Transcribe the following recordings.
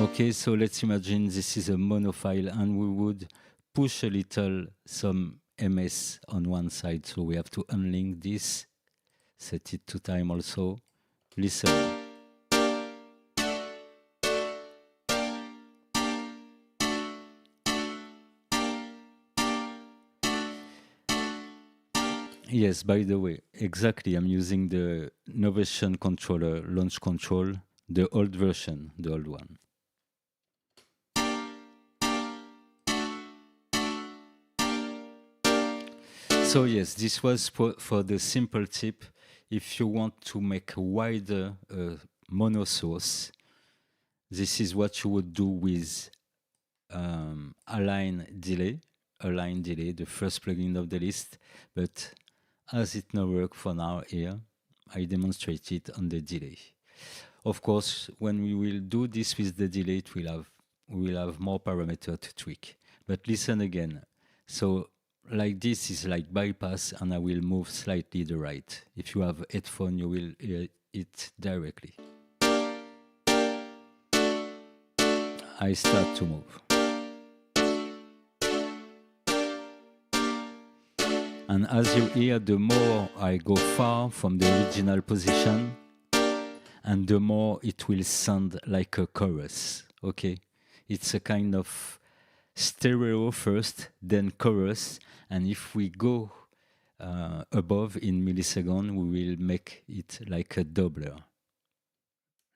Okay, so let's imagine this is a mono file and we would push a little some MS on one side. So we have to unlink this, set it to time also. Listen. Yes, by the way, exactly, I'm using the Novation controller, launch control, the old version, the old one. So yes, this was for the simple tip. If you want to make a wider mono source, this is what you would do with align delay, the first plugin of the list. But as it no work for now here, I demonstrate it on the delay. Of course, when we will do this with the delay, we will have more parameter to tweak. But listen again. So like this is like bypass, and I will move slightly the right. If you have a headphone, you will hear it directly. I start to move. And as you hear, the more I go far from the original position, and the more it will sound like a chorus, okay? It's a kind of stereo first, then chorus, and if we go above in millisecond, we will make it like a doubler.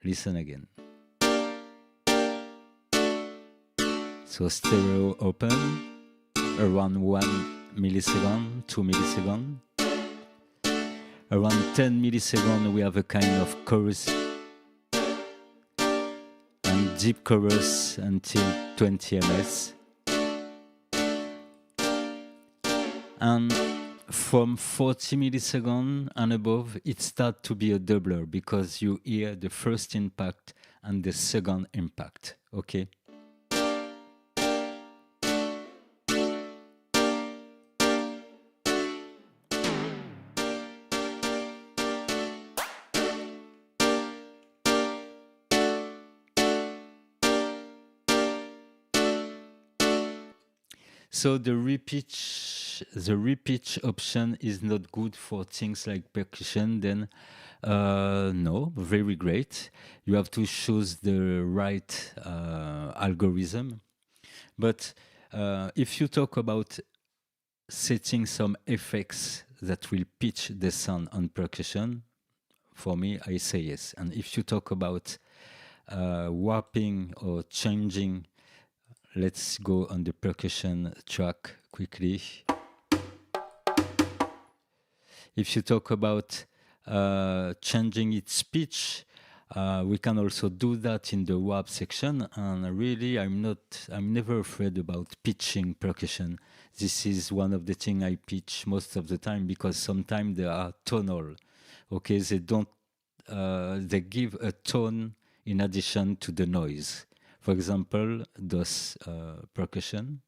Listen again. So stereo open, around 1 millisecond, 2 milliseconds. Around 10 milliseconds, we have a kind of chorus, and deep chorus until 20 ms. And from 40 milliseconds and above, it starts to be a doubler because you hear the first impact and the second impact, okay? So the repitch option is not good for things like percussion. Then no, very great. You have to choose the right algorithm. But if you talk about setting some effects that will pitch the sound on percussion, for me, I say yes. And if you talk about warping or changing, let's go on the percussion track quickly. If you talk about changing its pitch, we can also do that in the warp section. And really, I'm never afraid about pitching percussion. This is one of the things I pitch most of the time because sometimes they are tonal. Okay, they give a tone in addition to the noise. For example, those percussion.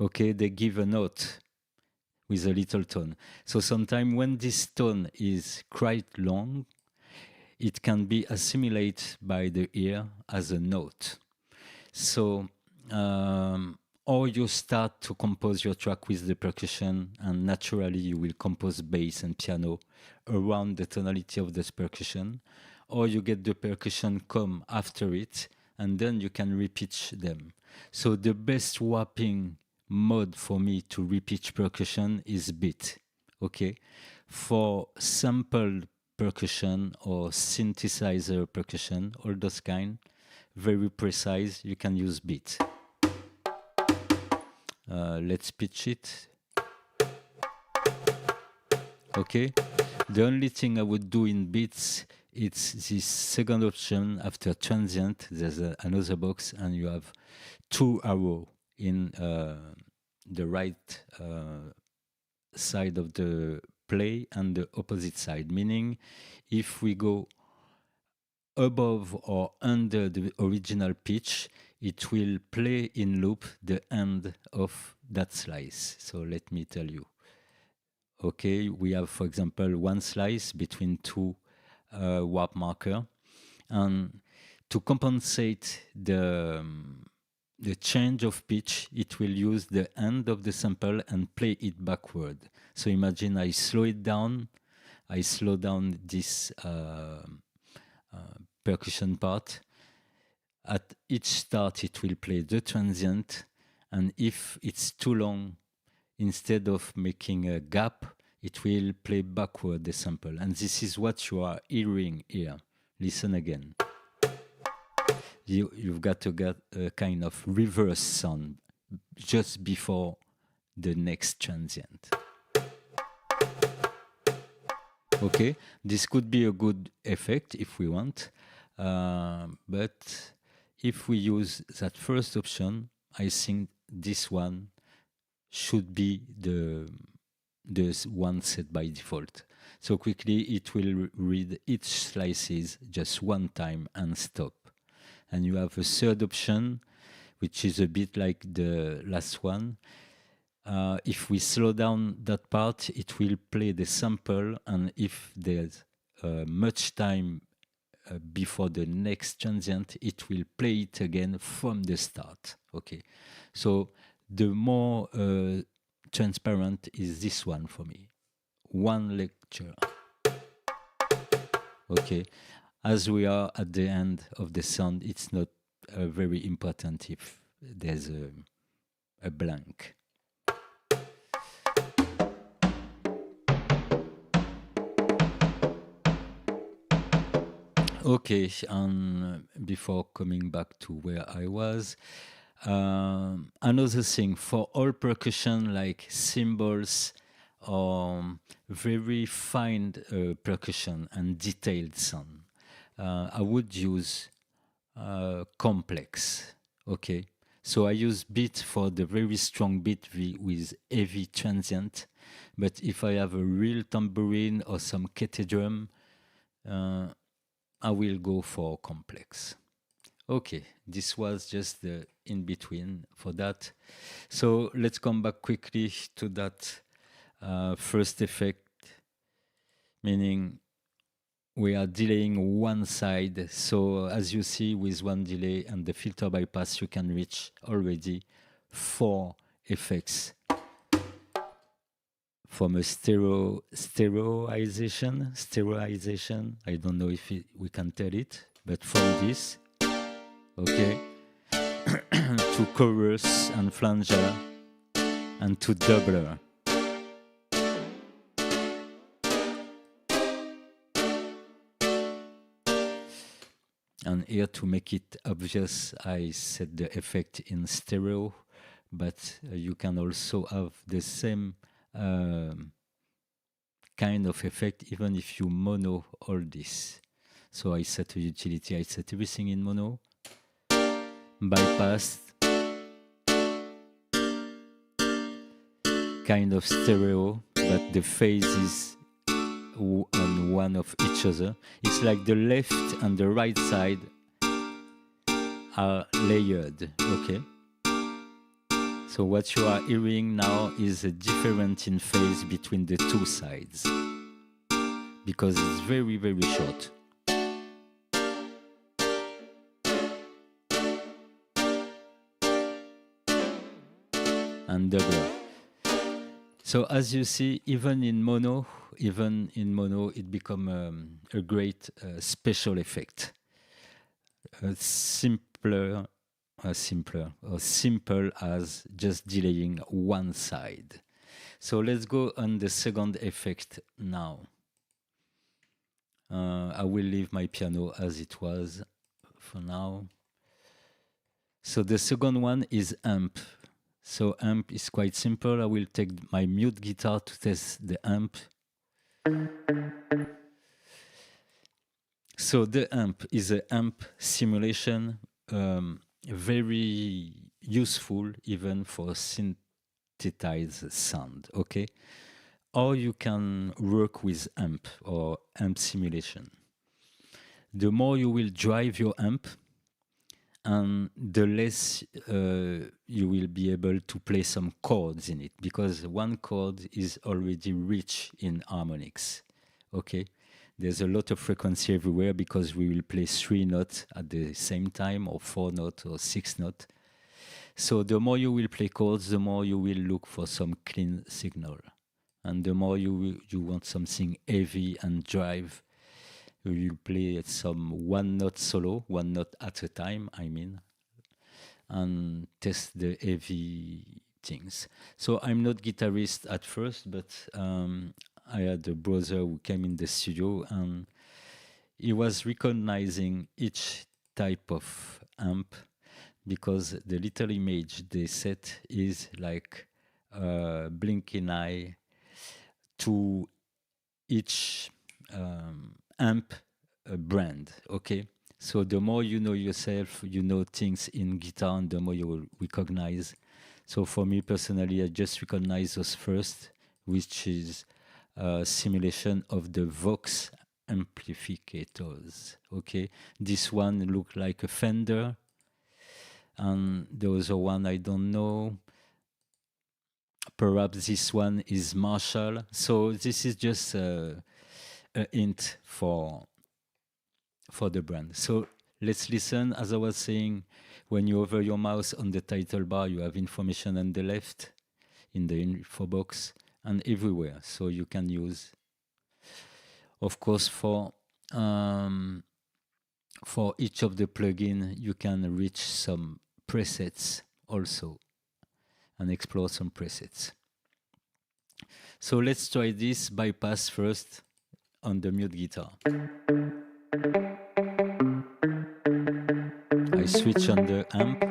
Okay, they give a note with a little tone. So sometimes when this tone is quite long, it can be assimilated by the ear as a note. So, or you start to compose your track with the percussion, and naturally you will compose bass and piano around the tonality of this percussion. Or you get the percussion come after it, and then you can repitch them. So the best warping mode for me to repitch percussion is beat, okay? For sampled percussion or synthesizer percussion, all those kind, very precise, you can use beat. Let's pitch it. Okay? The only thing I would do in beats, it's this second option after transient. There's another box, and you have 2 arrows in the right side of the play and the opposite side. Meaning, if we go above or under the original pitch, it will play in loop the end of that slice. So let me tell you. Okay, we have, for example, one slice between 2 warp marker, And to compensate the change of pitch, it will use the end of the sample and play it backward. So imagine I slow it down, I slow down this percussion part. At each start, it will play the transient, and if it's too long, instead of making a gap, it will play backward the sample. And this is what you are hearing here. Listen again. You've got to get a kind of reverse sound just before the next transient. Okay, this could be a good effect if we want, but if we use that first option, I think this one should be the one set by default. So quickly it will read each slices just one time and stop. And you have a third option, which is a bit like the last one. If we slow down that part, it will play the sample, and if there's much time before the next transient, it will play it again from the start. Okay, so the more transparent is this one for me. One lecture. Okay, as we are at the end of the sound, it's not very important if there's a blank. Okay, and before coming back to where I was, another thing for all percussion like cymbals or very fine percussion and detailed sound, I would use complex. Okay, so I use beat for the very strong beat with heavy transient, but if I have a real tambourine or some kettle drum, I will go for complex. Okay, this was just the in-between for that. So let's come back quickly to that first effect, meaning we are delaying one side. So as you see, with one delay and the filter bypass, you can reach already 4 effects from a stereoization. I don't know if we can tell it, but from this, okay, to chorus and flanger and to doubler. And here, to make it obvious, I set the effect in stereo, but you can also have the same kind of effect even if you mono all this. So I set a utility, I set everything in mono, bypass, kind of stereo, but the phases on one of each other. It's like the left and the right side are layered, okay? So what you are hearing now is a difference in phase between the two sides, because it's very, very short. And double. So as you see, even in mono, it becomes a great special effect. Simple as just delaying one side. So let's go on the second effect now. I will leave my piano as it was for now. So the second one is amp. So amp is quite simple. I will take my mute guitar to test the amp. So the amp is an amp simulation, very useful even for synthesized sound, okay? Or you can work with amp or amp simulation. The more you will drive your amp, and the less you will be able to play some chords in it, because one chord is already rich in harmonics, okay? There's a lot of frequency everywhere because we will play 3 notes at the same time, or 4 notes, or 6 notes. So the more you will play chords, the more you will look for some clean signal. And the more you want something heavy and drive, you will play some 1 note solo, 1 note at a time, I mean, and test the heavy things. So I'm not guitarist at first, but I had a brother who came in the studio and he was recognizing each type of amp, because the little image they set is like a blinking eye to each amp brand, okay? So the more you know yourself, you know things in guitar, and the more you will recognize. So for me personally, I just recognize those first, which is a simulation of the Vox amplificators, okay? This one looked like a Fender, and the other one I don't know. Perhaps this one is Marshall. So this is just a hint for the brand. So let's listen. As I was saying, when you hover your mouse on the title bar, you have information on the left in the info box and everywhere. So you can use, of course, for each of the plugins, you can reach some presets also and explore some presets. So let's try this bypass first on the mute guitar. I switch on the amp.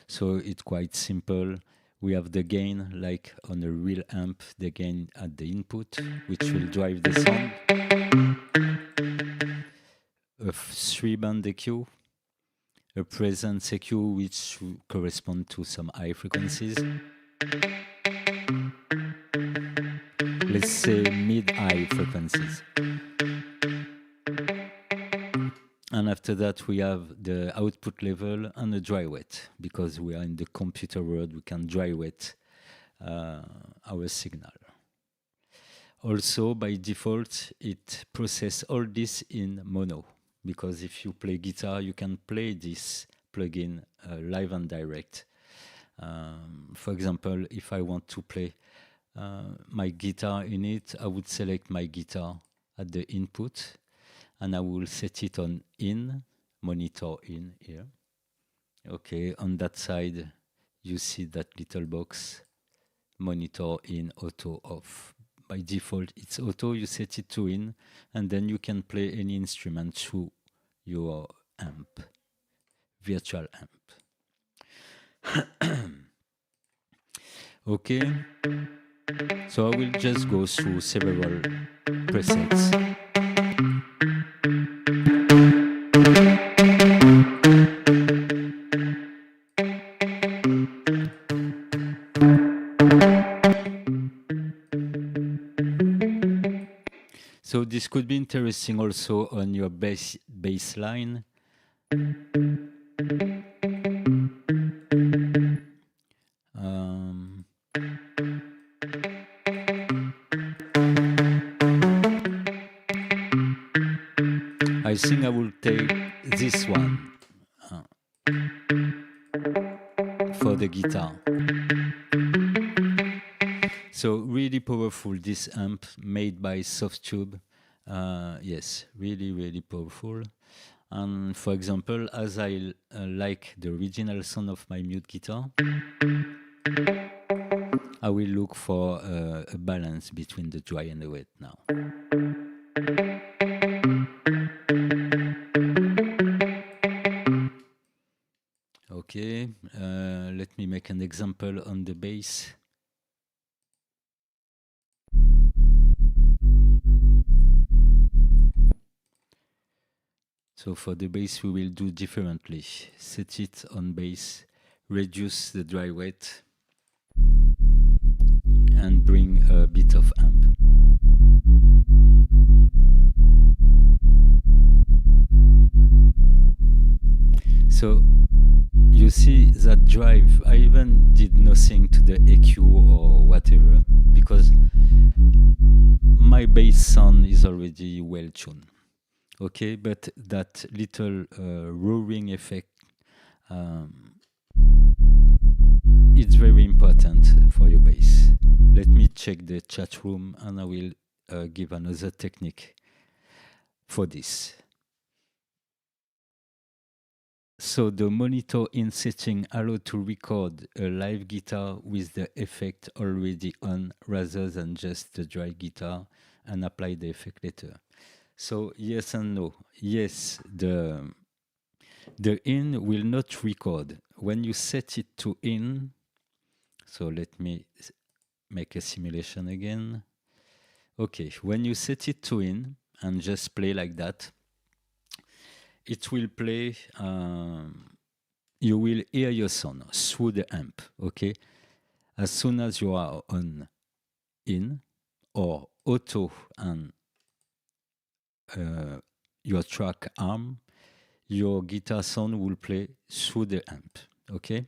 So it's quite simple. We have the gain, like on a real amp, the gain at the input, which will drive the sound. A 3-band EQ, a presence EQ, which correspond to some high frequencies. Let's say mid-high frequencies. And after that, we have the output level and a dry wet. Because we are in the computer world, we can dry wet our signal. Also, by default, it processes all this in mono. Because if you play guitar, you can play this plugin live and direct. For example, if I want to play my guitar in it, I would select my guitar at the input, and I will set it on in, monitor in here. Okay, on that side, you see that little box, monitor in, auto off. By default, it's auto, you set it to in, and then you can play any instrument through your amp, virtual amp. Okay, so I will just go through several presets. So this could be interesting also on your bass line. I think I will take this one for the guitar. So really powerful, this amp made by Softtube. Yes, really, really powerful. And for example, as I like the original sound of my mute guitar, I will look for a balance between the dry and the wet now. Okay, let me make an example on the bass. So for the bass we will do differently. Set it on bass, reduce the dry wet, and bring a bit of amp. So you see that drive, I even did nothing to the EQ or my bass sound is already well tuned. Okay, but that little roaring effect, it's very important for your bass. Let me check the chat room and I will give another technique for this. So the monitor in setting allow to record a live guitar with the effect already on rather than just the dry guitar and apply the effect later. So yes and no. Yes, the in will not record. When you set it to in, so let me make a simulation again. Okay, when you set it to in and just play like that, it will play, you will hear your sound through the amp, okay? As soon as you are on in or auto and your track arm, your guitar sound will play through the amp, okay?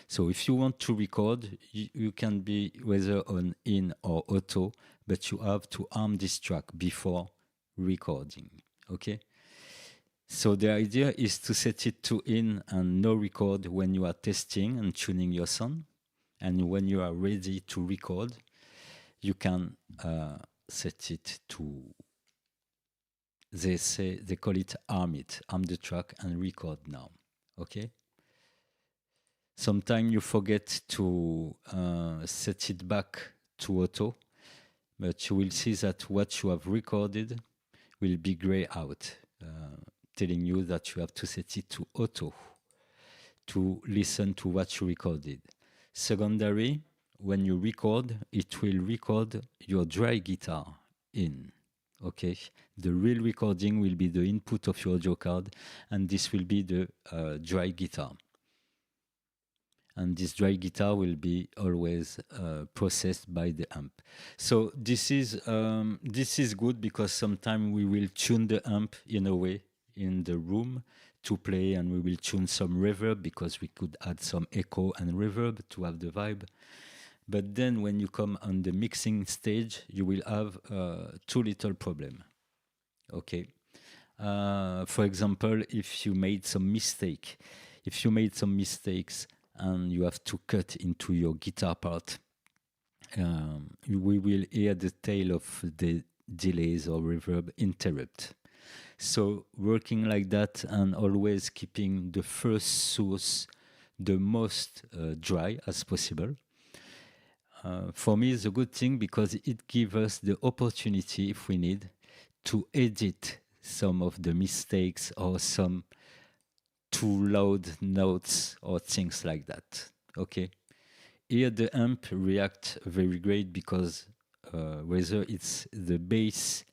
So if you want to record, you can be whether on in or auto, but you have to arm this track before recording, okay? So the idea is to set it to in and no record when you are testing and tuning your sound. And when you are ready to record, you can set it to, they call it arm the track and record now, okay? Sometimes you forget to set it back to auto, but you will see that what you have recorded will be gray out, telling you that you have to set it to auto to listen to what you recorded. Secondary, when you record, it will record your dry guitar in, okay? The real recording will be the input of your audio card, and this will be the dry guitar. And this dry guitar will be always processed by the amp. So this is good because sometimes we will tune the amp in a way in the room to play, and we will tune some reverb because we could add some echo and reverb to have the vibe. But then when you come on the mixing stage, you will have two little problem. Okay. For example, if you made some mistakes and you have to cut into your guitar part, we will hear the tail of the delays or reverb interrupt. So working like that and always keeping the first source the most dry as possible, for me is a good thing because it gives us the opportunity, if we need, to edit some of the mistakes or some too loud notes or things like that, okay? Here the amp reacts very great because whether it's the bass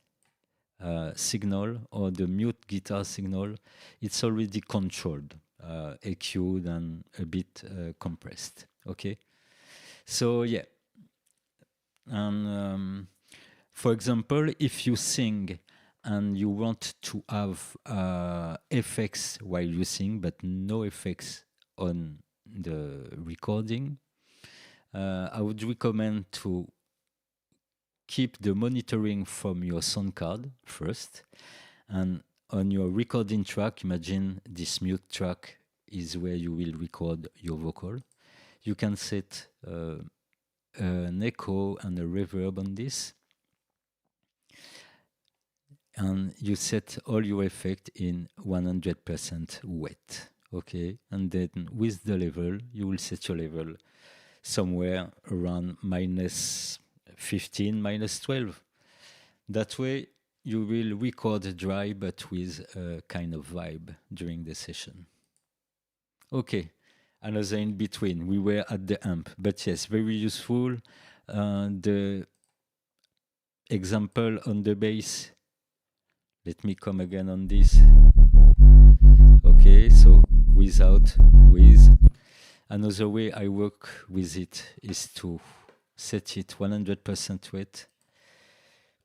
signal or the mute guitar signal, it's already controlled, EQ'd and a bit compressed, okay? So yeah, and for example, if you sing and you want to have effects while you sing, but no effects on the recording, I would recommend to keep the monitoring from your sound card first. And on your recording track, imagine this mute track is where you will record your vocal. You can set an echo and a reverb on this. And you set all your effect in 100% wet, okay? And then with the level, you will set your level somewhere around -15, -12. That way, you will record dry, but with a kind of vibe during the session. Okay, another in between. We were at the amp, but yes, very useful. The example on the bass. Let me come again on this. Okay, so without, with. Another way I work with it is to set it 100% wet.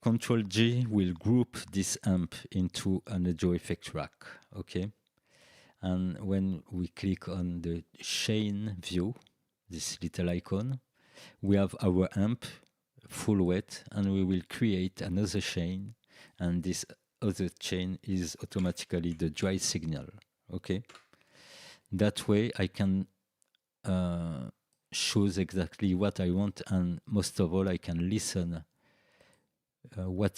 Control G will group this amp into an audio effect rack, okay? And when we click on the chain view, this little icon, we have our amp full wet, and we will create another chain, and this other chain is automatically the dry signal. Okay, that way I can choose exactly what I want, and most of all I can listen what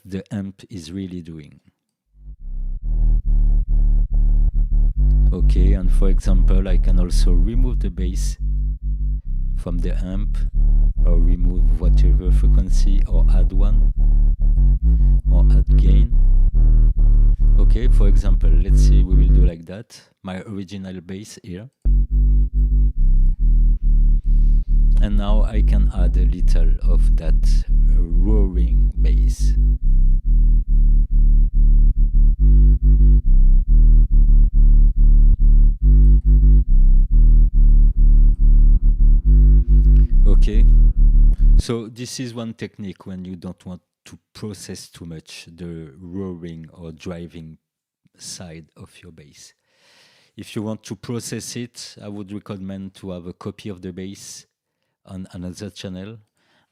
the amp is really doing. Okay, and for example I can also remove the bass from the amp, or remove whatever frequency, or add one, or add gain. Okay, for example, let's see, we will do like that. My original bass here. And now I can add a little of that roaring bass. Okay, so this is one technique when you don't want to process too much the roaring or driving side of your bass. If you want to process it, I would recommend to have a copy of the bass on another channel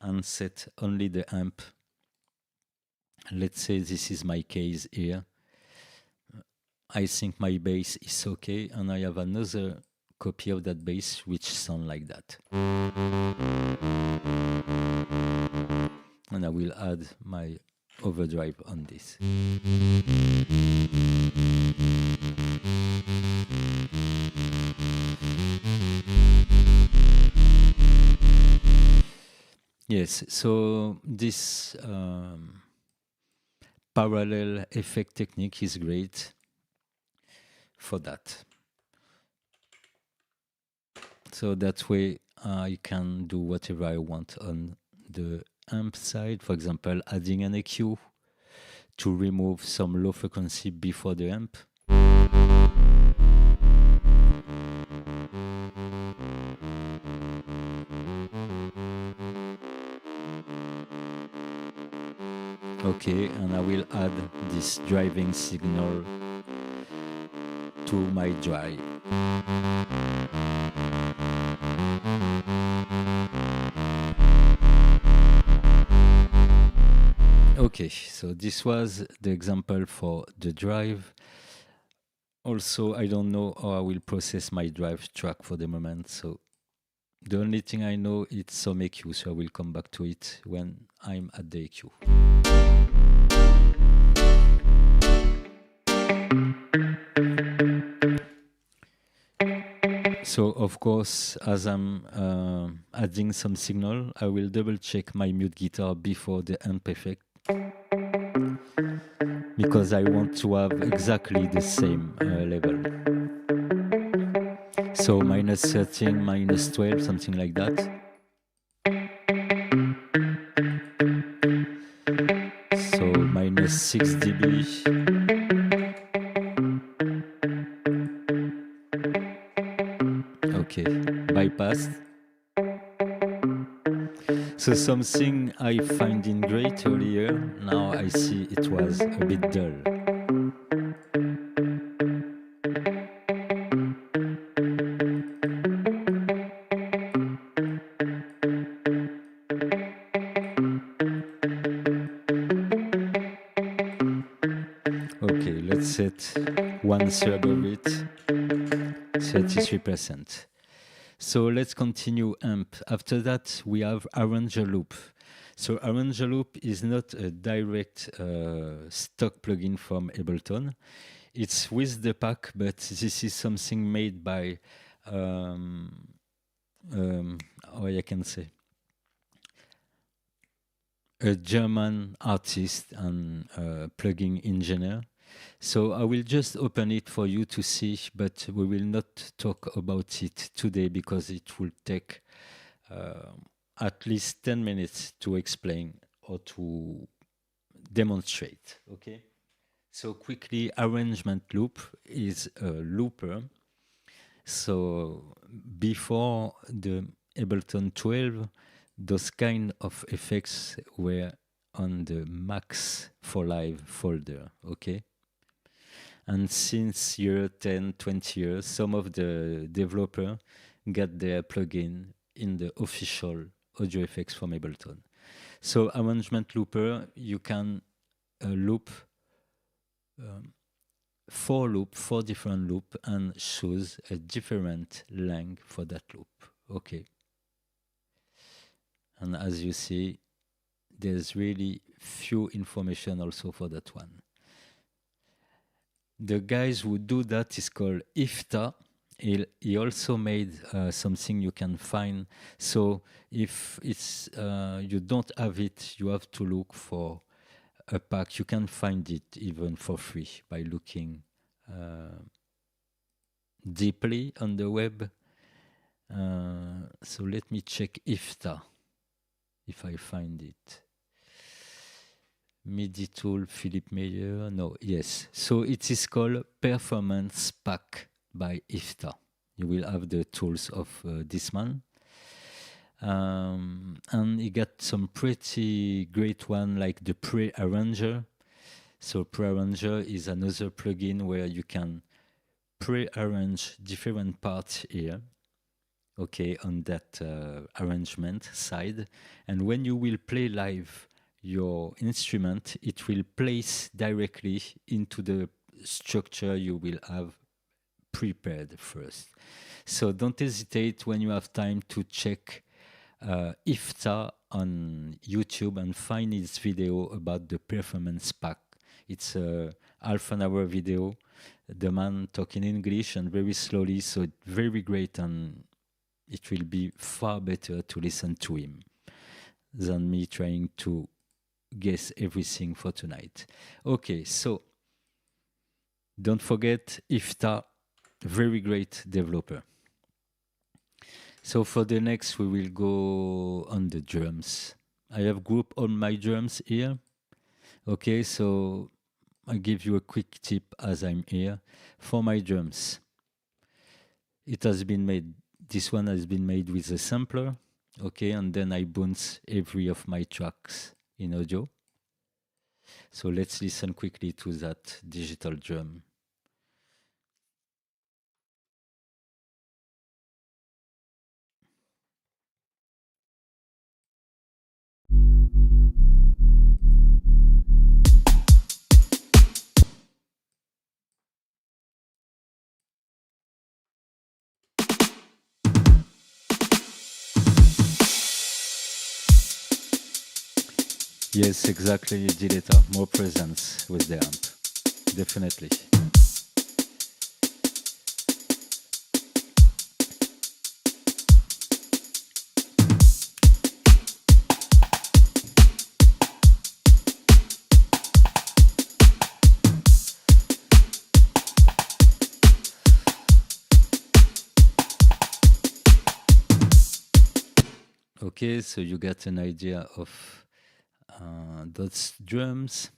and set only the amp. Let's say this is my case here. I think my bass is okay, and I have another copy of that bass which sound like that. And I will add my overdrive on this. Yes, so this parallel effect technique is great for that. So that way I can do whatever I want on the amp side. For example, adding an EQ to remove some low frequency before the amp. Okay, and I will add this driving signal to my drive. Okay, so this was the example for the drive. Also, I don't know how I will process my drive track for the moment, so the only thing I know is some EQ, so I will come back to it when I'm at the EQ. So of course, as I'm adding some signal, I will double check my mute guitar before the amp effect, because I want to have exactly the same level. So -13, -12, something like that. So -6 dB. Okay, bypassed. So something I finding great earlier, now I see it was a bit dull. Okay, let's set 1/3 of it, 33%. So let's continue amp. After that, we have arranger loop. So arranger loop is not a direct stock plugin from Ableton. It's with the pack, but this is something made by, how I can say, a German artist and plugin engineer. So I will just open it for you to see, but we will not talk about it today because it will take at least 10 minutes to explain or to demonstrate. Okay. So quickly, arrangement loop is a looper. So before the Ableton 12, those kind of effects were on the Max for Live folder, okay? And since year 10, 20 years, some of the developers got their plugin in the official audio effects from Ableton. So arrangement looper, you can loop four different loop and choose a different length for that loop. Okay. And as you see, there's really few information also for that one. The guys who do that is called IFTA. He also made something you can find. So if it's you don't have it, you have to look for a pack. You can find it even for free by looking deeply on the web. So let me check IFTA if I find it. MIDI tool, Philippe Meyer. No, yes. So it is called Performance Pack by IFTA. You will have the tools of this man. And you got some pretty great one like the Pre-Arranger. So Pre-Arranger is another plugin where you can pre-arrange different parts here, okay, on that arrangement side. And when you will play live your instrument, it will place directly into the structure you will have prepared first. So don't hesitate when you have time to check IFTA on YouTube and find his video about the performance pack. It's a half-an-hour video. The man talking English and very slowly, so it's very great, and it will be far better to listen to him than me trying to guess everything for tonight. Okay, so don't forget IFTA, very great developer. So for the next, we will go on the drums. I have grouped all my drums here. Okay, so I give you a quick tip as I'm here. For my drums, it has been made, this one has been made with a sampler. Okay, and then I bounce every of my tracks in audio. So let's listen quickly to that digital drum. Yes, exactly, Dileta. More presence with the amp. Definitely. Okay, so you got an idea of those drums.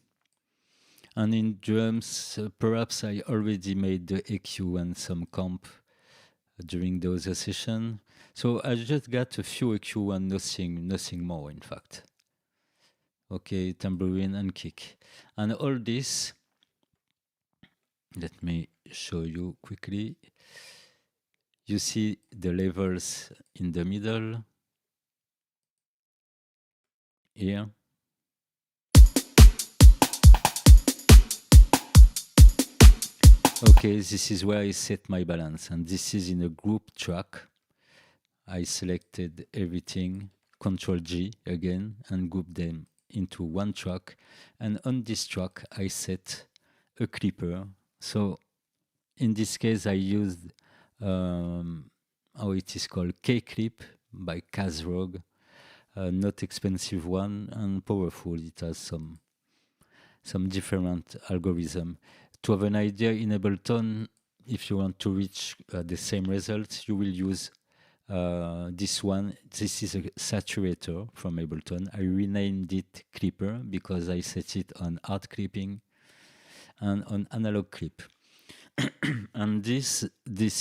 And in drums, perhaps I already made the EQ and some comp during those sessions. So I just got a few EQ and nothing more, in fact. Okay, tambourine and kick. And all this, let me show you quickly. You see the levels in the middle here. Okay, this is where I set my balance, and this is in a group track. I selected everything, Ctrl G again, and group them into one track. And on this track, I set a clipper. So in this case, I used how it is called K-Clip by Kazrog, not expensive one and powerful. It has some different algorithm. To have an idea, in Ableton, if you want to reach the same results, you will use this one. This is a saturator from Ableton. I renamed it Clipper because I set it on hard clipping and on analog clip. And this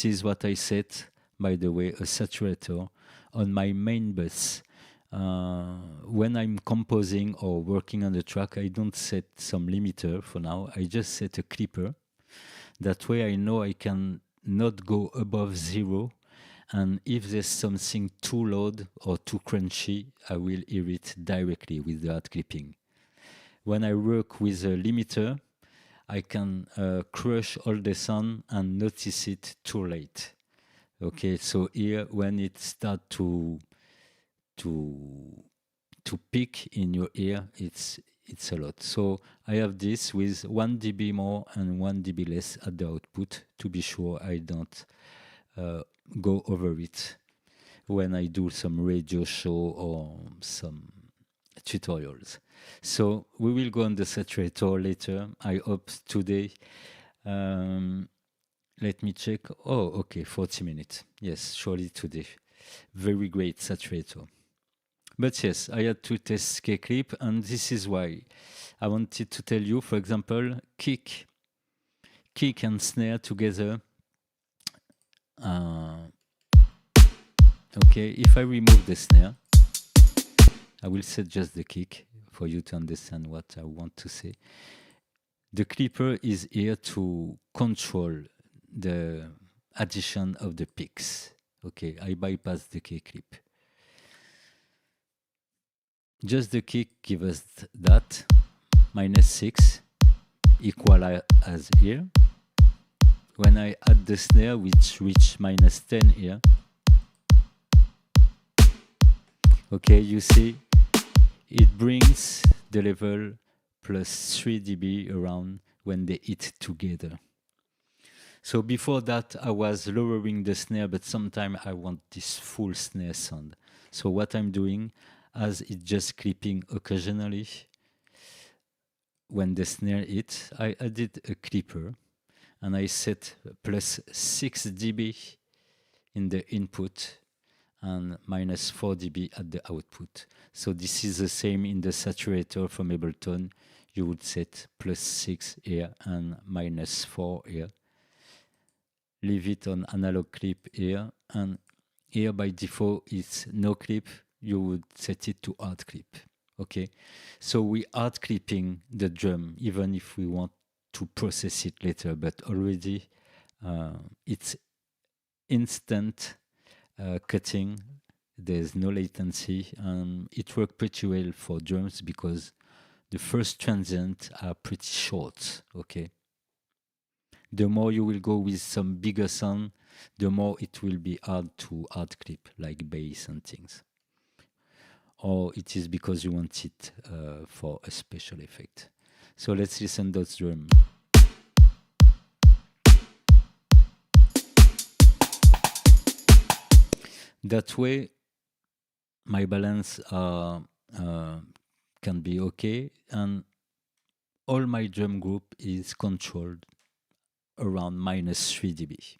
is what I set, by the way, a saturator on my main bus. When I'm composing or working on the track, I don't set some limiter for now. I just set a clipper. That way I know I can not go above 0 And if there's something too loud or too crunchy, I will hear it directly with the hard clipping. When I work with a limiter, I can crush all the sound and notice it too late. Okay, so here when it starts to peak in your ear, it's a lot. So I have this with 1 dB more and 1 dB less at the output to be sure I don't go over it when I do some radio show or some tutorials. So we will go on the saturator later. I hope today. Let me check. Oh, okay, 40 minutes. Yes, surely today. Very great saturator. But yes, I had to test K-Clip, and this is why I wanted to tell you, for example, kick and snare together. Okay, if I remove the snare, I will set just the kick for you to understand what I want to say. The clipper is here to control the addition of the peaks. Okay, I bypass the K-clip. Just the kick gives us that, -6, equal as here. When I add the snare, which reach -10 here, okay, you see, it brings the level plus 3 dB around when they hit together. So before that, I was lowering the snare, but sometimes I want this full snare sound. So what I'm doing, as it's just clipping occasionally, when the snare hits, I added a clipper, and I set plus 6 dB in the input and -4 dB at the output. So this is the same in the saturator from Ableton. You would set +6 here and -4 here. Leave it on analog clip here, and here by default it's no clip. You would set it to hard clip. Okay, so we hard clipping the drum even if we want to process it later, but already it's instant cutting. There's no latency. It worked pretty well for drums because the first transients are pretty short. Okay, the more you will go with some bigger sound, the more it will be hard to hard clip, like bass and things. Or it is because you want it for a special effect. So let's listen to those drums. That way, my balance can be okay, and all my drum group is controlled around -3 dB.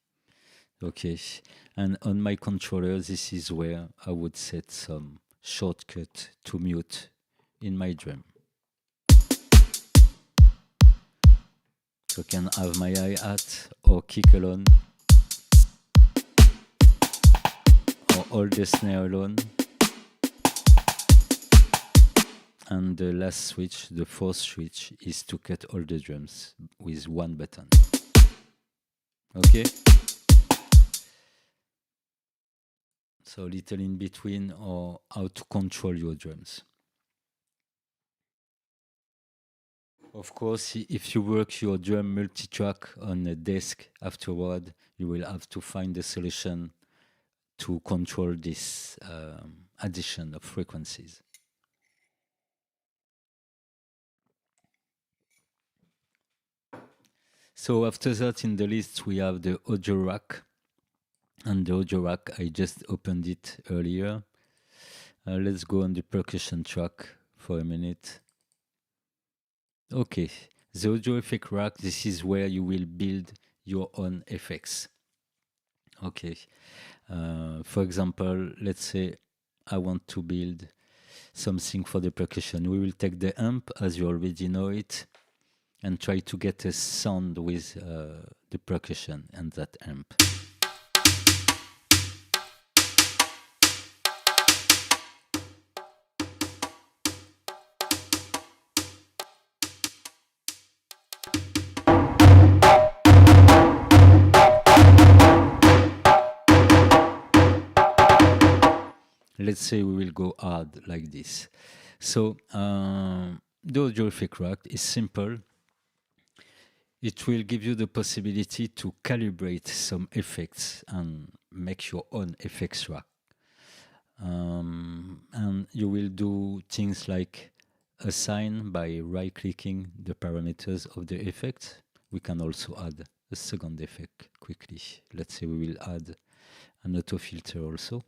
Okay, and on my controller, this is where I would set some shortcut to mute in my drum. So I can have my hi-hat or kick alone, or all the snare alone. And the last switch, the fourth switch, is to cut all the drums with one button. Okay? So a little in between, or how to control your drums. Of course, if you work your drum multi-track on a desk afterward, you will have to find a solution to control this addition of frequencies. So after that, in the list, we have the audio rack. And the audio rack, I just opened it earlier. Let's go on the percussion track for a minute. Okay, the audio effect rack, this is where you will build your own effects. Okay, for example, let's say I want to build something for the percussion. We will take the amp, as you already know it, and try to get a sound with the percussion and that amp. let's say we will go hard like this. So the audio effect rack is simple. It will give you the possibility to calibrate some effects and make your own effects rack. And you will do things like assign by right-clicking the parameters of the effect. We can also add a second effect quickly. Let's say we will add an auto filter also.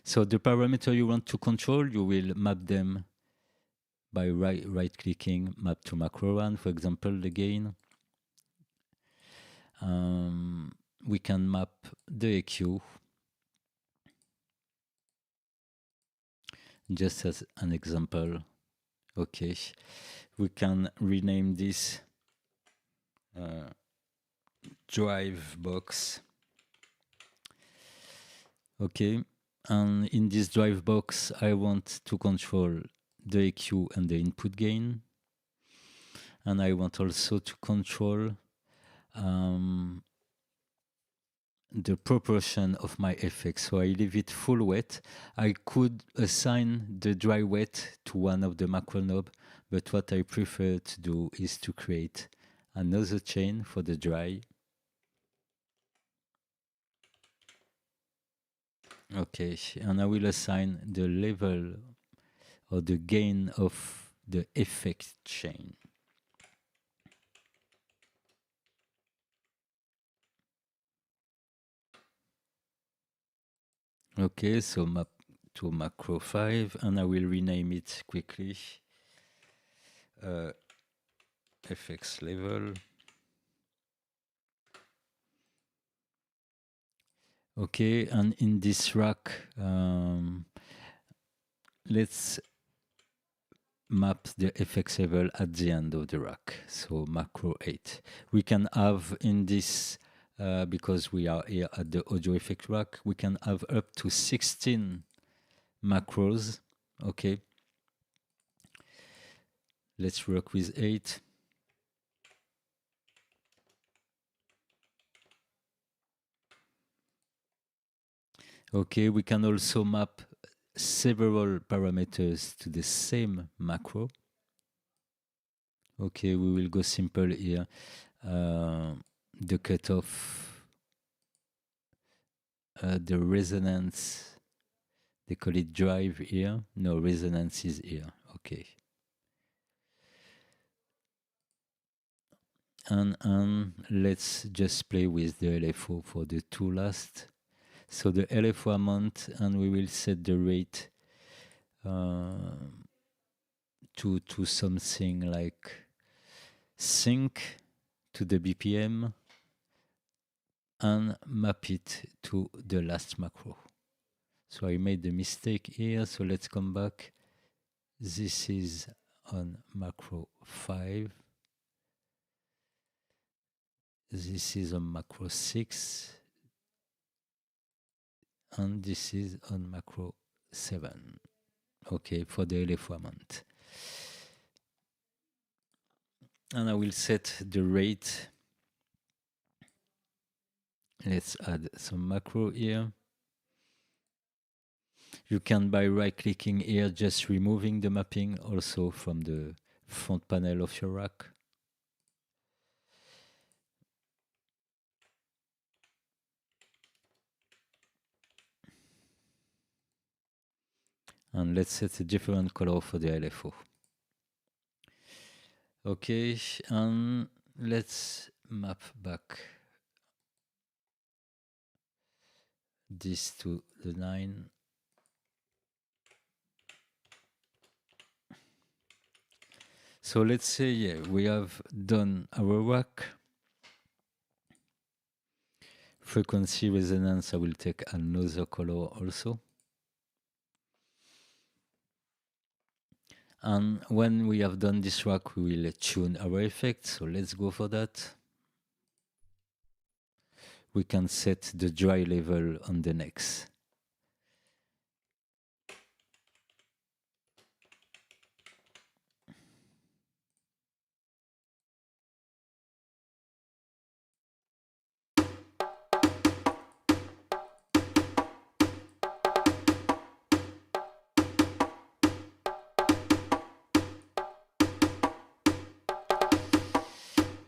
So the parameter you want to control, you will map them by right-clicking, map to macro one, for example, the gain. We can map the EQ, just as an example. Okay, we can rename this drive box. Okay, and in this drive box, I want to control the EQ and the input gain. And I want also to control the proportion of my effect. So I leave it full wet. I could assign the dry wet to one of the macro knob, but what I prefer to do is to create another chain for the dry. Okay, and I will assign the level or the gain of the effect chain. Okay, so map to macro 5, and I will rename it quickly. FX level. Okay, and in this rack, let's map the FX level at the end of the rack. So macro 8. We can have in this, because we are here at the audio effect rack, we can have up to 16 macros. Okay. Let's work with 8. Okay, we can also map several parameters to the same macro. Okay, we will go simple here. The cutoff, the resonance, they call it drive here. No, resonance is here. Okay. And let's just play with the LFO for the two last. So the LFO amount, and we will set the rate to something like sync to the BPM and map it to the last macro. So I made the mistake here, so let's come back. This is on macro 5. This is on macro 6. And this is on macro 7. Okay, for the LFO amount. And I will set the rate. Let's add some macro here. You can, by right-clicking here, just removing the mapping also from the front panel of your rack. And let's set a different color for the LFO. Okay, and let's map back this to the 9. So let's say, yeah, we have done our rack. Frequency resonance, I will take another color also. And when we have done this rack, we will tune our effect. So let's go for that. We can set the dry level on the next.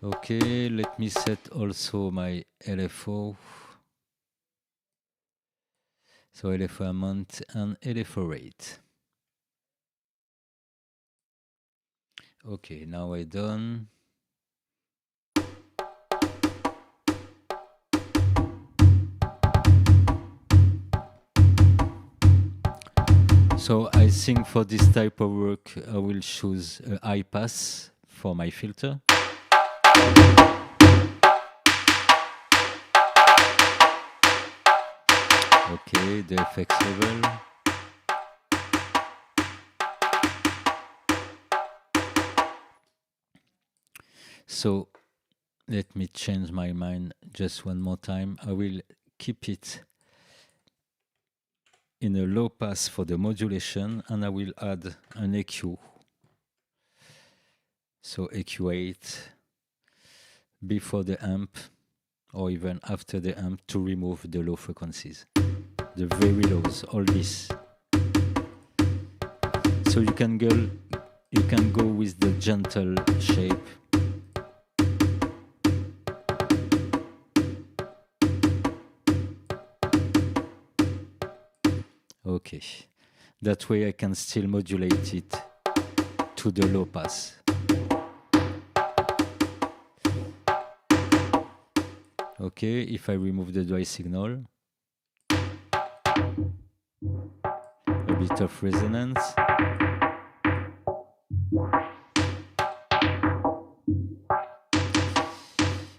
Okay, let me set also my LFO. So LFO amount and LFO rate. Okay, now I done. So I think for this type of work, I will choose a high pass for my filter. Okay, the effects level. So let me change my mind just one more time. I will keep it in a low pass for the modulation, and I will add an EQ. So EQ8 before the amp or even after the amp to remove the low frequencies, the very lows, all this. So you can go with the gentle shape. Okay, that way I can still modulate it to the low pass. Okay, if I remove the dry signal, a bit of resonance.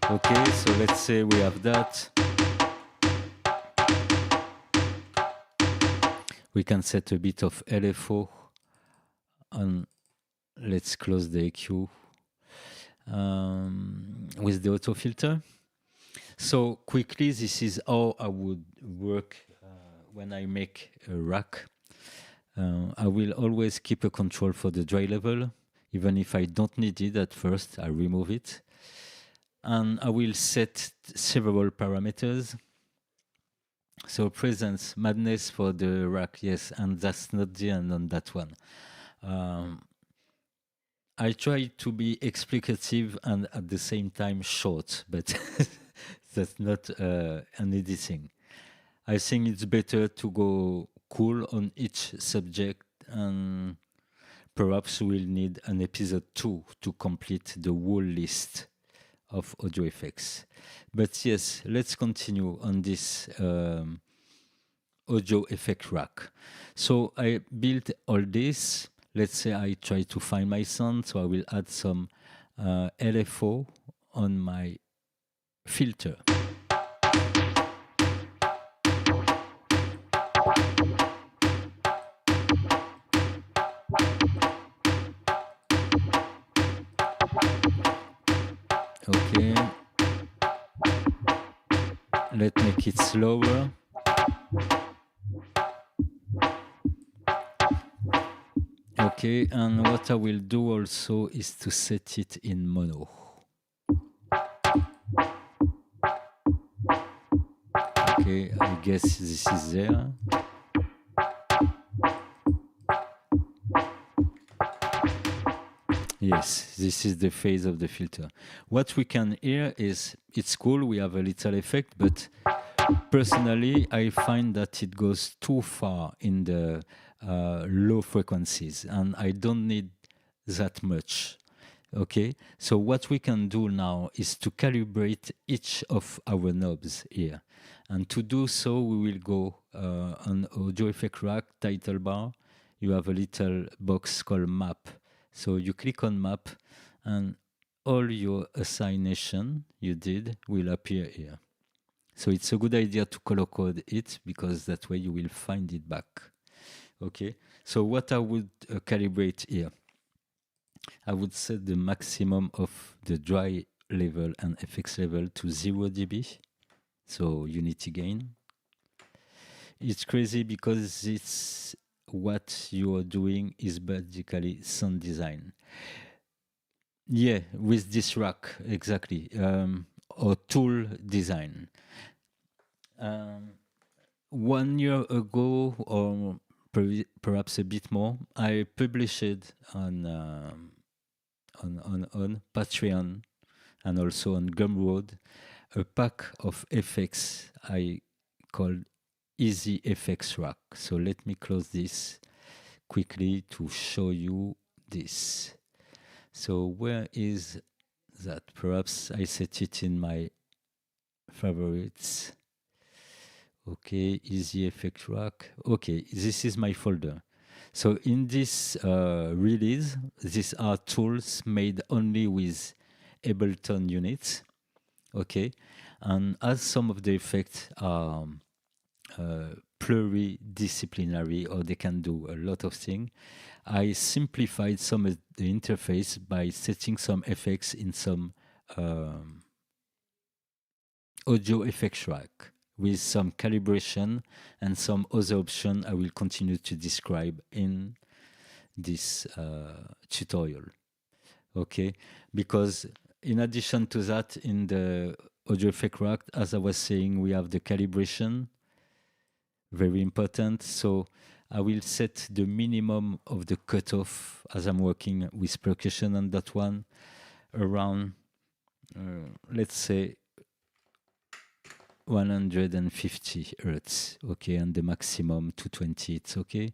Okay, so let's say we have that. We can set a bit of LFO and let's close the EQ with the auto filter. So quickly, this is how I would work when I make a rack. I will always keep a control for the dry level. Even if I don't need it at first, I remove it. And I will set several parameters. So presence, madness for the rack, yes, and that's not the end on that one. I try to be explicative and at the same time short, but that's not an editing. I think it's better to go cool on each subject, and perhaps we'll need an episode 2 to complete the whole list of audio effects. But yes, let's continue on this audio effect rack. So I built all this. Let's say I try to find my sound, so I will add some LFO on my filter. Okay. Let's make it slower. Okay, and what I will do also is to set it in mono. Okay, I guess this is there. Yes, this is the phase of the filter. What we can hear is, it's cool, we have a little effect, but personally, I find that it goes too far in the low frequencies, and I don't need that much. Okay, so what we can do now is to calibrate each of our knobs here. And to do so, we will go on Audio Effect Rack title bar. You have a little box called Map. So you click on Map, and all your assignation you did will appear here. So it's a good idea to color code it, because that way you will find it back. Okay, so what I would calibrate here, I would set the maximum of the dry level and FX level to 0 dB, so unity gain. It's crazy because it's what you are doing is basically sound design. Yeah, with this rack, exactly, or tool design. 1 year ago, or perhaps a bit more, I published on Patreon and also on Gumroad, a pack of effects I call Easy Effects Rack. So let me close this quickly to show you this. So where is that? Perhaps I set it in my favorites. Okay, Easy Effect Rack. Okay, this is my folder. So in this release, these are tools made only with Ableton units. Okay, and as some of the effects are pluridisciplinary, or they can do a lot of things, I simplified some of the interface by setting some effects in some audio effects rack with some calibration and some other option I will continue to describe in this tutorial. Okay, because in addition to that, in the audio effect rack, as I was saying, we have the calibration, very important. So I will set the minimum of the cutoff as I'm working with percussion on that one around, let's say, 150 hertz. Okay, and the maximum 220. It's okay.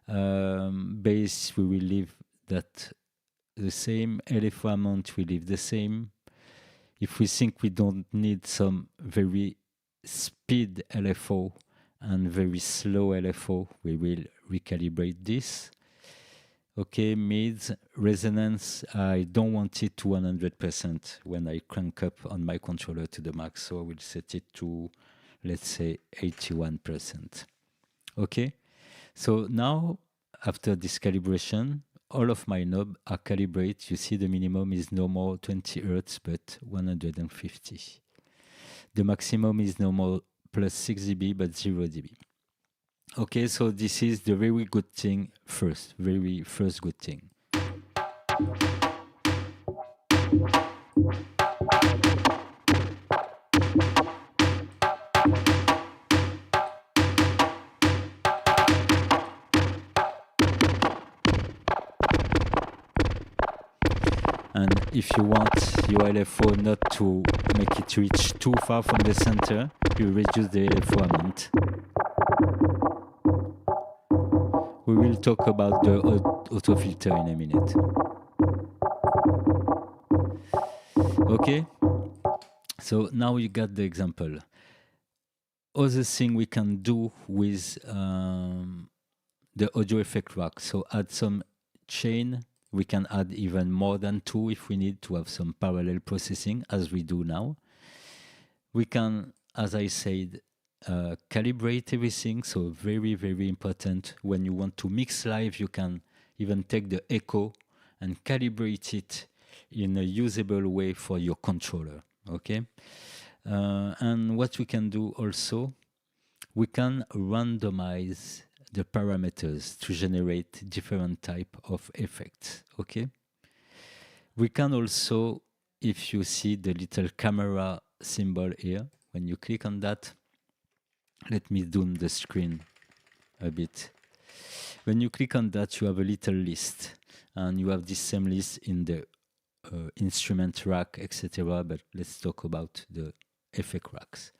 Bass, we will leave that the same. LFO amount, we leave the same. If we think we don't need some very speed LFO and very slow LFO, we will recalibrate this. Okay, mids, resonance, I don't want it to 100% when I crank up on my controller to the max, so I will set it to, let's say, 81%. Okay, so now, after this calibration, all of my knobs are calibrated. You see the minimum is no more 20 Hertz, but 150. The maximum is no more plus 6 dB, but 0 dB. Okay, so this is the very good thing first, very first good thing. And if you want your LFO not to make it reach too far from the center, you reduce the LFO amount. We will talk about the auto filter in a minute. Okay, so now you got the example. Other thing we can do with the audio effect rack, so add some chain. We can add even more than 2 if we need to have some parallel processing, as we do now. We can, as I said, calibrate everything. So very, very important. When you want to mix live, you can even take the echo and calibrate it in a usable way for your controller. Okay. And what we can do also, we can randomize the parameters to generate different type of effects. Okay. We can also, if you see the little camera symbol here, when you click on that, let me zoom the screen a bit. When you click on that, you have a little list, and you have this same list in the instrument rack, etc. But let's talk about the effect racks.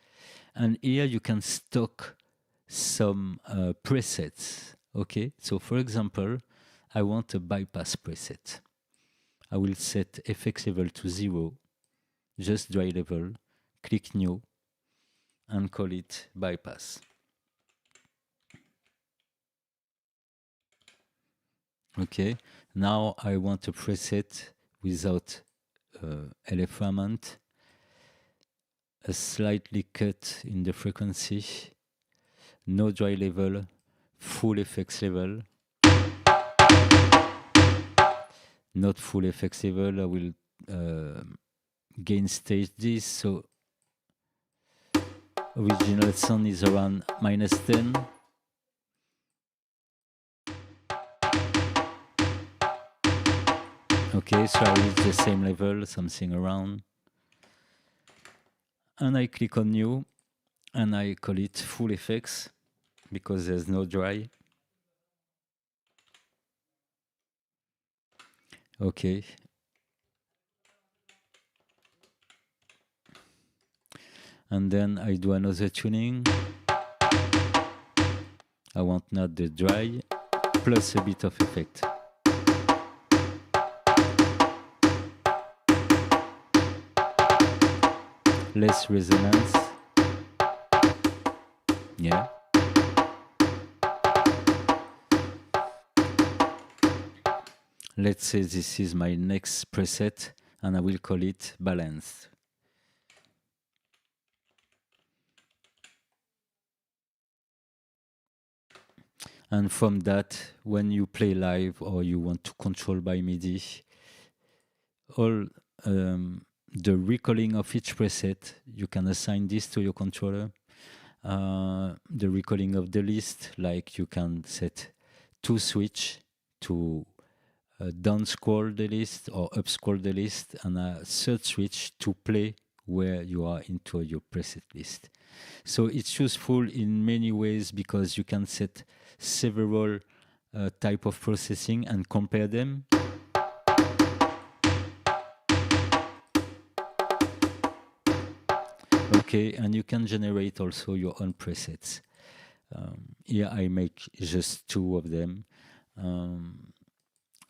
And here you can stock some presets. Okay, so for example, I want a bypass preset. I will set effects level to 0, just dry level, click new, and call it bypass. Okay, now I want a preset without LFO amount, a slightly cut in the frequency, no dry level, full effects level, not full effects level. I will gain stage this, so original sound is around -10. Okay, so I reach the same level, something around. And I click on new, and I call it full effects, because there's no dry. Okay. And then I do another tuning. I want not the dry, plus a bit of effect. Less resonance. Yeah. Let's say this is my next preset, and I will call it balanced. And from that, when you play live or you want to control by MIDI, all the recalling of each preset, you can assign this to your controller. The recalling of the list, like you can set two switch to down scroll the list or up scroll the list, and a third switch to play where you are into your preset list. So it's useful in many ways because you can set several type of processing and compare them. Okay, and you can generate also your own presets. Here I make just two of them.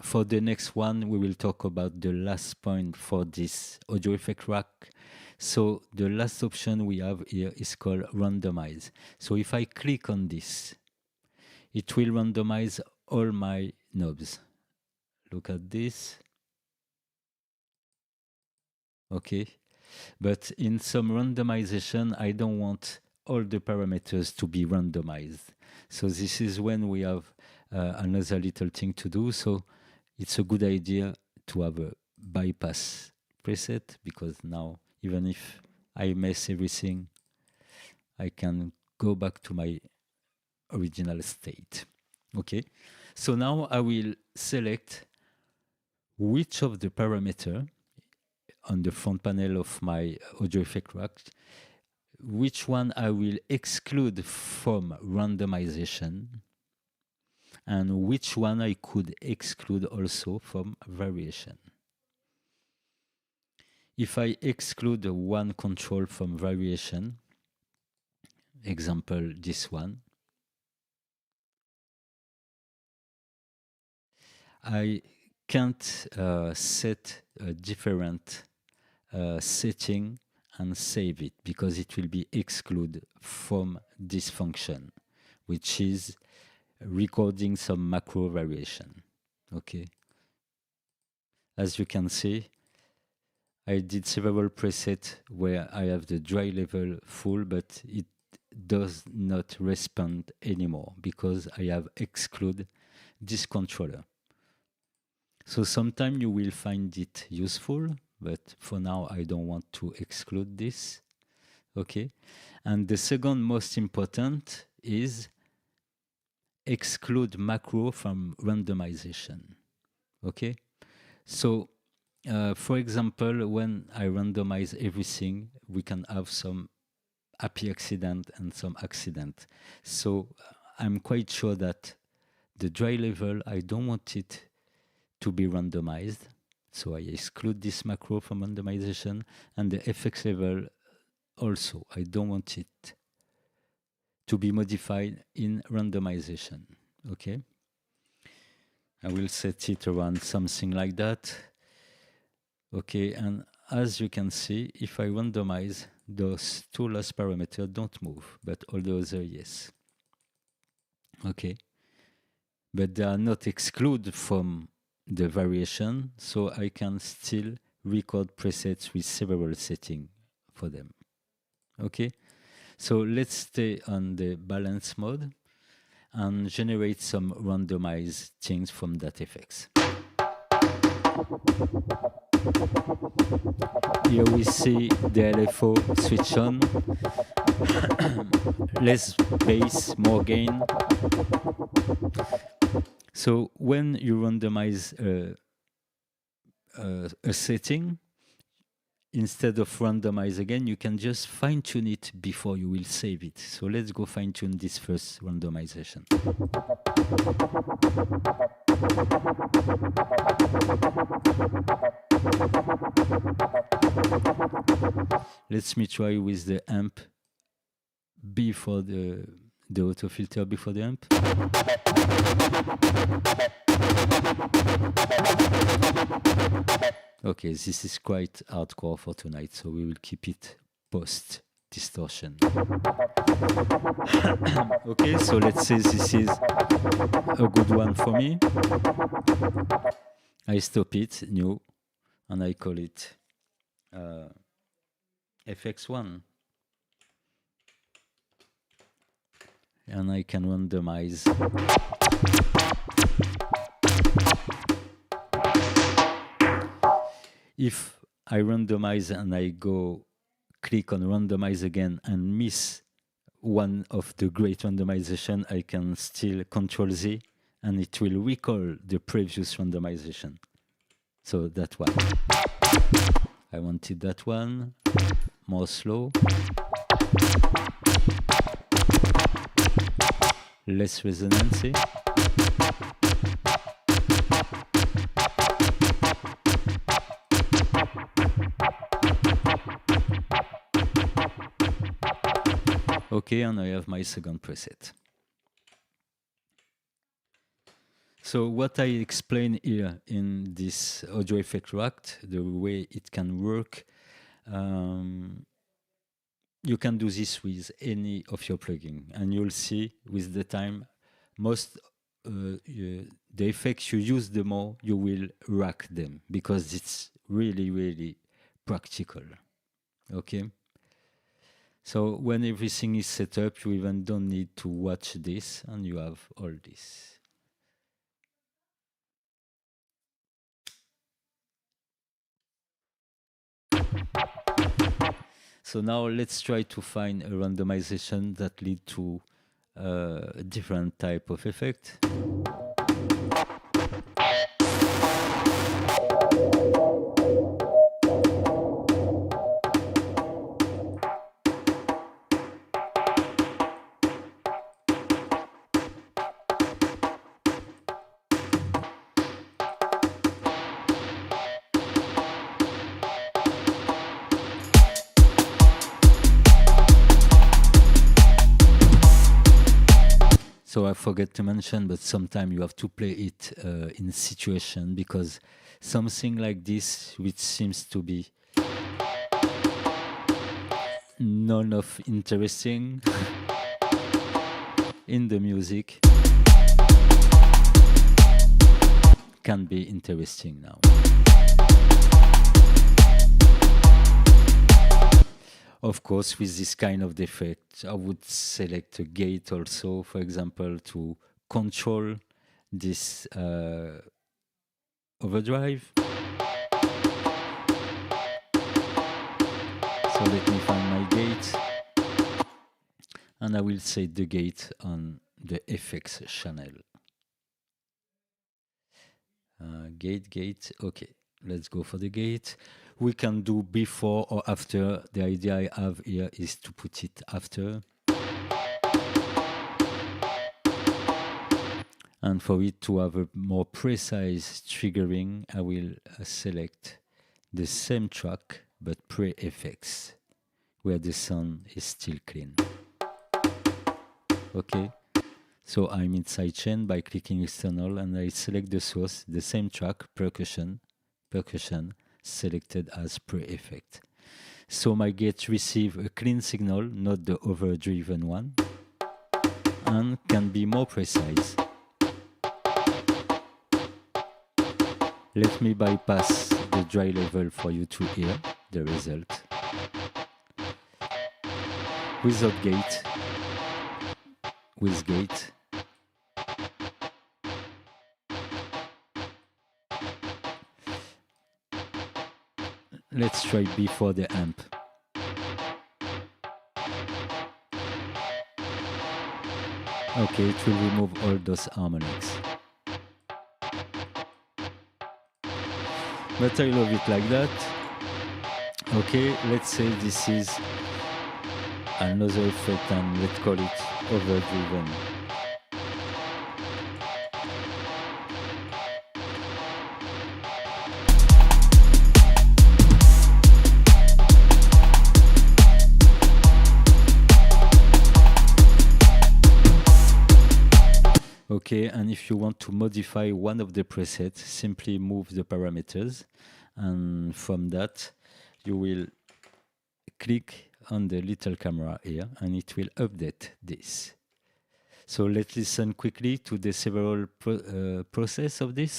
For the next one, we will talk about the last point for this audio effect rack. So the last option we have here is called randomize. So if I click on this, it will randomize all my knobs. Look at this. Okay. But in some randomization, I don't want all the parameters to be randomized. So this is when we have another little thing to do. So it's a good idea to have a bypass preset, because now, even if I mess everything, I can go back to my original state. Okay, so now I will select which of the parameter on the front panel of my audio effect rack, which one I will exclude from randomization, and which one I could exclude also from variation. If I exclude one control from variation, example this one, I can't set a different setting and save it, because it will be excluded from this function, which is recording some macro variation. Okay. As you can see, I did several presets where I have the dry level full, but it does not respond anymore because I have excluded this controller. So sometimes you will find it useful, but for now I don't want to exclude this. Okay. And the second most important is exclude macro from randomization. Okay. So for example, when I randomize everything, we can have some happy accident and some accident. So I'm quite sure that the dry level, I don't want it to be randomized. So I exclude this macro from randomization, and the FX level also, I don't want it to be modified in randomization. Okay. I will set it around something like that. Okay, and as you can see, if I randomize, those two last parameters don't move, but all the other, yes. Okay, but they are not excluded from the variation, so I can still record presets with several settings for them. Okay, so let's stay on the balance mode and generate some randomized things from that effects. Here we see the LFO switch on, less bass, more gain. So when you randomize a setting, instead of randomize again, you can just fine tune it before you will save it. So let's go fine tune this first randomization. Let me try with the amp before the auto filter before the amp. Okay, this is quite hardcore for tonight, so we will keep it post distortion. Okay, so let's say this is a good one for me. I stop it, new, and I call it FX1. And I can randomize. If I randomize and I go click on randomize again and miss one of the great randomization, I can still Control Z and it will recall the previous randomization. So that one. I wanted that one, more slow. Less resonance. Okay, and I have my second preset. So what I explain here in this audio effect rack, the way it can work, you can do this with any of your plugins, and you'll see with the time, most the effects you use, the more you will rack them, because it's really, really practical. Okay? So when everything is set up, you even don't need to watch this, and you have all this. So now let's try to find a randomization that lead to a different type of effect. So I forget to mention, but sometimes you have to play it in situation, because something like this, which seems to be none of interesting in the music, can be interesting now. Of course, with this kind of effect, I would select a gate also, for example, to control this overdrive. So let me find my gate, and I will set the gate on the effects channel. Gate, okay, let's go for the gate. We can do before or after. The idea I have here is to put it after. And for it to have a more precise triggering, I will select the same track, but pre-effects, where the sound is still clean. Okay, so I'm in sidechain by clicking external, and I select the source, the same track, percussion, selected as pre-effect. So my gate receive a clean signal, not the overdriven one, and can be more precise. Let me bypass the dry level for you to hear the result. Without gate, with gate, let's try before the amp. Okay, it will remove all those harmonics. But I love it like that. Okay, let's say this is another effect, and let's call it overdriven. Okay, and if you want to modify one of the presets, simply move the parameters, and from that you will click on the little camera here and it will update this. So let's listen quickly to the several process of this.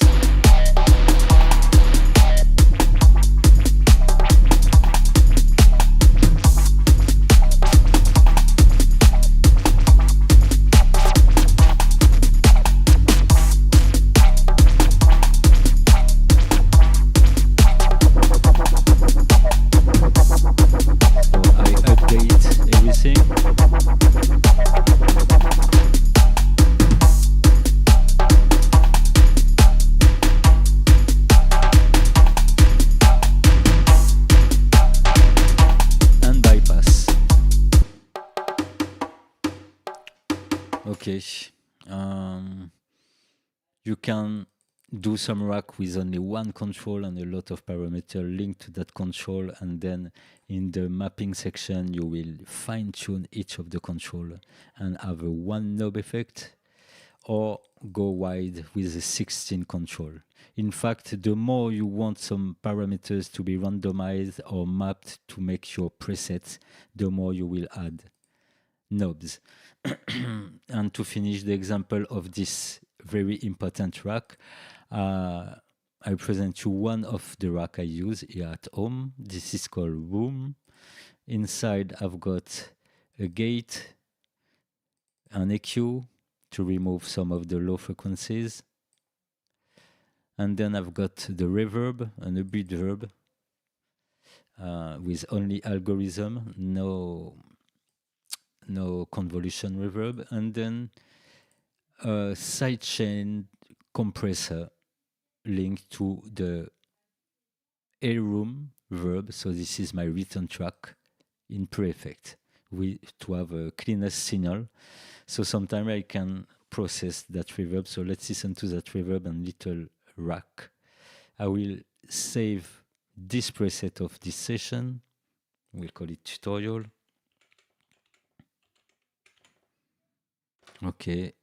Okay, you can do some rack with only one control and a lot of parameters linked to that control, and then in the mapping section you will fine-tune each of the control and have a one knob effect, or go wide with a 16 control. In fact, the more you want some parameters to be randomized or mapped to make your presets, the more you will add knobs. And to finish the example of this very important rack, I present you one of the rack I use here at home. This is called Room. Inside I've got a gate, an EQ to remove some of the low frequencies, and then I've got the reverb and a beat verb with only algorithm, no convolution reverb, and then a sidechain compressor linked to the A-room verb. So this is my return track in pre-effect to have a cleanest signal. So sometimes I can process that reverb. So let's listen to that reverb and little rack. I will save this preset of this session. We'll call it tutorial. Okay.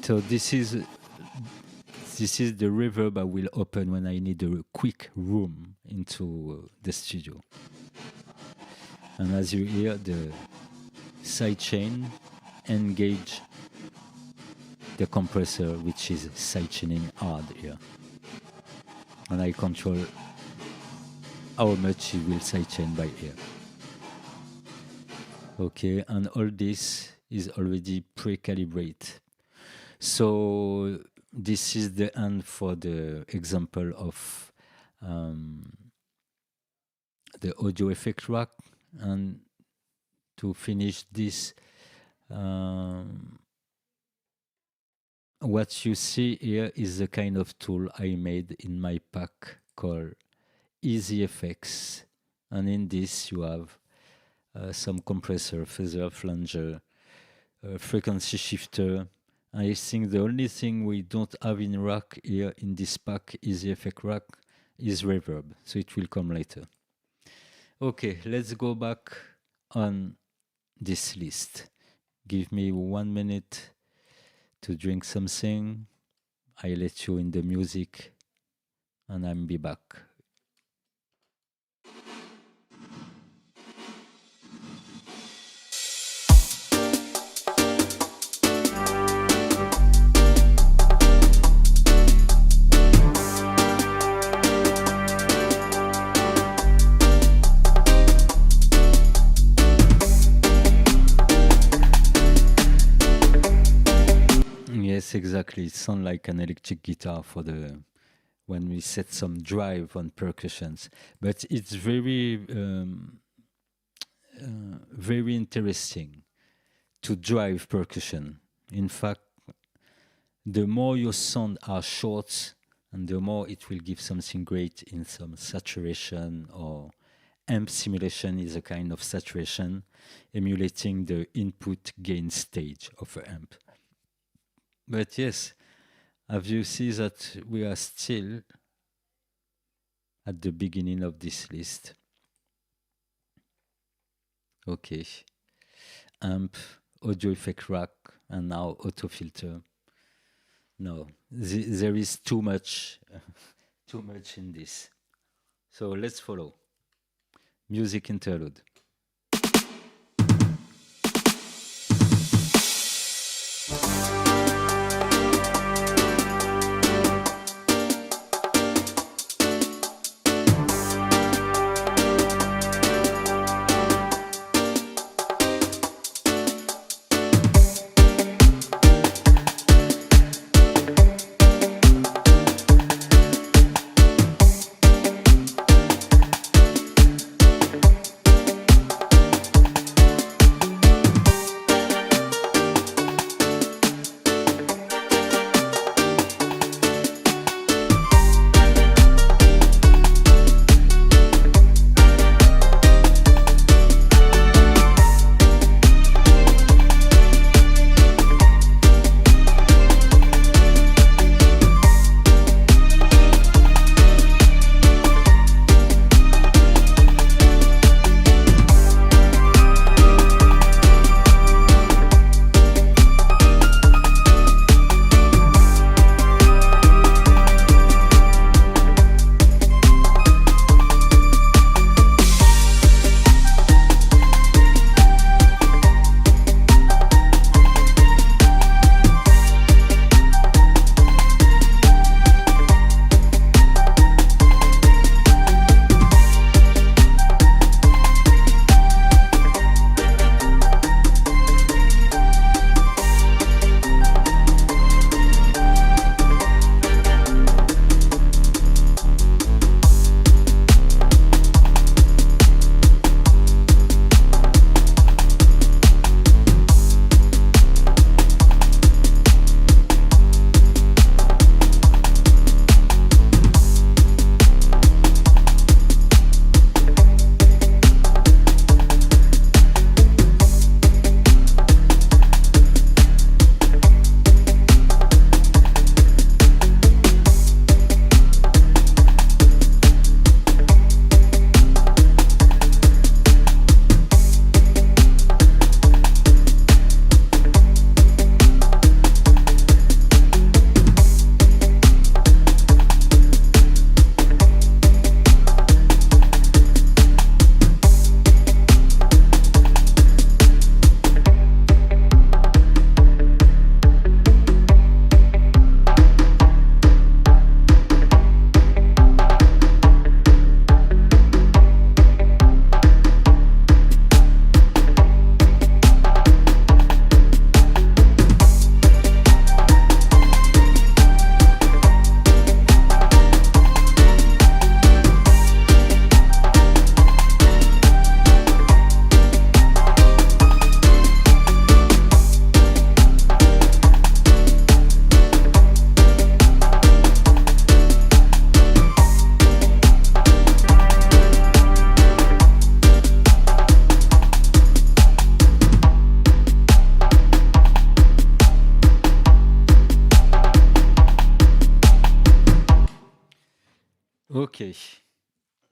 So this is the reverb I will open when I need a quick room into the studio. And as you hear, the sidechain engage the compressor, which is sidechaining hard here. And I control how much it will sidechain by ear. Okay, and all this is already pre-calibrated. So this is the end for the example of the audio effect rack. And to finish this, what you see here is the kind of tool I made in my pack called Easy Effects. And in this you have some compressor, phasor, flanger, frequency shifter. I think the only thing we don't have in rack here in this pack, Easy Effect rack, is reverb. So it will come later. Okay, let's go back on this list. Give me 1 minute to drink something. I let you in the music and I'll be back. Yes, exactly. It sounds like an electric guitar for the when we set some drive on percussions, but it's very very interesting to drive percussion. In fact, the more your sound are short, and the more it will give something great in some saturation, or amp simulation is a kind of saturation, emulating the input gain stage of an amp. But yes, have you seen that we are still at the beginning of this list. Okay. Amp, audio effect rack, and now auto filter. No, there is too much in this. So let's follow. Music interlude. Okay,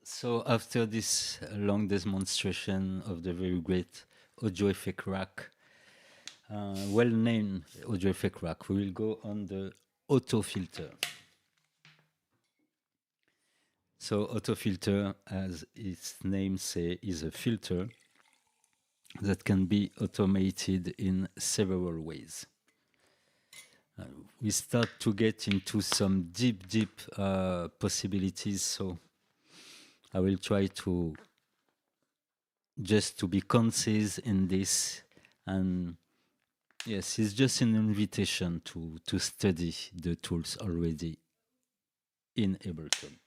so after this long demonstration of the very great audio effect rack, well-named audio effect rack, we will go on the auto filter. So auto filter, as its name says, is a filter that can be automated in several ways. We start to get into some deep possibilities, so I will try to just to be concise in this, and yes, it's just an invitation to study the tools already in Ableton.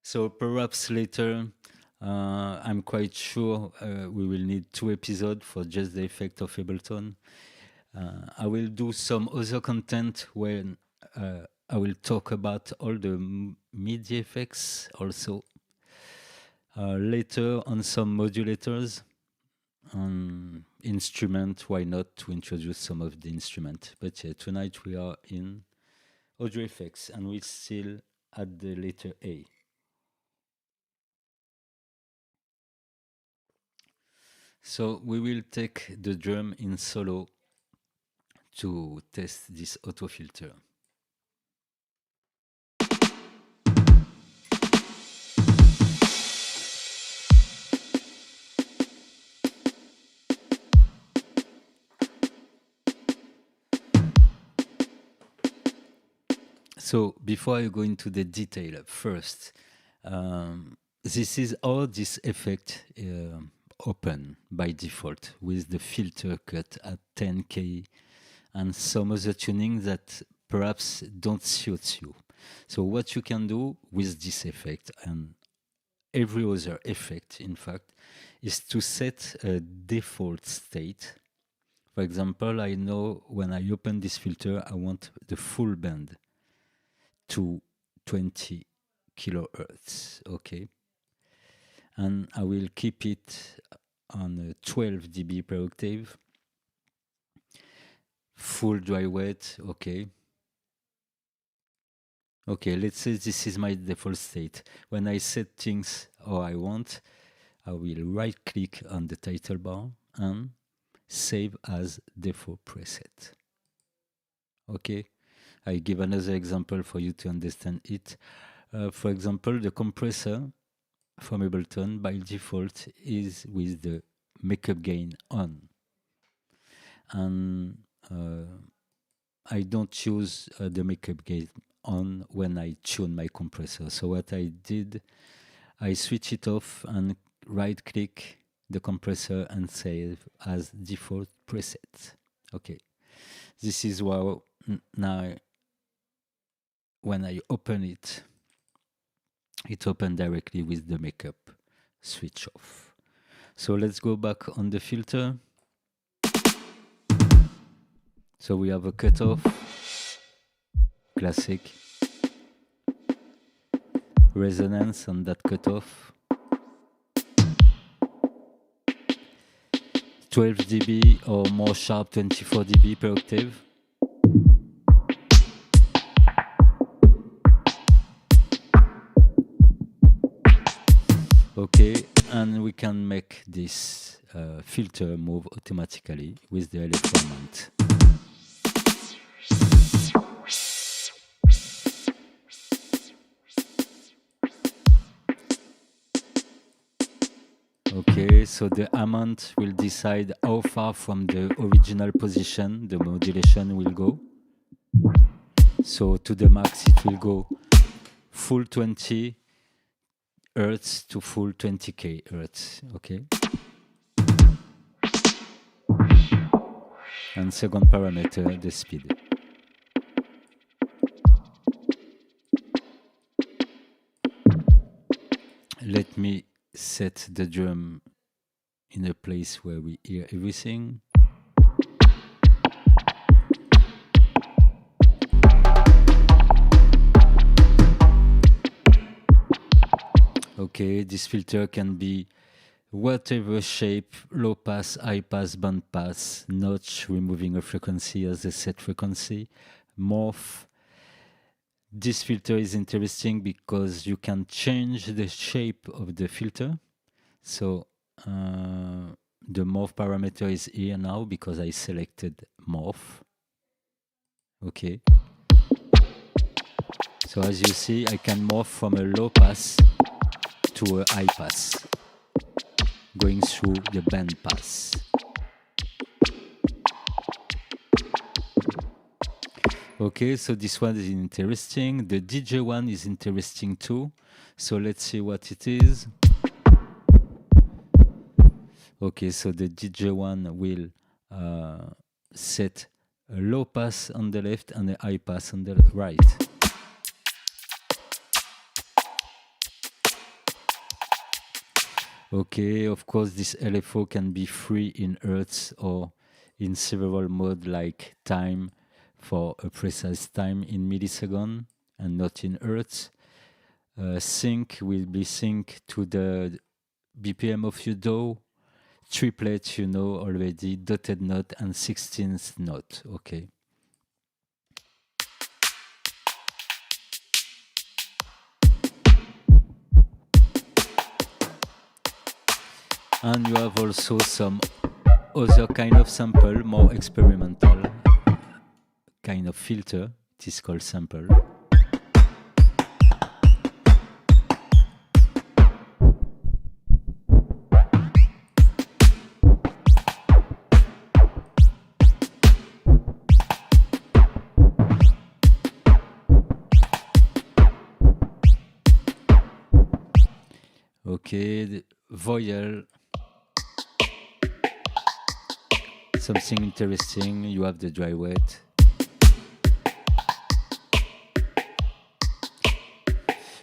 So perhaps later, I'm quite sure we will need 2 episodes for just the effect of Ableton. I will do some other content when I will talk about all the MIDI effects also. Later on some modulators, instrument, why not to introduce some of the instrument. But yeah, tonight we are in audio effects and we still at the letter A. So we will take the drum in solo to test this auto filter. So before I go into the detail, first, this is how this effect open by default with the filter cut at 10K and some other tuning that perhaps don't suit you. So what you can do with this effect and every other effect, in fact, is to set a default state. For example, I know when I open this filter, I want the full band to 20 kilohertz, okay? And I will keep it on 12 dB per octave. Full dry wet, okay. Okay, let's say this is my default state. When I set things how I want, I will right click on the title bar and save as default preset. Okay, I give another example for you to understand it. For example, the compressor from Ableton by default is with the makeup gain on. And I don't choose the makeup gain on when I tune my compressor. So what I did, I switch it off and right click the compressor and save as default preset. Okay, this is why now when I open it, it opened directly with the makeup switch off. So let's go back on the filter. So we have a cutoff, classic, resonance on that cutoff, 12 dB or more sharp 24 dB per octave. Okay, and we can make this filter move automatically with the electron mount. Okay, so the amount will decide how far from the original position the modulation will go. So to the max it will go full 20 Hertz to full 20K Hertz, okay? And second parameter, the speed. Let me set the drum in a place where we hear everything. Okay, this filter can be whatever shape, low pass, high pass, band pass, notch, removing a frequency as a set frequency, morph. This filter is interesting because you can change the shape of the filter. So the morph parameter is here now because I selected morph. Okay. So as you see, I can morph from a low pass to a high pass, going through the band pass. Okay, so this one is interesting. The DJ one is interesting too. So let's see what it is. Okay, so the DJ one will set a low pass on the left and a high pass on the right. Okay, of course, this LFO can be free in Hertz or in several modes like time for a precise time in milliseconds and not in Hertz. Sync will be synced to the BPM of your DAW. Triplet, you know already, dotted note and 16th note, okay. And you have also some other kind of sample, more experimental kind of filter. It is called sample. Okay, the voyel. Something interesting, you have the dry wet.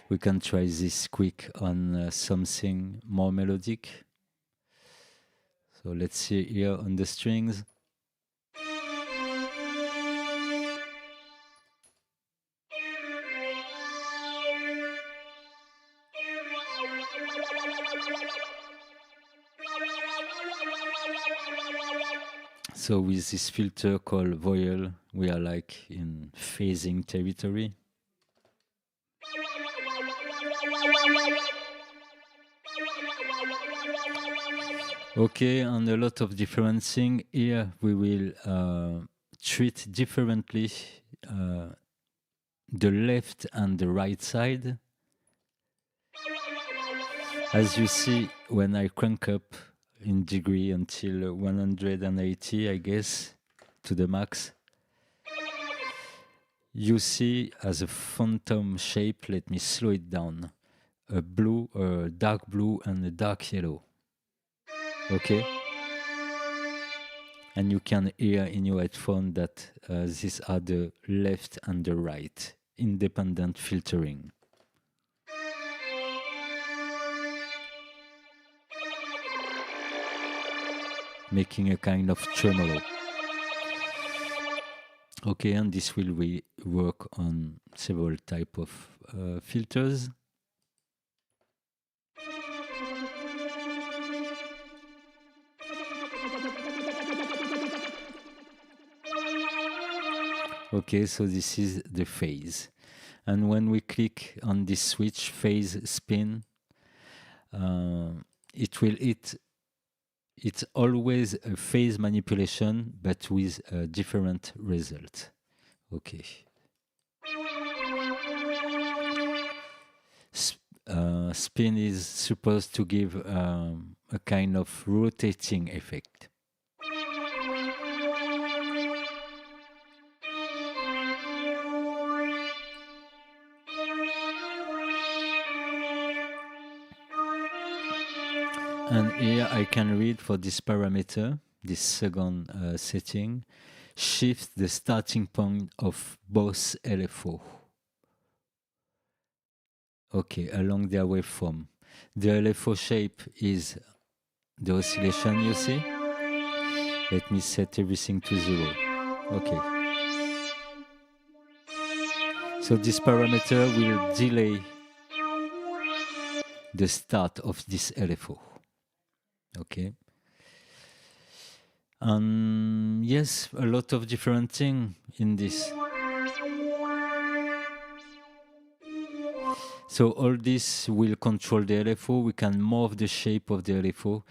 We can try this quick on something more melodic. So let's see here on the strings. So with this filter called voyel, we are like in phasing territory. Okay, and a lot of different things. Here we will treat differently the left and the right side. As you see, when I crank up in degree until 180, I guess, to the max, you see as a phantom shape, let me slow it down, a blue, a dark blue and a dark yellow. Okay? And you can hear in your headphone that these are the left and the right, independent filtering. Making a kind of tremolo. Okay, and this will work on several type of filters. Okay, so this is the phase. And when we click on this switch, phase spin, it's always a phase manipulation, but with a different result. Okay. Spin is supposed to give a kind of rotating effect. And here I can read for this parameter, this second setting, shift the starting point of both LFO. Okay, along their waveform. The LFO shape is the oscillation, you see? Let me set everything to 0. Okay. So this parameter will delay the start of this LFO. Okay. Yes, a lot of different things in this. So all this will control the LFO. We can morph the shape of the LFO.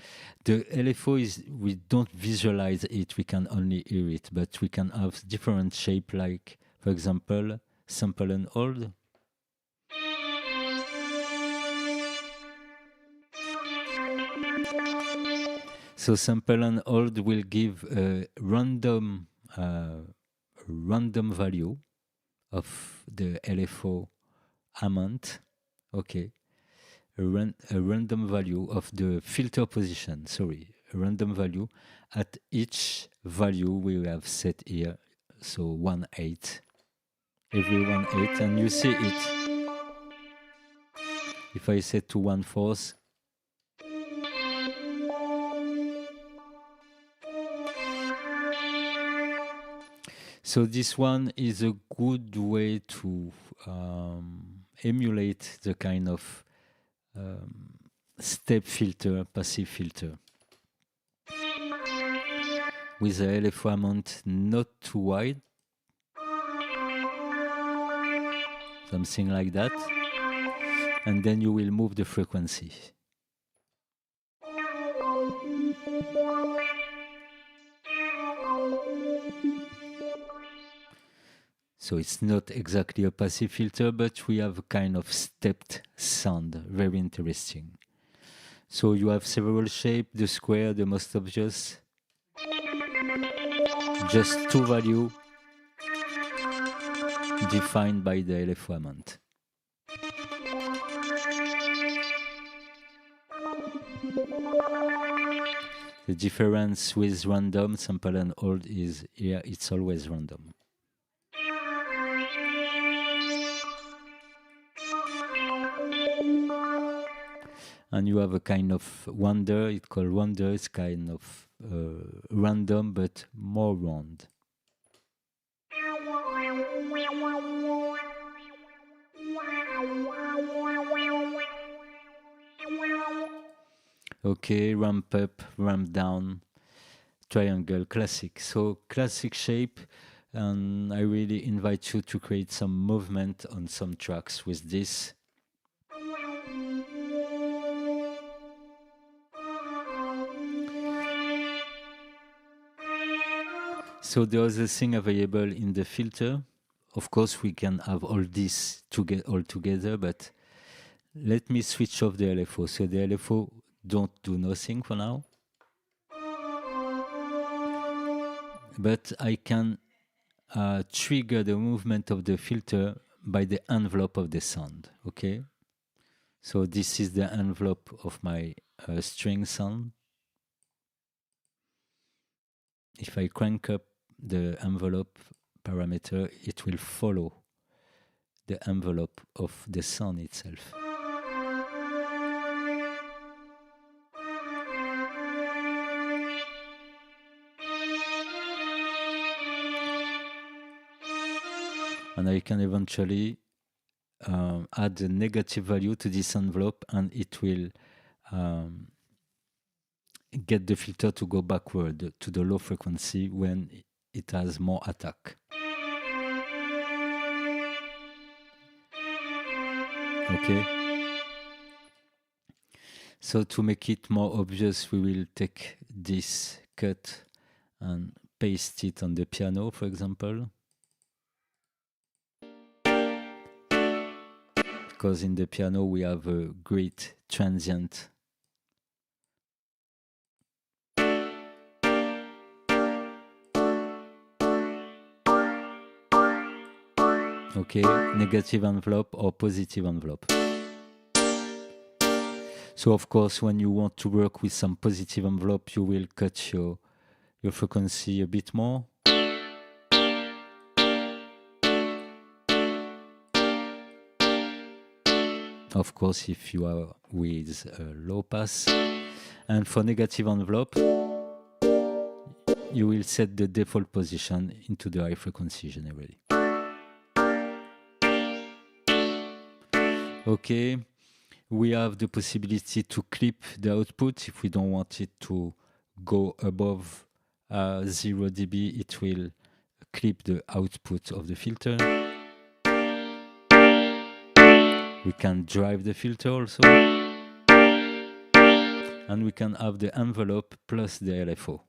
The LFO is, we don't visualize it, we can only hear it, but we can have different shape, like, for example, sample and hold. So sample and hold will give a random value of the LFO amount. Okay, a random value of the filter position. Sorry, a random value at each value we have set here. So 1/8, every 1/8, and you see it. If I set to 1/4. So this one is a good way to emulate the kind of step filter, passive filter, with the LFO amount not too wide, something like that, and then you will move the frequency. So it's not exactly a passive filter, but we have a kind of stepped sound, very interesting. So you have several shapes, the square, the most obvious. Just two values defined by the LFO amount. The difference with random, sample and hold is here it's always random. And you have a kind of wonder, it's called wonder, it's kind of random but more round. Okay, ramp up, ramp down, triangle, classic. So classic shape, and I really invite you to create some movement on some tracks with this. So the other thing available in the filter, of course we can have all this to get all together, but let me switch off the LFO. So the LFO don't do nothing for now. But I can trigger the movement of the filter by the envelope of the sound, okay? So this is the envelope of my string sound. If I crank up the envelope parameter, it will follow the envelope of the sound itself. And I can eventually add a negative value to this envelope, and it will get the filter to go backward to the low frequency when it has more attack. Okay. So to make it more obvious, we will take this cut and paste it on the piano, for example. Because in the piano we have a great transient. Okay, negative envelope or positive envelope. So of course, when you want to work with some positive envelope, you will cut your frequency a bit more. Of course, if you are with a low pass. And for negative envelope, you will set the default position into the high frequency generally. Okay, we have the possibility to clip the output. If we don't want it to go above 0 dB, it will clip the output of the filter. We can drive the filter also. And we can have the envelope plus the LFO.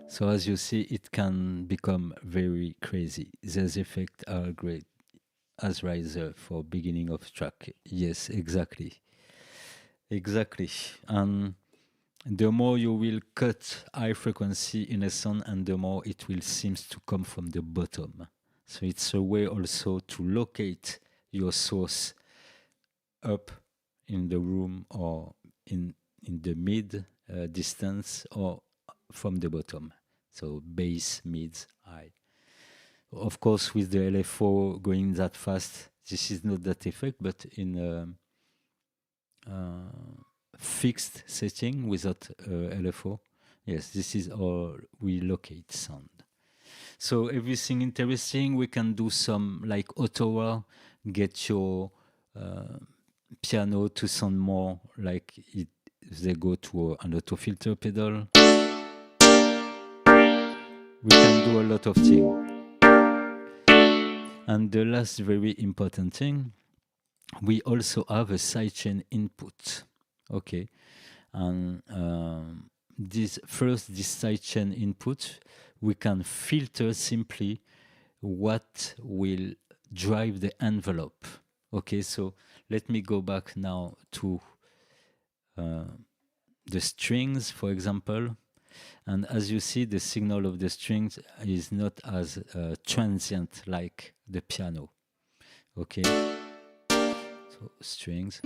So as you see, it can become very crazy. These effects are great as riser for beginning of track. Yes, exactly. Exactly. And the more you will cut high frequency in a sound, and the more it will seem to come from the bottom. So it's a way also to locate your source up in the room or in the mid distance or from the bottom. So bass, mids, high. Of course, with the LFO going that fast, this is not that effect, but in fixed setting without LFO, yes, this is how we locate sound. So everything interesting, we can do some like auto, get your piano to sound more like they go to an auto filter pedal. we can do a lot of things. And the last very important thing, we also have a sidechain input. Okay, and this sidechain input, we can filter simply what will drive the envelope. Okay, so let me go back now to the strings, for example. And as you see, the signal of the strings is not as transient like the piano. Okay, so strings.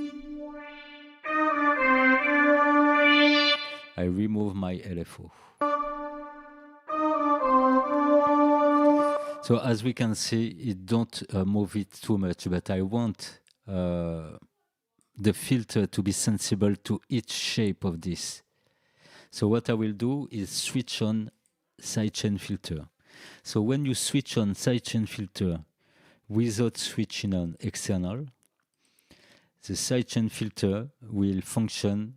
I remove my LFO. So as we can see, it don't move it too much, but I want the filter to be sensible to each shape of this. So what I will do is switch on sidechain filter. So when you switch on sidechain filter without switching on external, the sidechain filter will function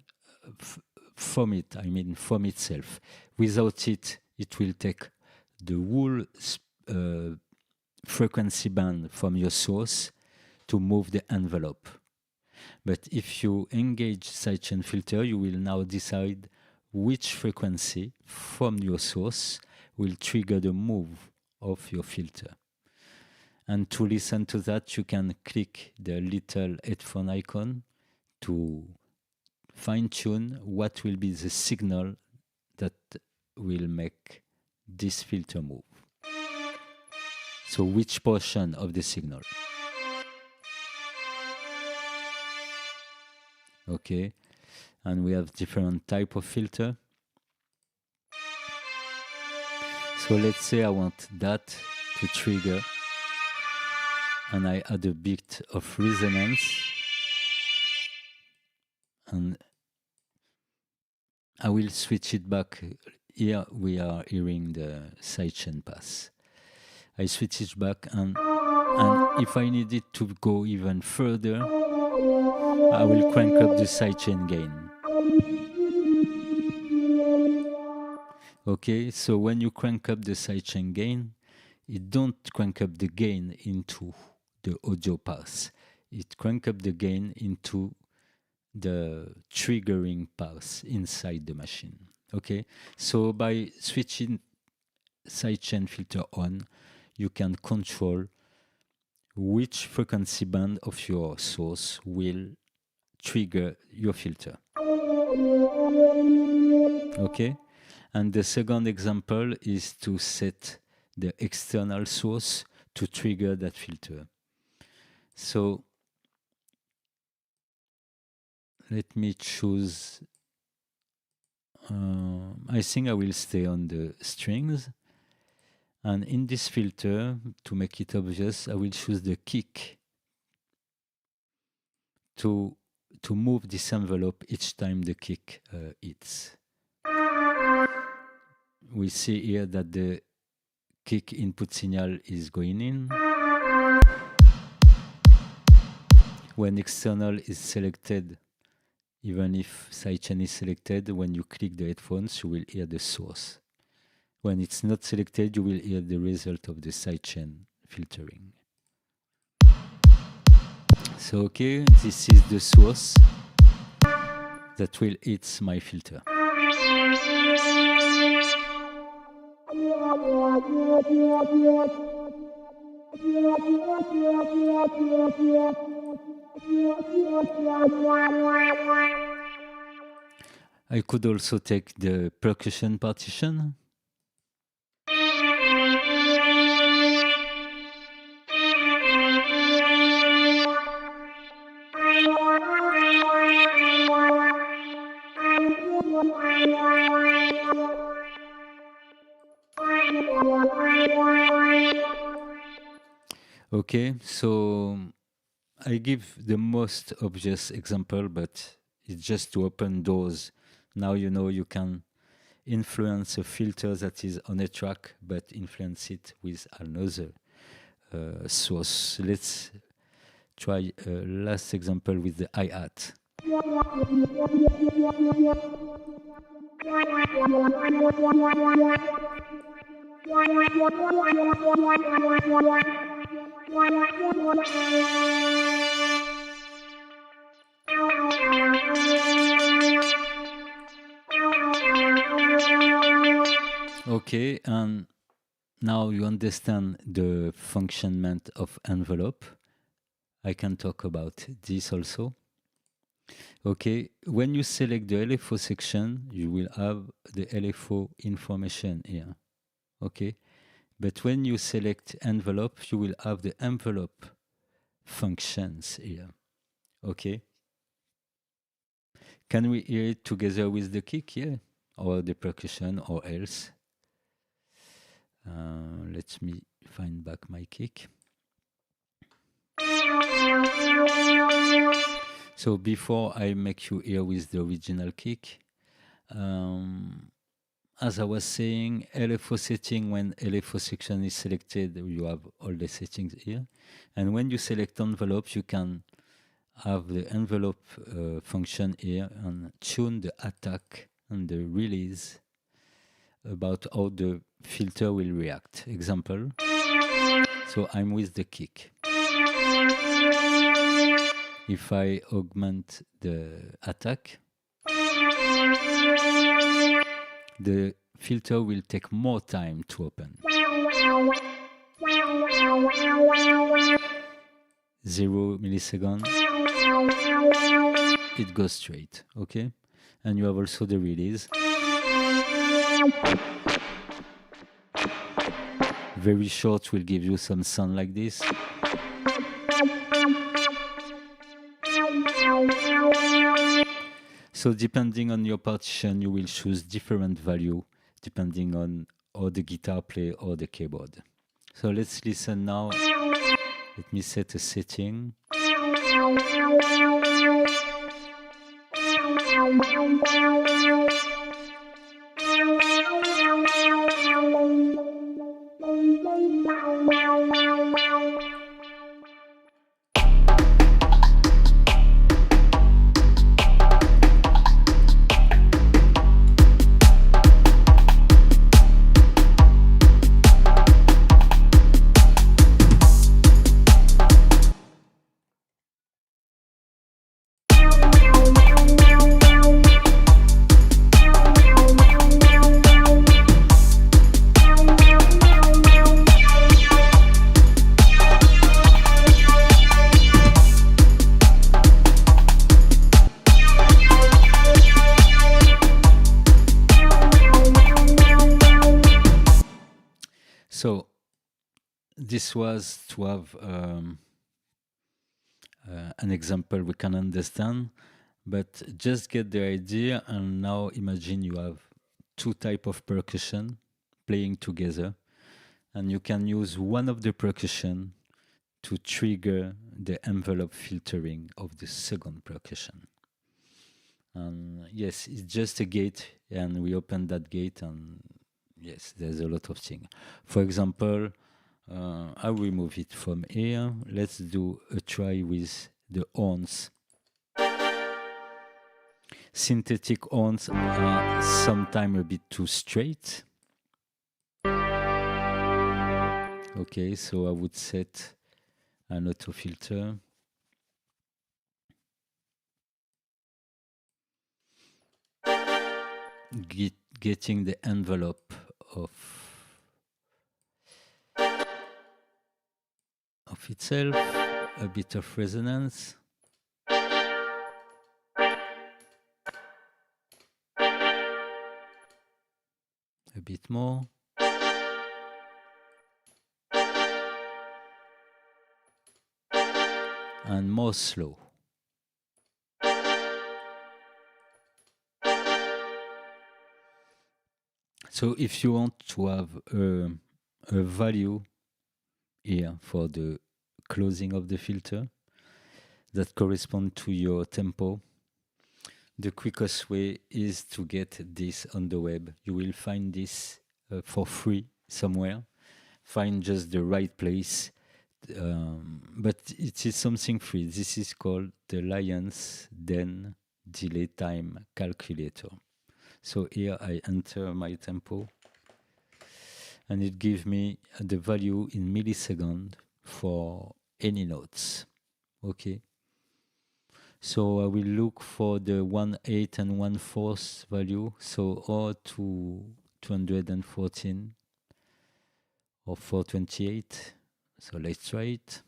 from itself. Without it, it will take the whole frequency band from your source to move the envelope. But if you engage sidechain filter, you will now decide which frequency from your source will trigger the move of your filter. And to listen to that, you can click the little headphone icon to fine-tune what will be the signal that will make this filter move. So which portion of the signal? Okay, and we have different type of filter. So let's say I want that to trigger, and I add a bit of resonance, and I will switch it back. Here we are hearing the sidechain pass. I switch it back, and if I need it to go even further, I will crank up the sidechain gain. Okay, so when you crank up the sidechain gain, it don't crank up the gain into the audio pass. It crank up the gain into the triggering pass inside the machine. Okay, so by switching sidechain filter on, you can control which frequency band of your source will trigger your filter. Okay, and the second example is to set the external source to trigger that filter. So let me choose, I think I will stay on the strings. And in this filter, to make it obvious, I will choose the kick to move this envelope each time the kick hits. We see here that the kick input signal is going in. When external is selected, even if sidechain is selected, when you click the headphones, you will hear the source. When it's not selected, you will hear the result of the sidechain filtering. So, okay, this is the source that will hit my filter. I could also take the percussion partition. Okay, so I give the most obvious example, but it's just to open doors. Now you know you can influence a filter that is on a track, but influence it with another source. Let's try a last example with the hi-hat. Okay, and now you understand the functionment of envelope. I can talk about this also. Okay, when you select the LFO section, you will have the LFO information here. Okay, but when you select envelope, you will have the envelope functions here. Okay, can we hear it together with the kick here, or the percussion, or else? Let me find back my kick. So before I make you hear with the original kick, as I was saying, LFO setting, when LFO section is selected, you have all the settings here. And when you select envelope, you can have the envelope function here and tune the attack and the release about how the filter will react. Example, so I'm with the kick. If I augment the attack, the filter will take more time to open. 0 milliseconds, it goes straight, okay? And you have also the release. Very short will give you some sound like this. So depending on your partition, you will choose different value depending on how the guitar play or the keyboard. So let's listen now. Let me set a setting. So this was to have an example we can understand, but just get the idea. And now imagine you have two types of percussion playing together, and you can use one of the percussion to trigger the envelope filtering of the second percussion. And yes, it's just a gate, and we open that gate, and yes, there's a lot of things. For example, I'll remove it from here. Let's do a try with the horns. Synthetic horns are sometimes a bit too straight. Okay, so I would set an auto filter. Getting the envelope of itself, a bit of resonance. A bit more. And more slow. So if you want to have a value here for the closing of the filter that correspond to your tempo, the quickest way is to get this on the web. You will find this for free somewhere. Find just the right place. But it is something free. This is called the Lions Den Delay Time Calculator. So here I enter my tempo, and it gives me the value in milliseconds for any notes. Okay. So I will look for the 1/8 and 1/4 value. So or to 214 or 428. So let's try it.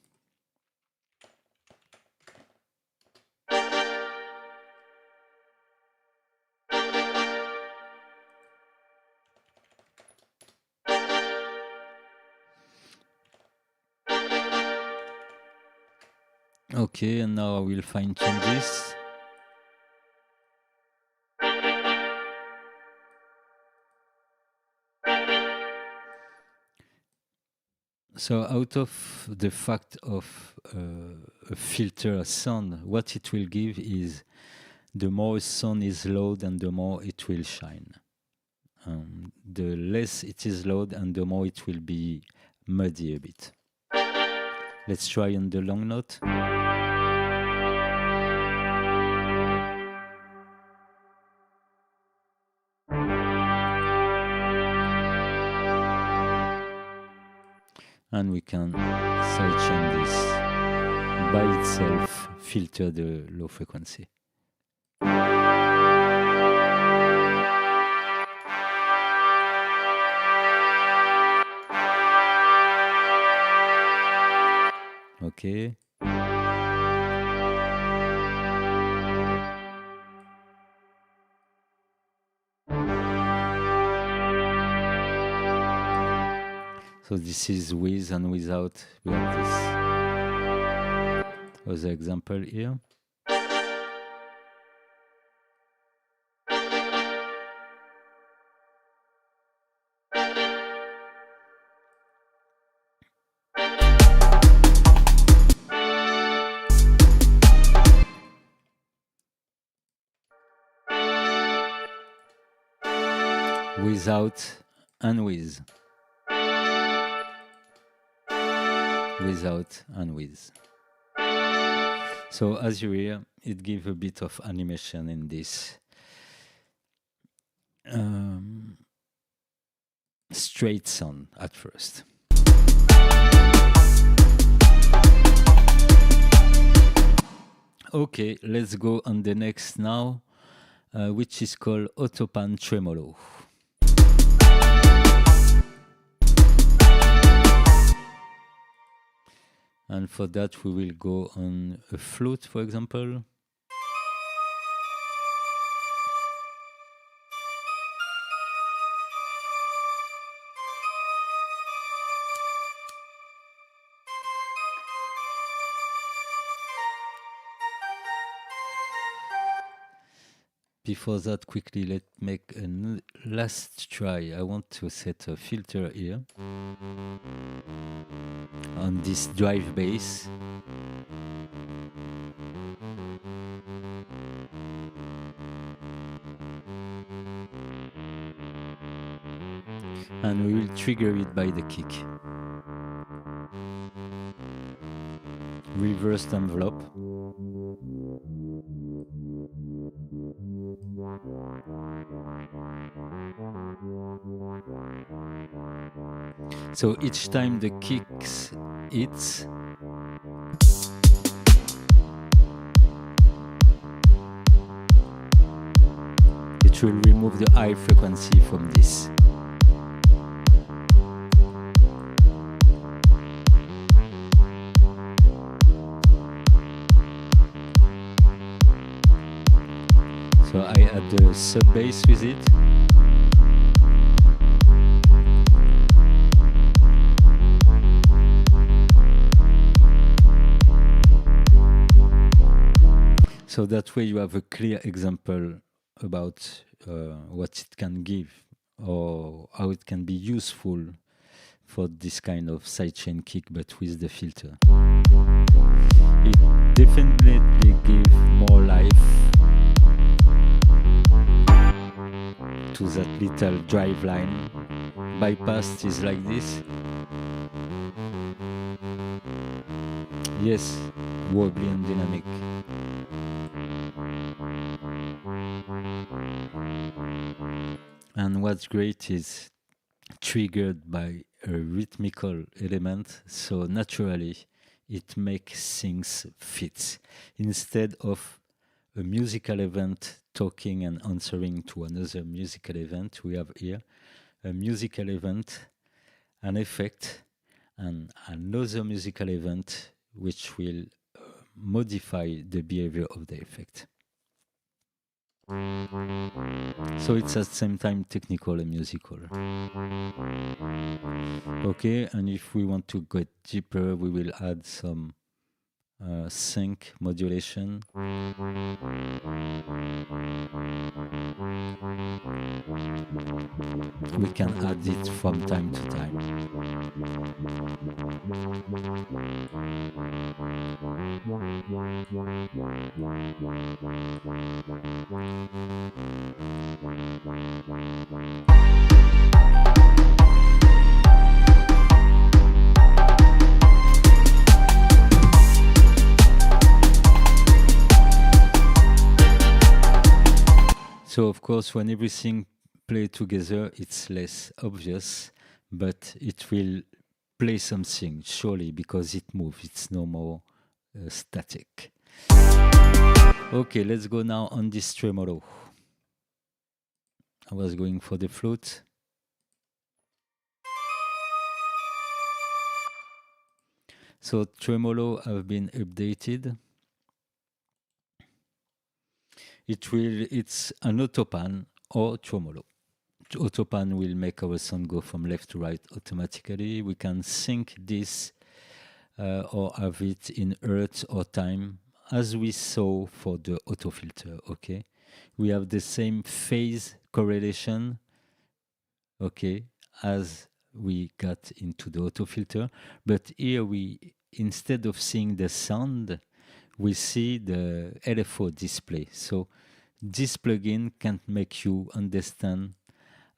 Okay, and now I will fine tune this. So out of the fact of a filter sound, what it will give is the more sound is loud and the more it will shine. The less it is loud and the more it will be muddy a bit. Let's try on the long note. And we can sidechain this by itself, filter the low frequency. Okay. So this is with and without. We have this other example here. Without and with. Without and with. So as you hear, it gives a bit of animation in this straight sound at first. Okay, let's go on the next now, which is called AUTOPAN-TREMOLO. And for that, we will go on a flute, for example. Before that, quickly, let's make a last try. I want to set a filter here on this drive bass. And we will trigger it by the kick. Reversed envelope. So each time the kicks hits, it will remove the high frequency from this. So I add the sub bass with it. So that way you have a clear example about what it can give or how it can be useful for this kind of sidechain kick, but with the filter. It definitely gives more life to that little drive line. Bypass is like this. Yes, wobbly and dynamic. And what's great is triggered by a rhythmical element, so naturally it makes things fit. Instead of a musical event talking and answering to another musical event, we have here a musical event, an effect, and another musical event which will modify the behavior of the effect. So it's at the same time technical and musical. Okay, and if we want to go deeper, we will add some sync modulation. We can add it from time to time. So of course, when everything play together, it's less obvious, but it will play something surely because it moves. It's no more static. Okay, let's go now on this tremolo. I was going for the flute. So tremolo have been updated. It's an AUTOPAN or tremolo. AUTOPAN will make our sound go from left to right automatically. We can sync this or have it in hertz or time, as we saw for the auto filter. Okay, we have the same phase correlation, okay, as we got into the auto filter, but here we, instead of seeing the sound, we see the LFO display. So this plugin can't make you understand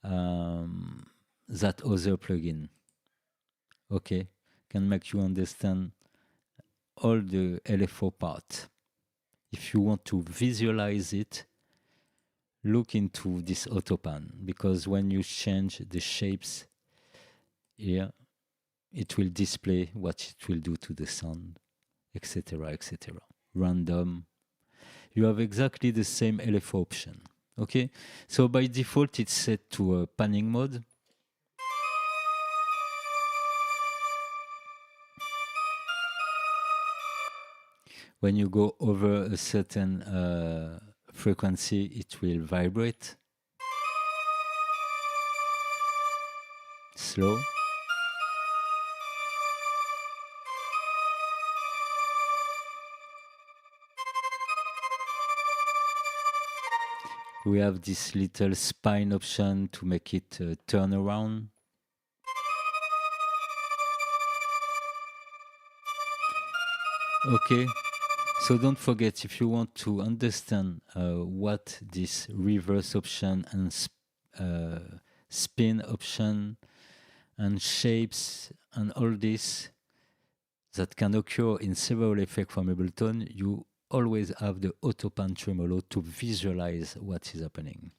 that other plugin. Okay, can make you understand all the LFO part. If you want to visualize it, look into this AUTOPAN, because when you change the shapes here, it will display what it will do to the sound, etc., etc. Random. You have exactly the same LFO option. Okay, so by default it's set to a panning mode. When you go over a certain frequency, it will vibrate. Slow. We have this little spine option to make it turn around. Okay, so don't forget, if you want to understand what this reverse option and spin option and shapes and all this that can occur in several effects from Ableton, you always have the AUTOPAN-TREMOLO to visualize what is happening.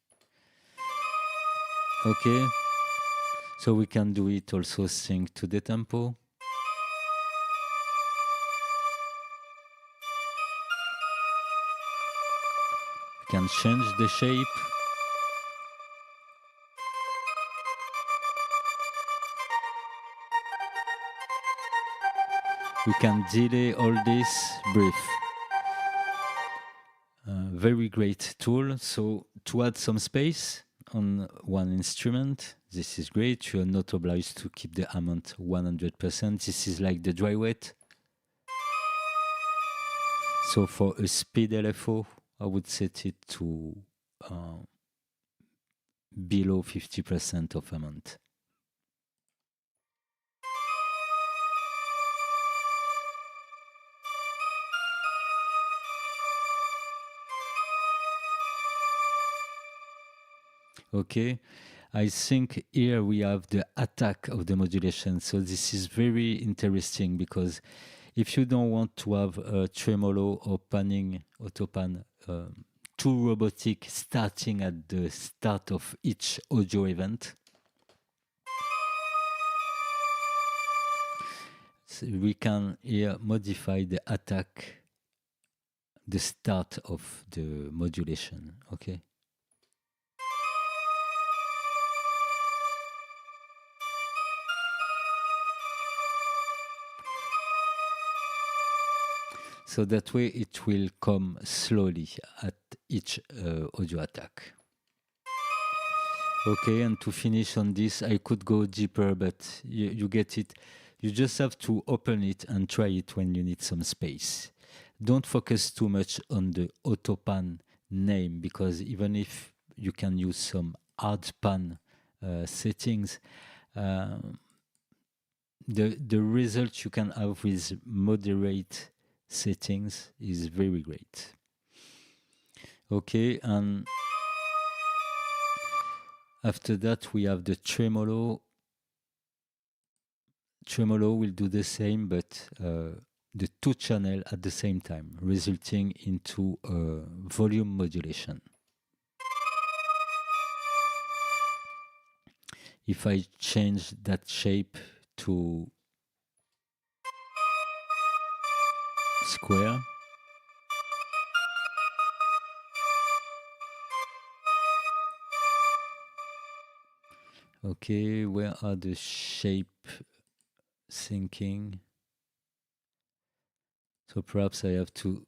Okay, so we can do it also sync to the tempo. We can change the shape. We can delay all this brief. Very great tool. So to add some space on one instrument, this is great. You are not obliged to keep the amount 100%. This is like the dry wet. So for a speed LFO, I would set it to below 50% of amount. Okay, I think here we have the attack of the modulation. So this is very interesting, because if you don't want to have a tremolo or panning AUTOPAN too robotic starting at the start of each audio event, So we can here modify the attack, the start of the modulation, okay? So that way it will come slowly at each audio attack. Okay, and to finish on this, I could go deeper, but you get it. You just have to open it and try it when you need some space. Don't focus too much on the AUTOPAN name, because even if you can use some hard pan settings, the result you can have with moderate settings is very great. Okay, and after that we have the tremolo. Tremolo will do the same, but the two channel at the same time, resulting into volume modulation. If I change that shape to square, okay, where are the shape syncing? So perhaps I have to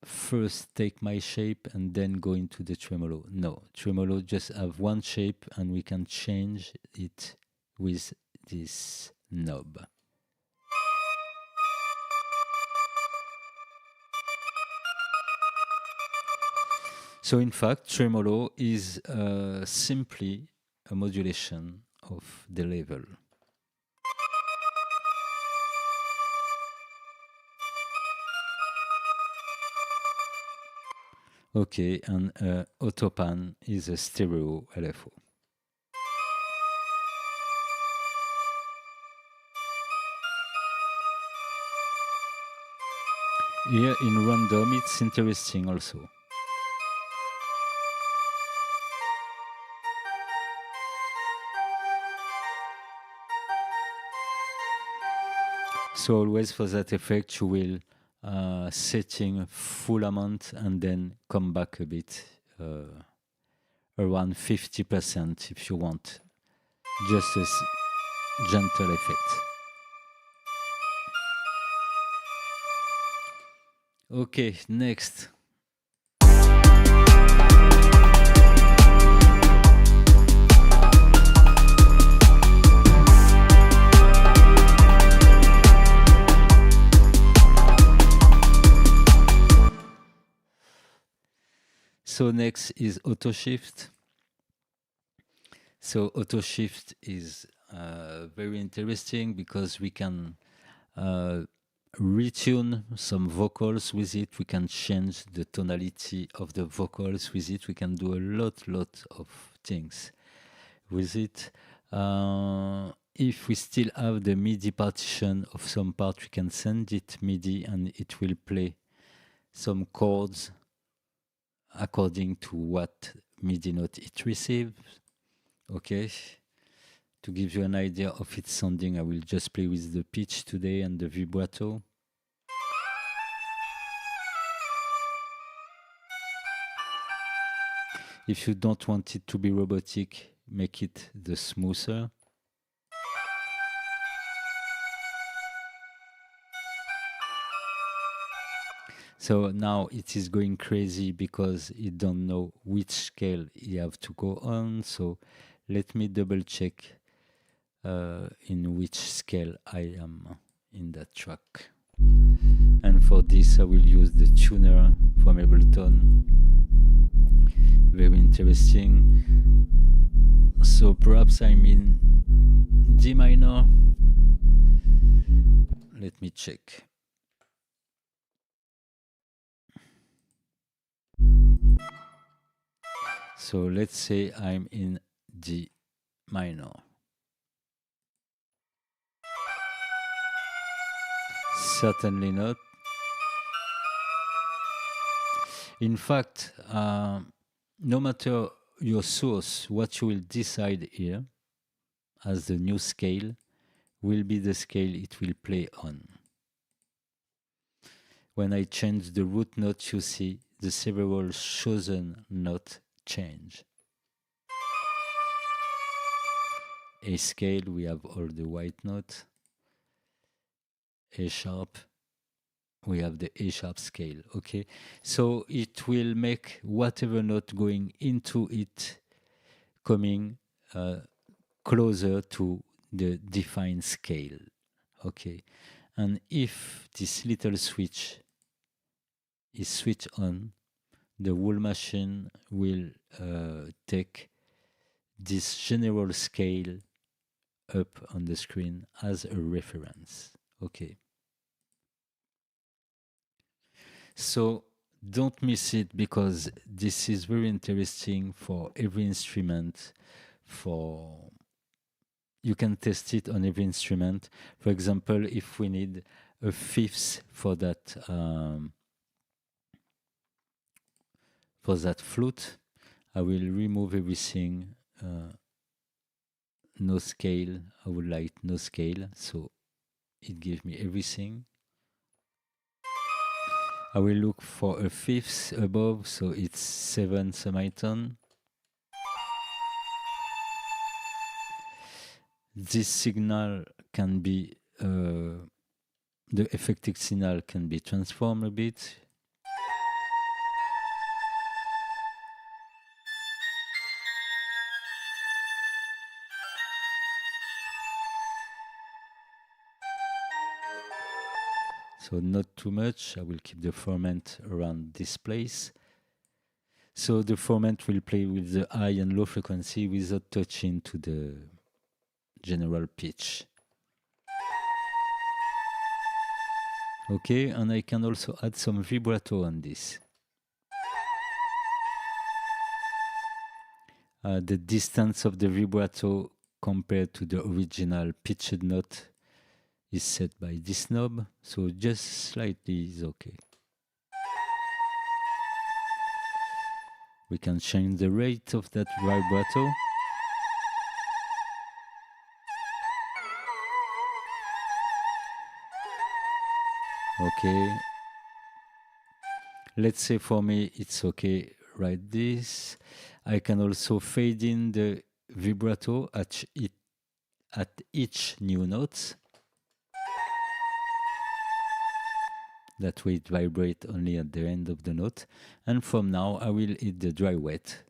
first take my shape and then go into the tremolo. No, tremolo just have one shape and we can change it with this knob. So in fact, tremolo is simply a modulation of the level. Okay, and AUTOPAN is a stereo LFO. Here in random, it's interesting also. So always for that effect, you will setting full amount and then come back a bit, around 50% if you want, just a gentle effect. Okay, next. So next is AUTOSHIFT. So AUTOSHIFT is very interesting because we can retune some vocals with it. We can change the tonality of the vocals with it. We can do a lot of things with it. If we still have the MIDI partition of some part, we can send it MIDI and it will play some chords according to what MIDI note it receives. Okay, to give you an idea of its sounding, I will just play with the pitch today and the vibrato. If you don't want it to be robotic, make it the smoother. So now it is going crazy because it don't know which scale you have to go on. So let me double check in which scale I am in that track. And for this I will use the tuner from Ableton. Very interesting. So perhaps I'm in D minor. Let me check. So let's say I'm in D minor. Certainly not. In fact, no matter your source, what you will decide here as the new scale will be the scale it will play on. When I change the root note, you see the several chosen notes change. A scale, we have all the white notes. A sharp, we have the A sharp scale, okay? So it will make whatever note going into it coming closer to the defined scale, okay? And if this little switch is switched on, the whole machine will take this general scale up on the screen as a reference, okay? So don't miss it, because this is very interesting for every instrument. You can test it on every instrument. For example, if we need a fifth for that flute, I will remove everything. No scale. I would like no scale, so it gives me everything. I will look for a fifth above, so it's 7 semitone. This signal can be, the effective signal can be transformed a bit. So not too much. I will keep the formant around this place. So the formant will play with the high and low frequency without touching to the general pitch. Okay, and I can also add some vibrato on this. The distance of the vibrato compared to the original pitched note is set by this knob, so just slightly is okay. We can change the rate of that vibrato. Okay. Let's say for me it's okay right this. I can also fade in the vibrato at each new note. That way it vibrates only at the end of the note. And from now I will hit the dry wet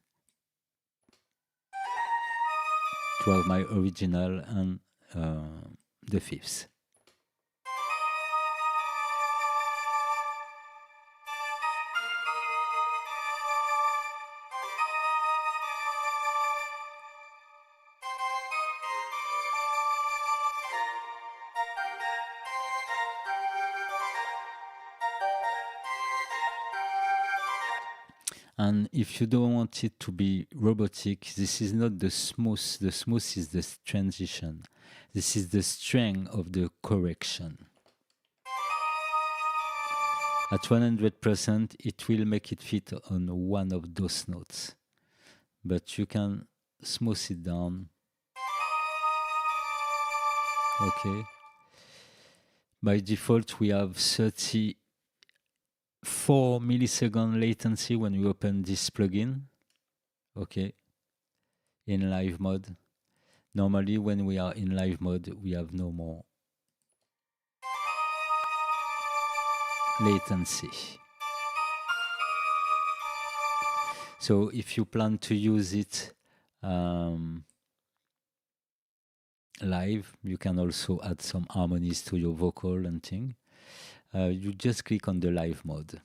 to have my original and the fifths. And if you don't want it to be robotic, this is not the smooth. The smooth is the transition. This is the strength of the correction. At 100%, it will make it fit on one of those notes. But you can smooth it down. Okay. By default, we have 34 millisecond latency when we open this plugin. Okay. In live mode. Normally, when we are in live mode, we have no more latency. So if you plan to use it live, you can also add some harmonies to your vocal and thing. You just click on the live mode.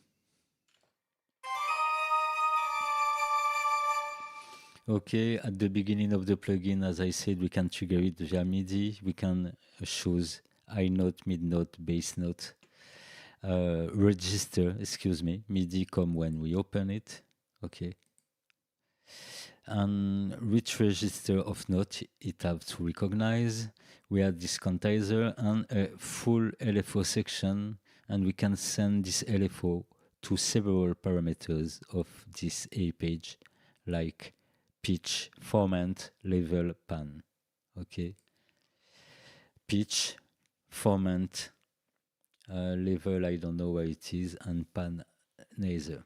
Okay, at the beginning of the plugin, as I said, we can trigger it via MIDI. We can choose high note, mid note, bass note. Register, excuse me, MIDI come when we open it. Okay. And which register of note it have to recognize. We have this quantizer and a full LFO section, and we can send this LFO to several parameters of this A page, like pitch, formant, level, pan. Okay. pitch, formant, level, I don't know where it is, and pan neither.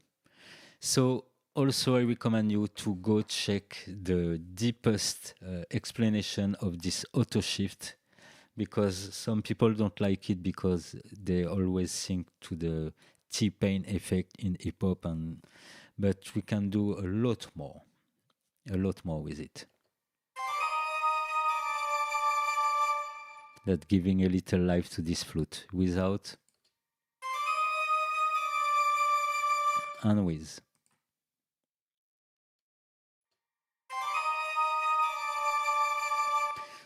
So also I recommend you to go check the deepest explanation of this auto shift, because some people don't like it because they always think to the T-pain effect in hip hop, but we can do a lot more with it. That giving a little life to this flute without and with.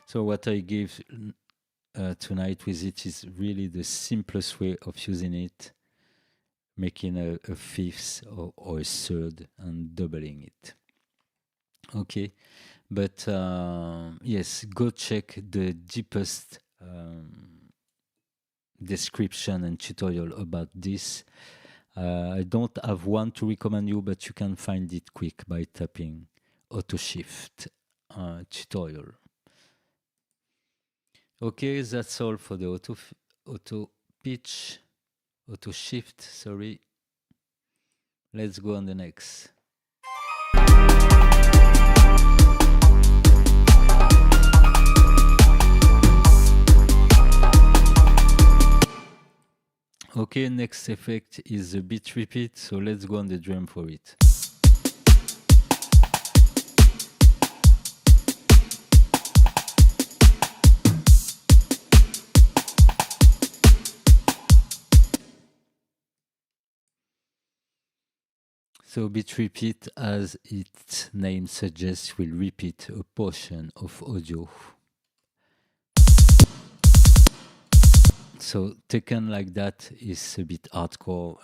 So what I give tonight with it is really the simplest way of using it, making a fifth or a third and doubling it. Okay, but yes, go check the deepest description and tutorial about this. I don't have one to recommend you, but you can find it quick by tapping AUTOSHIFT tutorial. Okay, that's all for the auto pitch, auto shift, sorry. Let's go on the next. Okay, next effect is a beat repeat, so let's go on the drum for it. So beat repeat, as its name suggests, will repeat a portion of audio. So taken like that is a bit hardcore,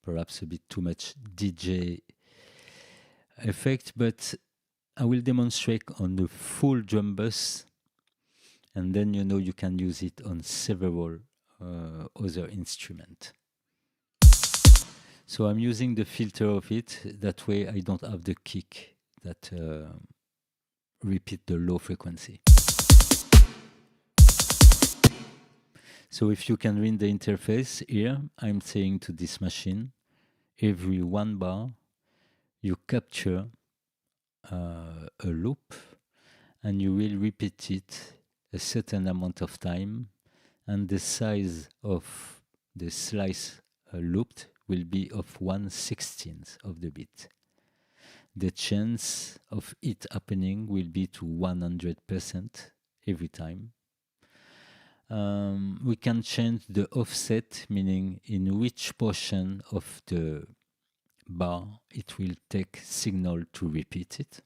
perhaps a bit too much DJ effect, but I will demonstrate on the full drum bus, and then you know you can use it on several other instruments. So I'm using the filter of it, that way I don't have the kick that repeat the low frequency. So if you can read the interface here, I'm saying to this machine, every 1 bar you capture a loop and you will repeat it a certain amount of time, and the size of the slice looped will be of 1/16 of the beat. The chance of it happening will be to 100% every time. We can change the offset, meaning in which portion of the bar it will take signal to repeat it.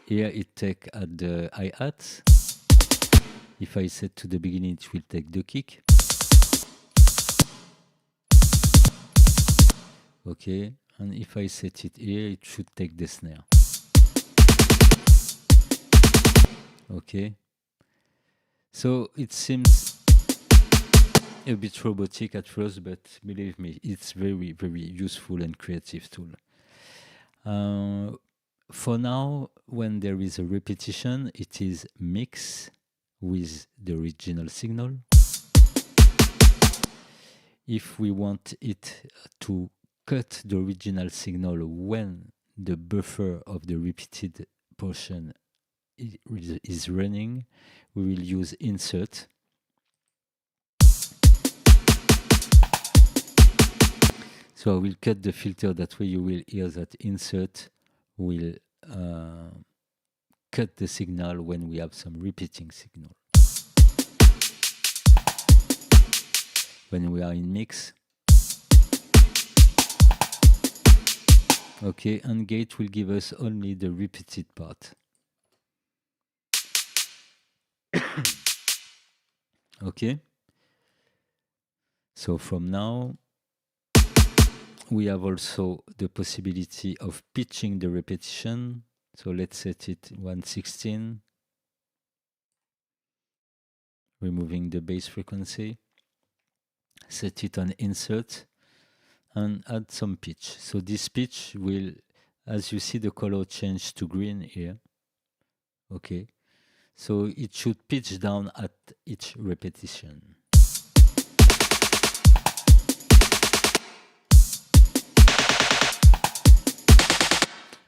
Here it take at the hi-hat. If I set to the beginning, it will take the kick. Okay, and if I set it here, it should take the snare. Okay, so it seems a bit robotic at first, but believe me, it's very, very useful and creative tool. For now, when there is a repetition, it is mixed with the original signal. If we want it to cut the original signal when the buffer of the repeated portion is running, we will use insert. So I will cut the filter, that way you will hear that insert will cut the signal when we have some repeating signal. When we are in mix. Okay, and gate will give us only the repeated part. Okay, so from now we have also the possibility of pitching the repetition. So let's set it 1/16, removing the bass frequency, set it on insert and add some pitch. So this pitch will, as you see, the color change to green here. Okay, So it should pitch down at each repetition.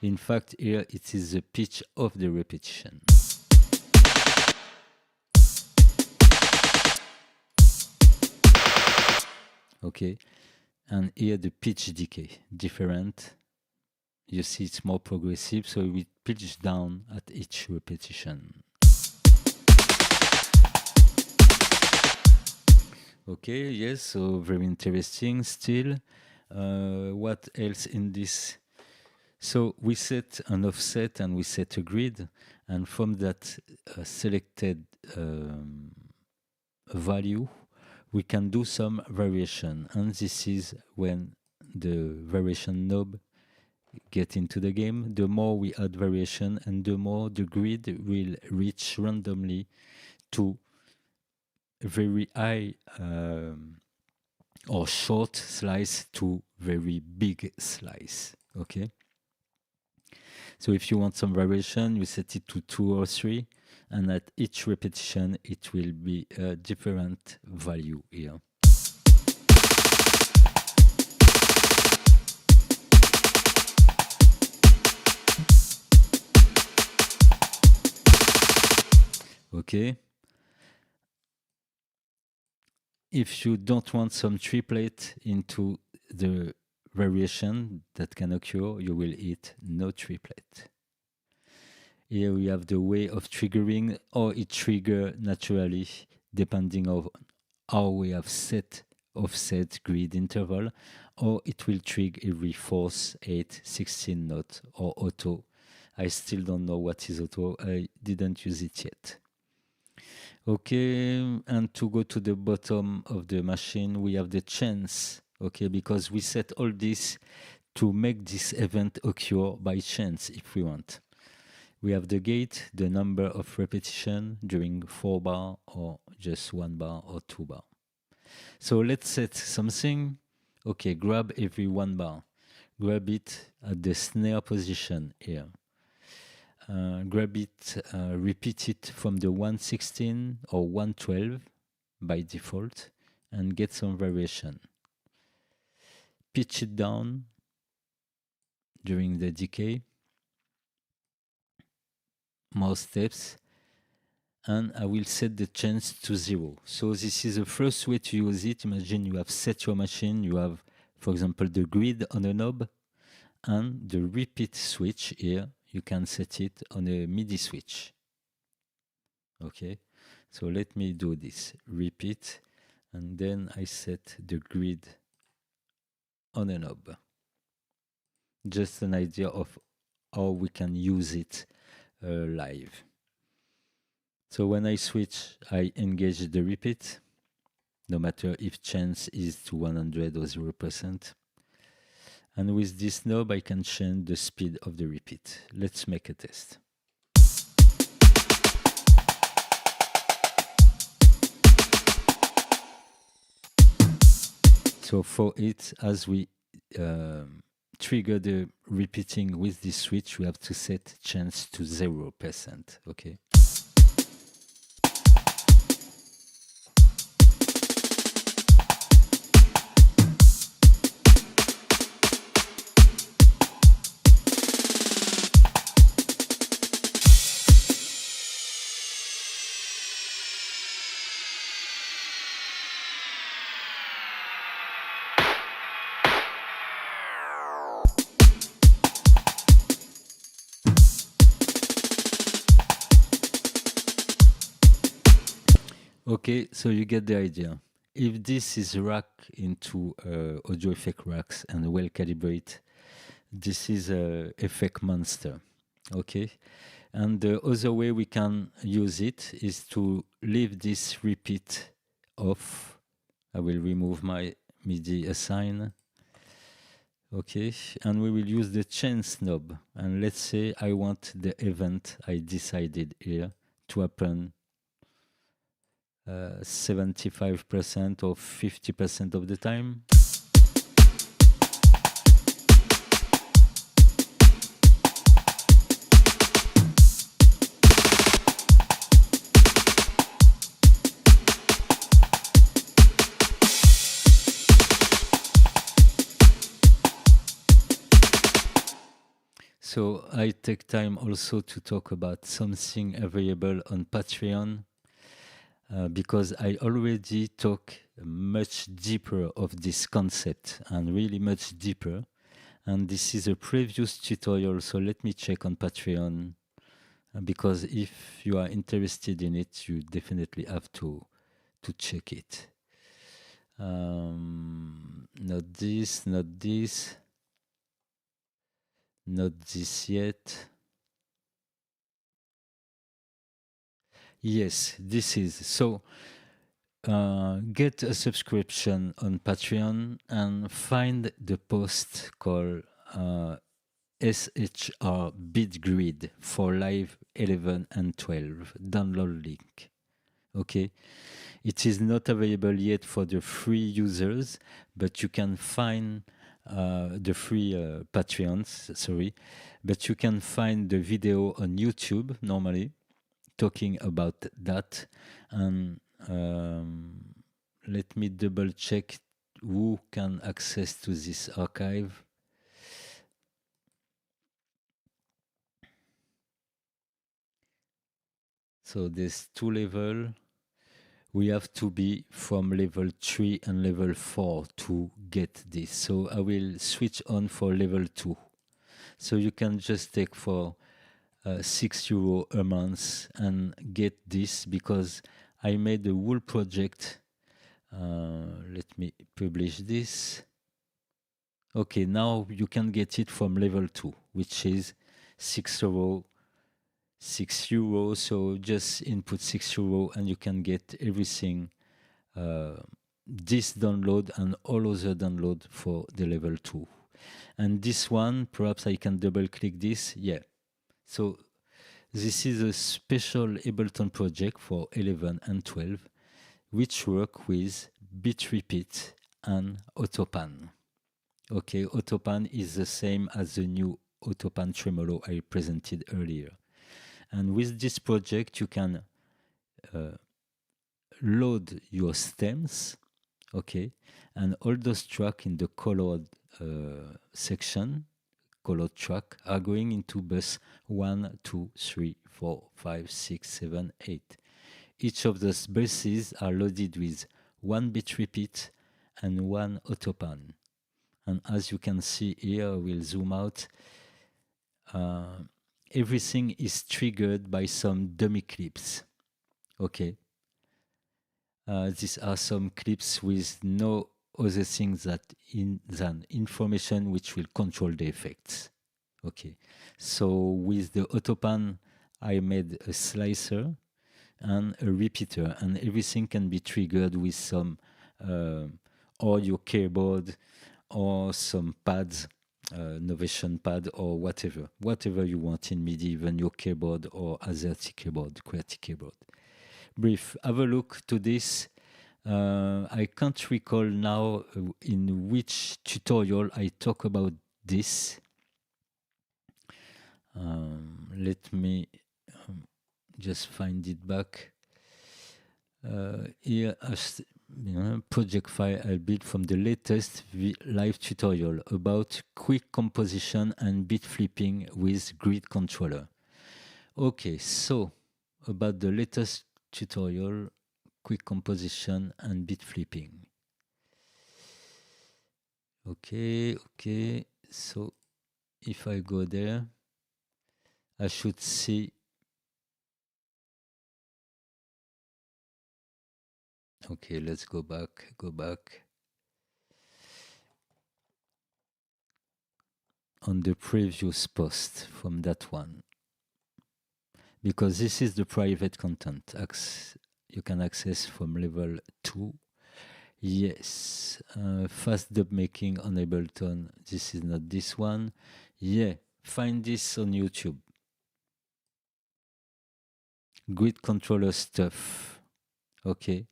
In fact, here it is the pitch of the repetition. Okay, and here the pitch decay, different. You see it's more progressive, so we pitch down at each repetition. Okay, yes, so very interesting still. What else in this? So we set an offset and we set a grid, and from that selected value, we can do some variation, and this is when the variation knob get into the game. The more we add variation, and the more the grid will reach randomly to very high or short slice to very big slice. Okay, so if you want some variation, you set it to 2 or 3, and at each repetition it will be a different value here. Okay, if you don't want some triplet into the variation that can occur, you will hit no triplet. Here we have the way of triggering, or it triggers naturally depending on how we have set offset grid interval, or it will trigger every 4th, 8th, 16 note, or auto. I still don't know what is auto. I didn't use it yet. Okay, and to go to the bottom of the machine, we have the chance, okay, because we set all this to make this event occur by chance if we want. We have the gate, the number of repetition during 4 bar or just 1 bar or 2 bar. So let's set something. Okay, grab every 1 bar. Grab it at the snare position here. Grab it, repeat it from the 116 or 112 by default, and get some variation. Pitch it down during the decay. More steps, and I will set the chance to 0. So this is the first way to use it. Imagine you have set your machine, you have, for example, the grid on a knob, and the repeat switch here, you can set it on a MIDI switch. Okay, so let me do this. Repeat, and then I set the grid on a knob. Just an idea of how we can use it live. So when I switch, I engage the repeat, no matter if chance is to 100 or 0%. And with this knob, I can change the speed of the repeat. Let's make a test. So for it, as we trigger the repeating with this switch, we have to set chance to 0%. Okay. Okay, so you get the idea. If this is racked into audio effect racks and well calibrated, this is a effect monster. Okay, and the other way we can use it is to leave this repeat off. I will remove my MIDI assign. Okay, and we will use the chance knob. And let's say I want the event I decided here to happen 75% or 50% of the time. So I take time also to talk about something available on Patreon because I already talk much deeper of this concept and really much deeper. And this is a previous tutorial, so let me check on Patreon because if you are interested in it, you definitely have to check it. Not this, not this, not this yet. Yes, this is. So get a subscription on Patreon and find the post called SHR Bit Grid for Live 11 and 12 download link. Okay, it is not available yet for the free users, but you can find the free Patreons, sorry, but you can find the video on YouTube normally talking about that. And let me double check who can access to this archive. So there's 2 levels. We have to be from level 3 and level 4 to get this. So I will switch on for level 2. So you can just take for €6 a month and get this because I made a whole project. Let me publish this. Okay, now you can get it from level 2, which is €6. €6. So just input €6 and you can get everything. This download and all other download for the level 2. And this one, perhaps I can double click this. Yeah. So this is a special Ableton project for 11 and 12, which work with bit repeat and AUTOPAN. Okay, AUTOPAN is the same as the new AUTOPAN-TREMOLO I presented earlier. And with this project, you can load your stems, okay, and all those tracks in the colored section, colored track, are going into bus 1, 2, 3, 4, 5, 6, 7, 8. Each of those buses are loaded with 1 bit repeat and 1 AUTOPAN. And as you can see here, I will zoom out. Everything is triggered by some dummy clips. Okay. These are some clips with no other things than information which will control the effects. Okay. So with the AUTOPAN, I made a slicer and a repeater, and everything can be triggered with some or your keyboard or some pads, Novation pad or whatever you want in MIDI, even your keyboard or AZERTY keyboard, QWERTY keyboard. Brief, have a look to this. I can't recall now in which tutorial I talk about this. Let me just find it back. Here, project file I built from the latest live tutorial about quick composition and bit flipping with grid controller. Okay, so about the latest tutorial, quick composition and bit flipping. Okay, so if I go there, I should see. Okay, let's go back. On the previous post from that one. Because this is the private content. You can access from level 2. Yes. Fast dub making on Ableton. This is not this one. Yeah. Find this on YouTube. Grid controller stuff. Okay.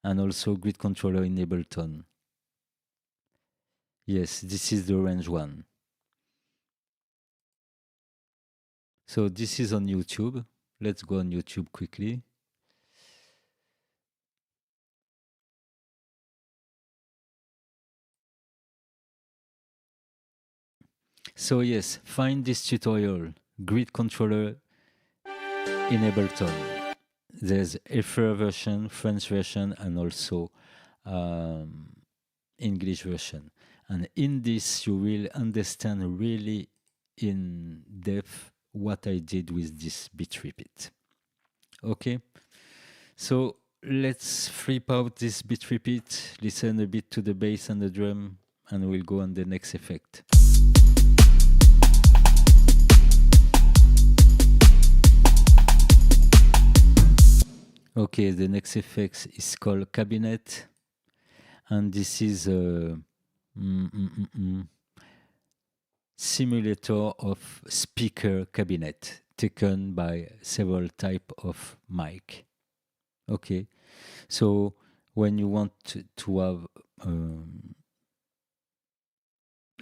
And also grid controller in Ableton. Yes, this is the range one. So this is on YouTube. Let's go on YouTube quickly. So yes, find this tutorial, grid controller in Ableton. There's a version, French version, and also English version. And in this, you will understand really in depth what I did with this bit repeat. Okay, so let's flip out this bit repeat, listen a bit to the bass and the drum, and we'll go on the next effect. Okay, the next effect is called cabinet, and this is a simulator of speaker cabinet taken by several type of mic. Okay, so when you want to have,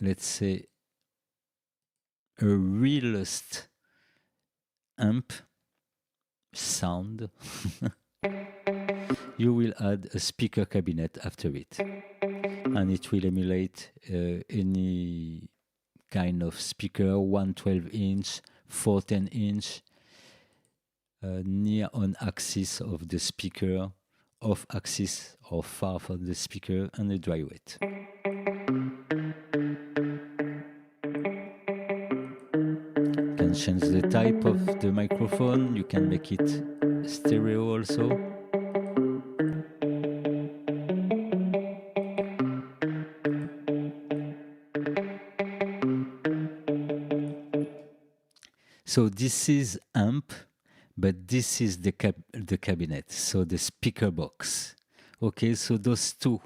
let's say, a realist amp sound, you will add a speaker cabinet after it, and it will emulate any kind of speaker, 112-inch, 410-inch, near on axis of the speaker, off axis or far from the speaker, and a dry wet. You can change the type of the microphone, you can make it stereo also. So this is amp, but this is the cabinet, so the speaker box. Okay, so those two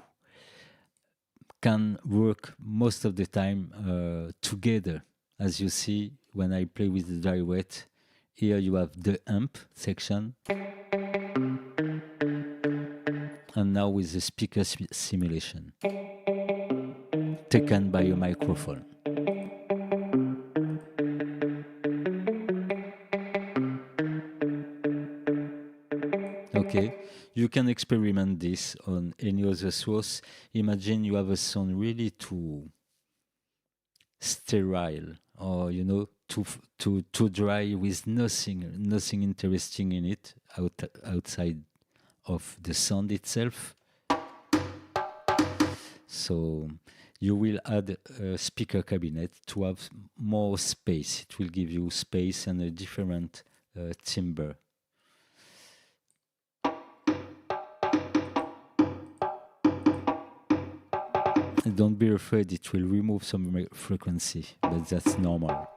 can work most of the time together. As you see, when I play with the dry wet, here you have the amp section, and now with the speaker simulation taken by a microphone. Okay, you can experiment this on any other source. Imagine you have a sound really too sterile, or you know, too dry, with nothing interesting in it outside of the sound itself. So you will add a speaker cabinet to have more space. It will give you space and a different timbre. Don't be afraid, it will remove some frequency, but that's normal.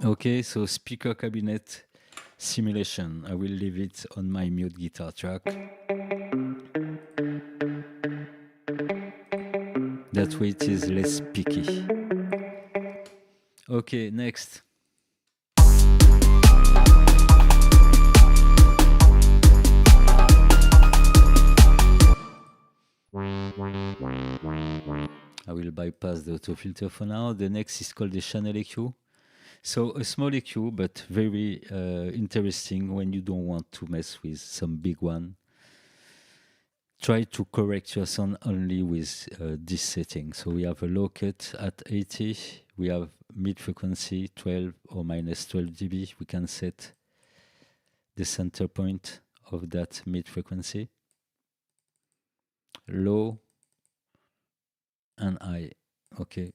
Okay, so speaker cabinet simulation. I will leave it on my mute guitar track. That way it is less picky. Okay, next. I will bypass the auto filter for now. The next is called the channel EQ. So a small EQ, but very interesting when you don't want to mess with some big one. Try to correct your sound only with this setting. So we have a low cut at 80. We have mid frequency 12 or minus 12 dB. We can set the center point of that mid frequency. Low and high. Okay.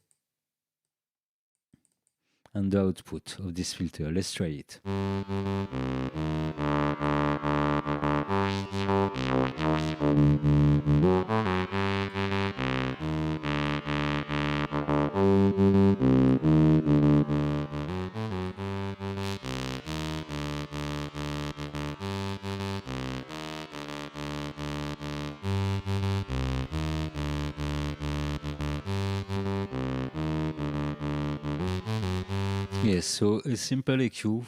And the output of this filter. Let's try it. Yes, so a simple EQ,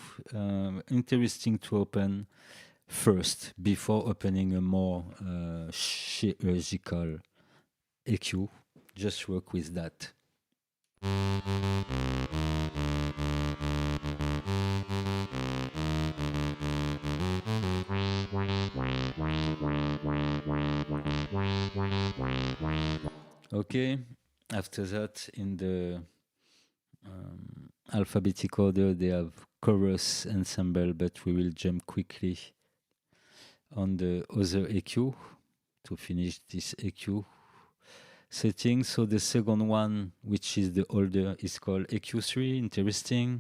interesting to open first before opening a more chirurgical EQ. Just work with that. Okay, after that, in the alphabetic order, they have chorus ensemble, but we will jump quickly on the other EQ to finish this EQ setting. So the second one, which is the older, is called EQ3. Interesting.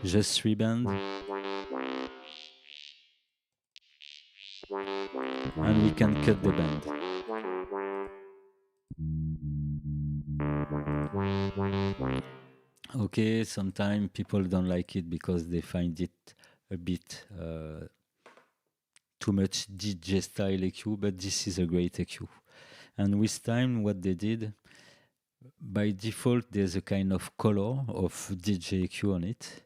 Just 3 band. And we can cut the band. Okay, sometimes people don't like it because they find it a bit too much DJ style EQ, but this is a great EQ. And with time, what they did, by default, there's a kind of color of DJ EQ on it.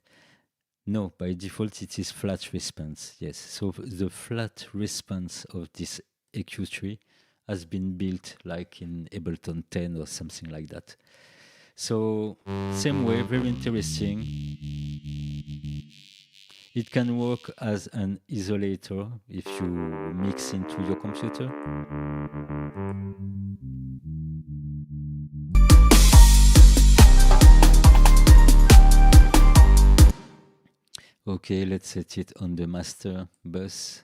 No, by default, it is flat response. Yes, so the flat response of this EQ tree has been built like in Ableton 10 or something like that. So, same way, very interesting. It can work as an isolator if you mix into your computer. Okay, let's set it on the master bus.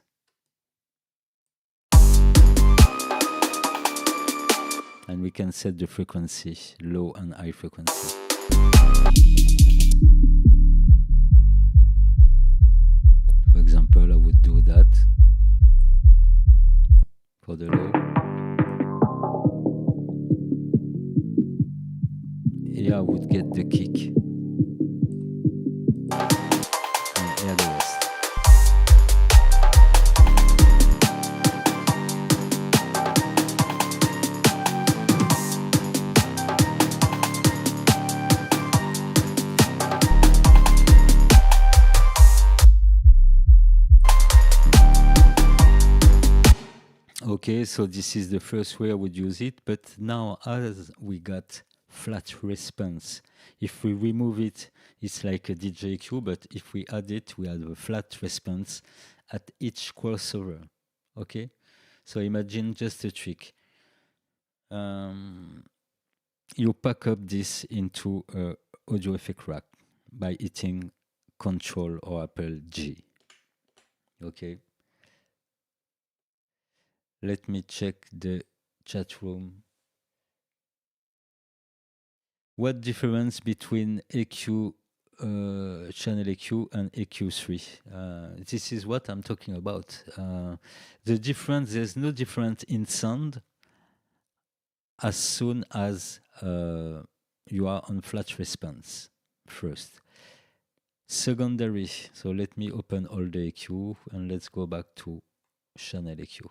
And we can set the frequency, low and high frequency. For example, I would do that for the low. Here I would get the kick. And here the rest. Okay, so this is the first way I would use it, but now as we got flat response, if we remove it, it's like a DJQ, but if we add it, we have a flat response at each crossover, okay? So imagine just a trick. You pack up this into a audio effect rack by hitting Control or Apple G, okay? Let me check the chat room. What difference between EQ, channel EQ and EQ3? This is what I'm talking about. The difference, there's no difference in sound as soon as you are on flat response first. Secondary, so let me open all the EQ and let's go back to channel EQ.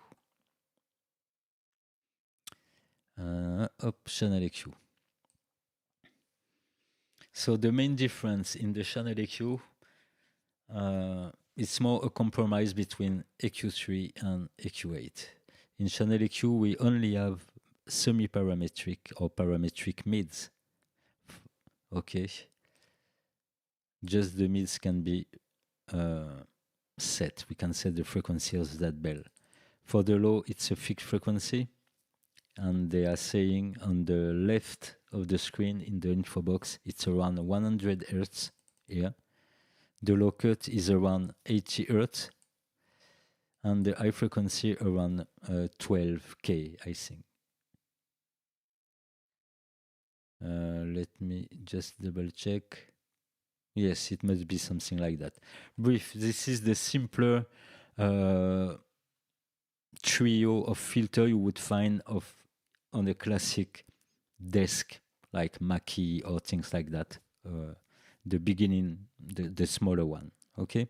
Channel EQ. So the main difference in the channel EQ, it's more a compromise between EQ3 and EQ8. In channel EQ, we only have semi-parametric or parametric mids. Okay. Just the mids can be set. We can set the frequency of that bell. For the low, it's a fixed frequency. And they are saying on the left of the screen in the info box, it's around 100 Hertz here. The low cut is around 80 Hertz. And the high frequency around 12K, I think. Let me just double check. Yes, it must be something like that. Brief, this is the simpler trio of filter you would find on a classic desk like Mackie or things like that. The beginning, the smaller one, okay?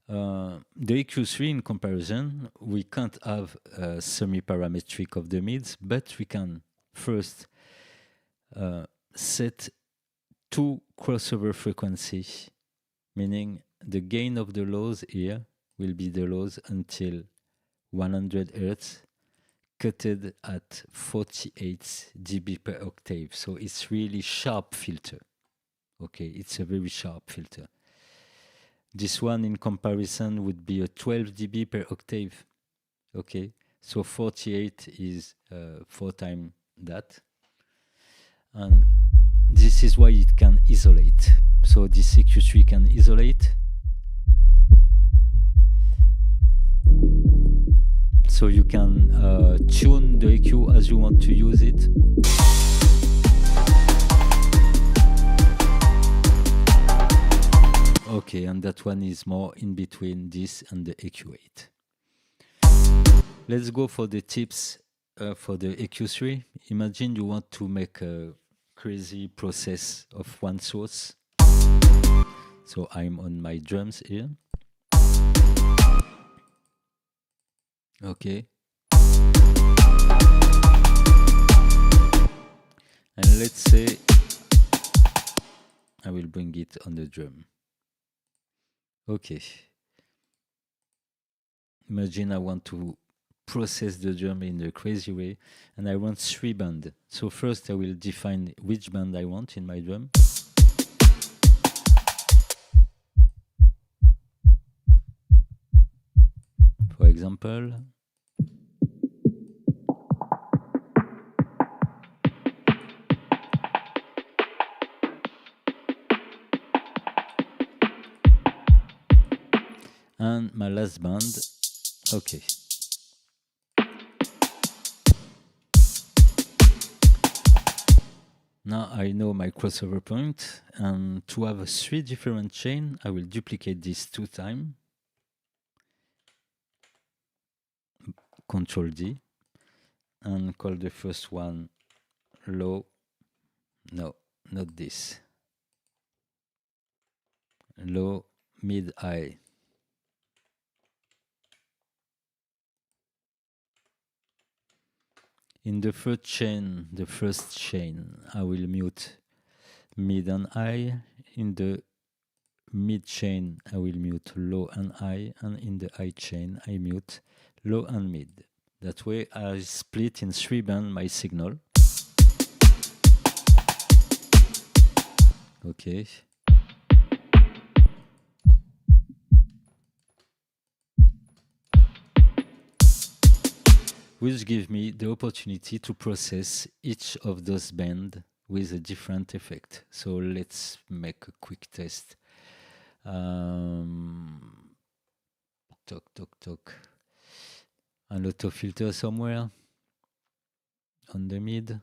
The EQ3 in comparison, we can't have a semi-parametric of the mids, but we can first set 2 crossover frequencies, meaning the gain of the lows here will be the lows until 100 Hertz, cutted at 48 dB per octave. So it's really sharp filter. Okay, it's a very sharp filter. This one in comparison would be a 12 dB per octave. Okay, so 48 is 4 times that. And this is why it can isolate. So this EQ3 can isolate. So you can tune the EQ as you want to use it. Okay, and that one is more in between this and the EQ8. Let's go for the tips for the EQ3. Imagine you want to make a crazy process of one source. So I'm on my drums here. Okay. And let's say I will bring it on the drum. Okay. Imagine I want to process the drum in a crazy way, and I want 3 bands. So first I will define which band I want in my drum. For example, and my last band. Okay. Now I know my crossover point, and to have 3 different chains, I will duplicate this 2 times. Control D, and call the first one low. No, not this. Low, mid, high. In the first chain, I will mute mid and high. In the mid chain, I will mute low and high, and in the high chain, I mute low and mid. That way, I split in 3 bands my signal. Okay. Which gives me the opportunity to process each of those bands with a different effect. So let's make a quick test. Talk. An auto filter somewhere on the mid.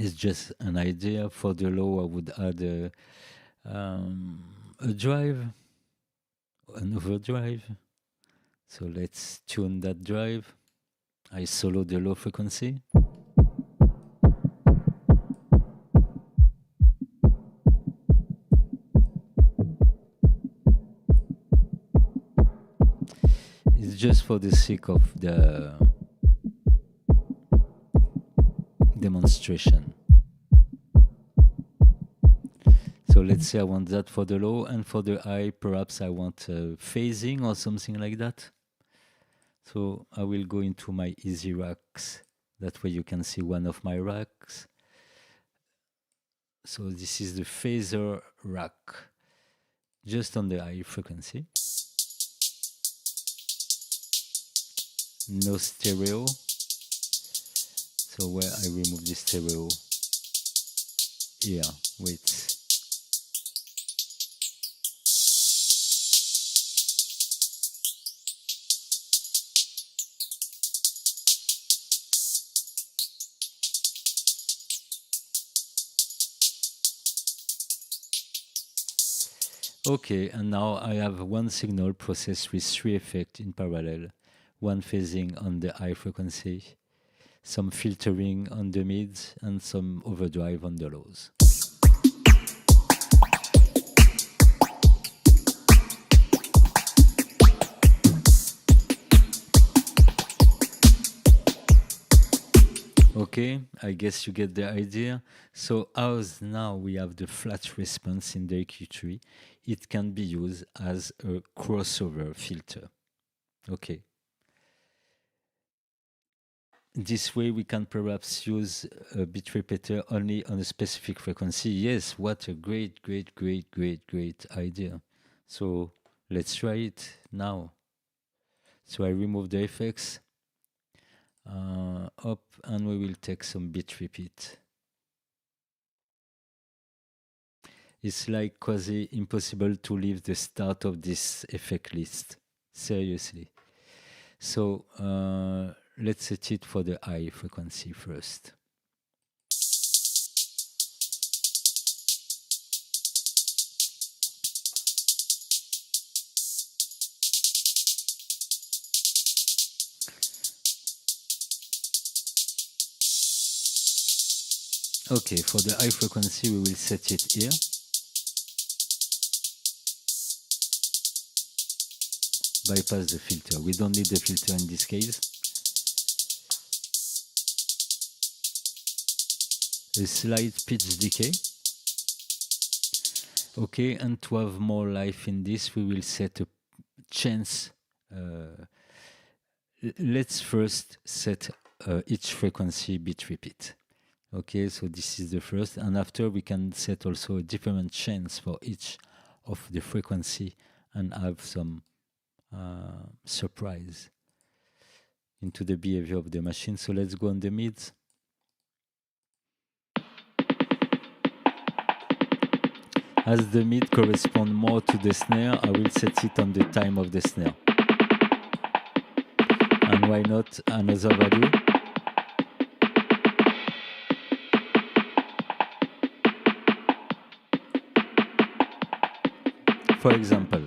It's just an idea. For the low, I would add a drive, an overdrive. So let's tune that drive. I solo the low frequency. It's just for the sake of the demonstration. So let's say I want that for the low, and for the high, perhaps I want phasing or something like that. So I will go into my easy racks. That way you can see one of my racks. So this is the phaser rack, just on the high frequency. No stereo. So where I remove the stereo, here, wait. Okay, and now I have one signal processed with 3 effects in parallel. One phasing on the high frequency, some filtering on the mids, and some overdrive on the lows. Okay, I guess you get the idea. So as now we have the flat response in the EQ3, it can be used as a crossover filter. Okay. This way we can perhaps use a bit repeater only on a specific frequency. Yes, what a great idea. So let's try it now. So I remove the effects, up, and we will take some bit repeat. It's like quasi impossible to leave the start of this effect list. Seriously. So let's set it for the high frequency first. Okay, for the high frequency, we will set it here. Bypass the filter. We don't need the filter in this case. A slight pitch decay. Okay, and to have more life in this, we will set a chance. Let's first set each frequency bit repeat. Okay, so this is the first, and after we can set also a different chance for each of the frequency and have some surprise into the behavior of the machine. So let's go on the mids. As the mid correspond more to the snare, I will set it on the time of the snare. And why not another value? For example,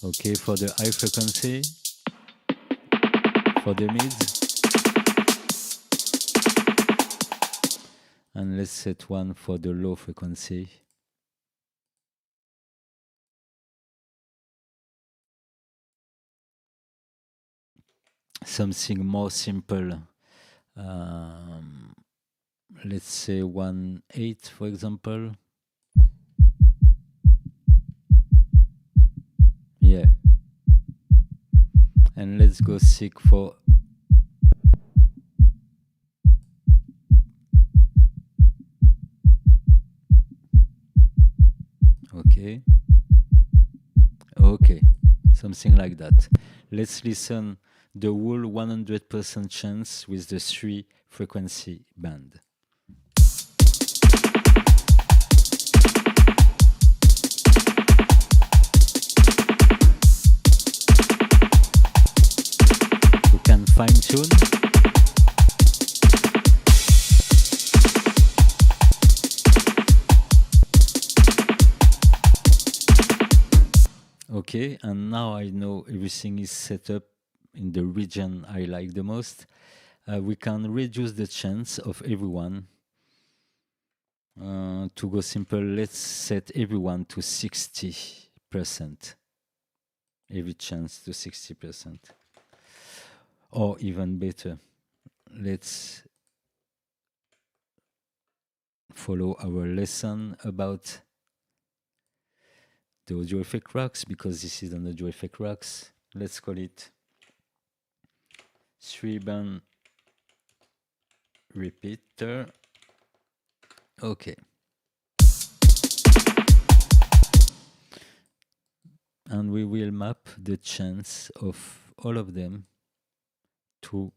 okay, for the high frequency, for the mids, and let's set one for the low frequency. Something more simple. Let's say 1/8, for example. Yeah. And let's go seek for okay. Okay. Something like that. Let's listen the whole 100% chance with the 3 frequency band. You can fine tune. Okay, and now I know everything is set up in the region I like the most. We can reduce the chance of everyone. To go simple, let's set everyone to 60%. Every chance to 60%. Or even better, let's follow our lesson about the audio effect racks, because this is an audio effect racks. Let's call it 3-band repeater. Okay. And we will map the chance of all of them to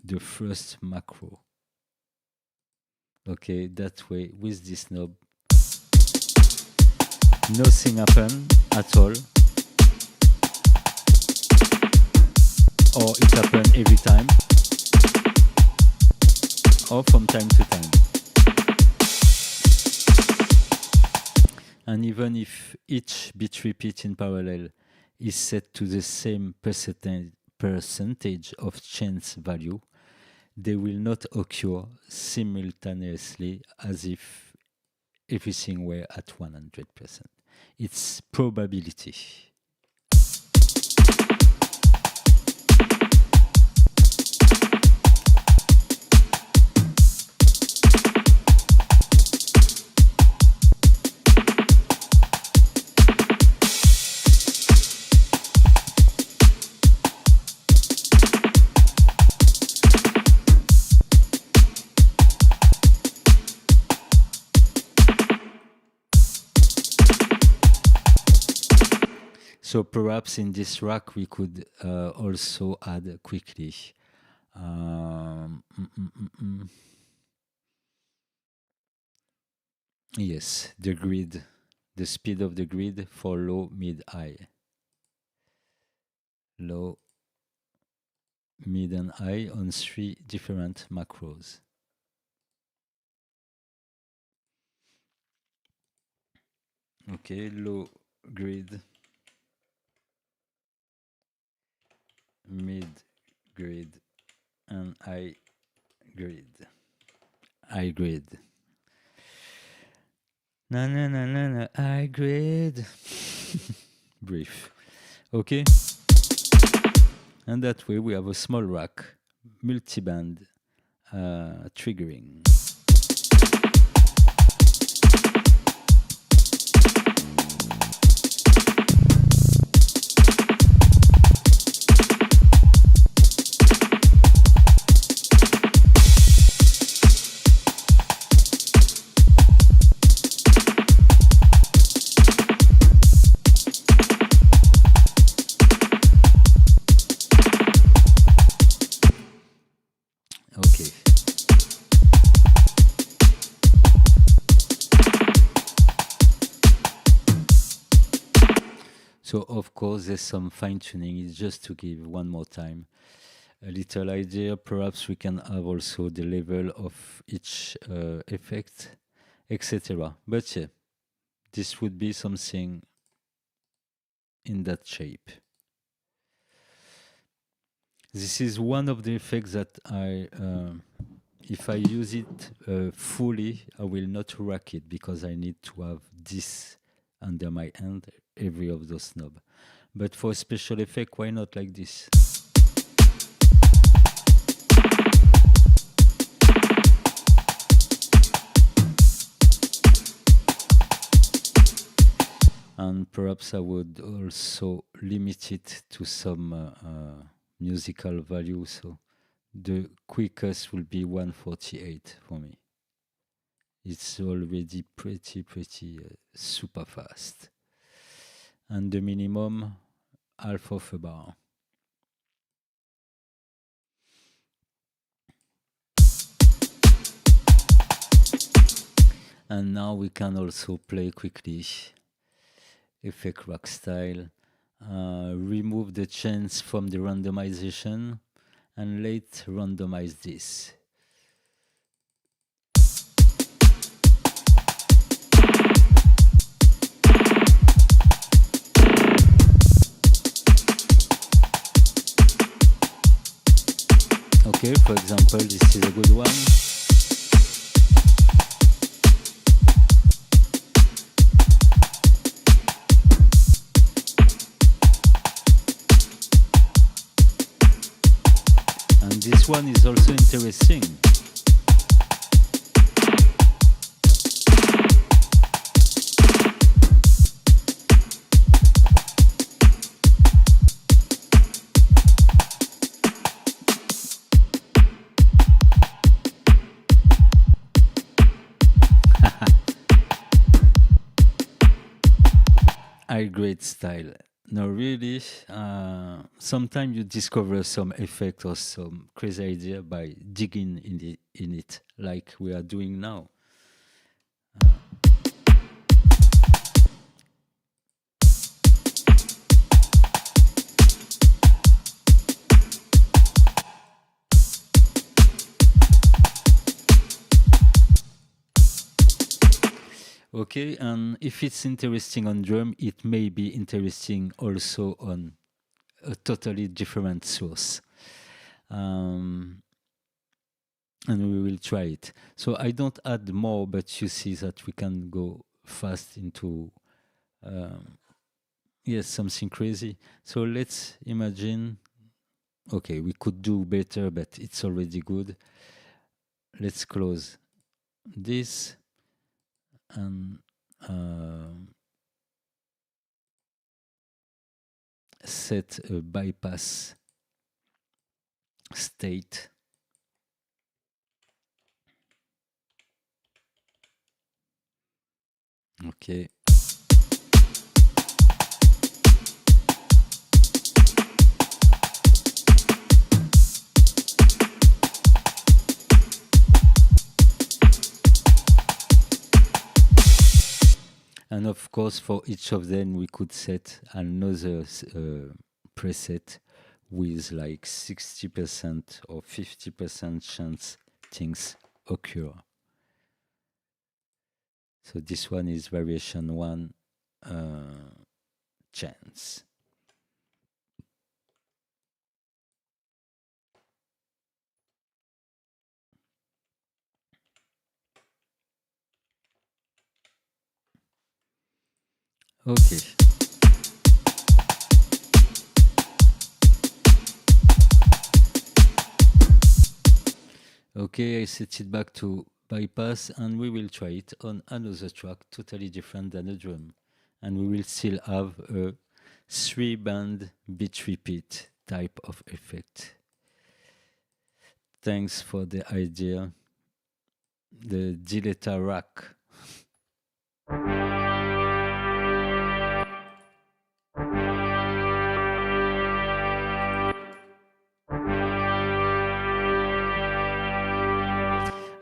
the first macro. Okay, that way with this knob, nothing happen at all, or it happen every time, or from time to time. And even if each bit repeat in parallel is set to the same percentage of chance value, they will not occur simultaneously as if everything were at 100%. It's probability. So perhaps in this rack we could also add quickly. Yes, the grid, the speed of the grid for low, mid, high. Low, mid, and high on 3 different macros. Okay, low grid, mid grid, and high grid. High grid. Na na na na na, high grid. Brief. Okay. And that way we have a small rack, multi-band triggering. Okay. So of course there's some fine-tuning. It's just to give one more time a little idea. Perhaps we can have also the level of each effect, etc. But yeah, this would be something in that shape. This is one of the effects that if I use it fully, I will not rack it because I need to have this under my hand, every of those knobs. But for a special effect, why not like this? And perhaps I would also limit it to some musical value. So the quickest will be 148 for me. It's already pretty super fast. And the minimum, half of a bar. And now we can also play quickly. Effect rack style. Remove the chains from the randomization and let's randomize this. Okay, for example, this is a good one. And this one is also interesting. High grade style. No, really, sometimes you discover some effect or some crazy idea by digging in it, like we are doing now. Okay, and if it's interesting on drum, it may be interesting also on a totally different source. and we will try it. So I don't add more, but you see that we can go fast into yes, something crazy. So let's imagine, okay, we could do better, but it's already good. Let's close this and set a bypass state. Okay. And of course, for each of them, we could set another preset with like 60% or 50% chance things occur. So this one is variation 1 chance. Okay. Okay, I set it back to bypass and we will try it on another track totally different than a drum. And we will still have a 3-band beat repeat type of effect. Thanks for the idea. The Diletta rack.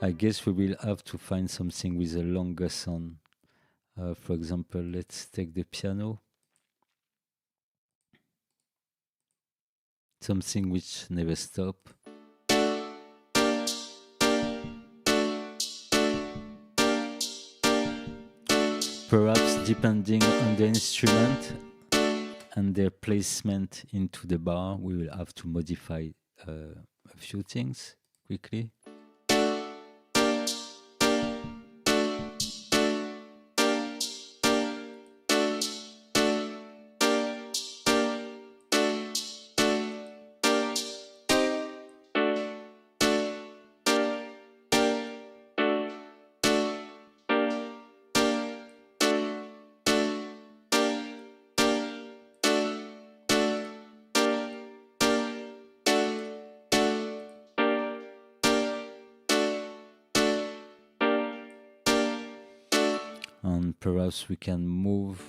I guess we will have to find something with a longer sound. For example, let's take the piano. Something which never stops. Perhaps depending on the instrument and their placement into the bar, we will have to modify a few things quickly. And perhaps we can move.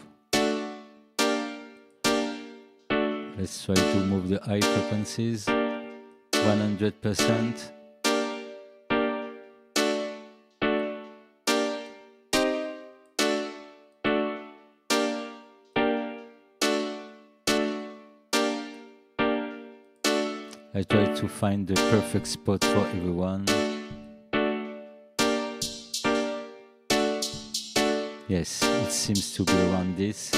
Let's try to move the high frequencies 100%. I try to find the perfect spot for everyone. Yes, it seems to be around this.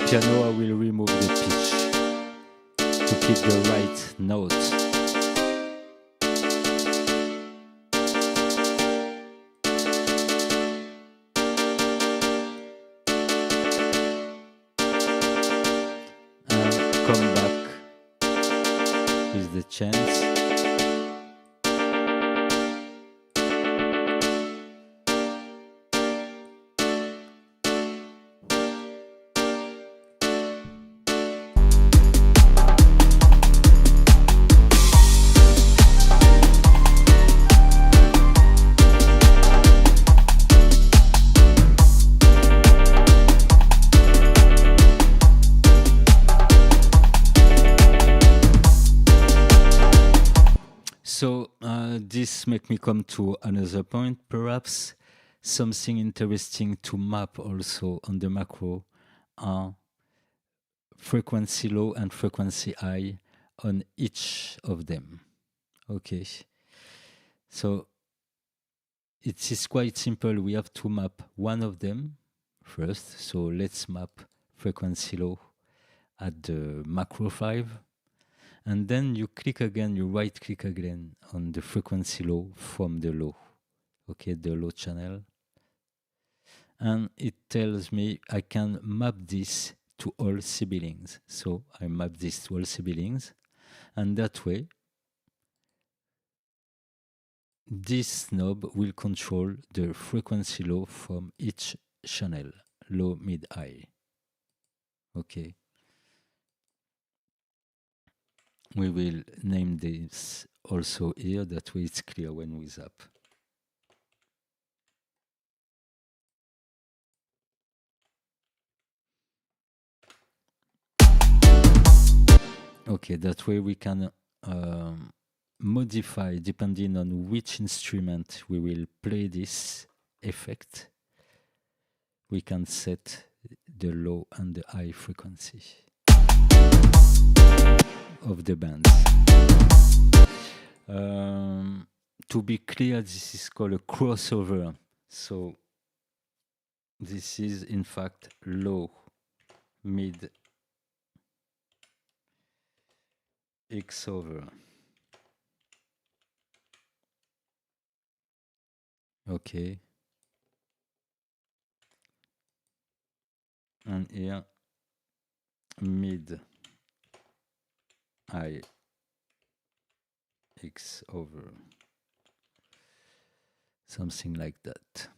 Piano, I will remove the pitch to keep the right note. And come back with the chance. So this make me come to another point. Perhaps something interesting to map also on the macro are frequency low and frequency high on each of them. Okay. So it is quite simple. We have to map one of them first. So let's map frequency low at the macro 5. And then you click again, you right click again on the frequency low from the low. Okay, the low channel. And it tells me I can map this to all siblings. So I map this to all siblings. And that way, this knob will control the frequency low from each channel, low, mid, high. Okay. We will name this also here, that way it's clear when we zap. Okay, that way we can modify depending on which instrument we will play this effect. We can set the low and the high frequency of the bands. To be clear, this is called a crossover. So this is in fact low, mid, X over. Okay. And here, mid, I, X over. Something like that.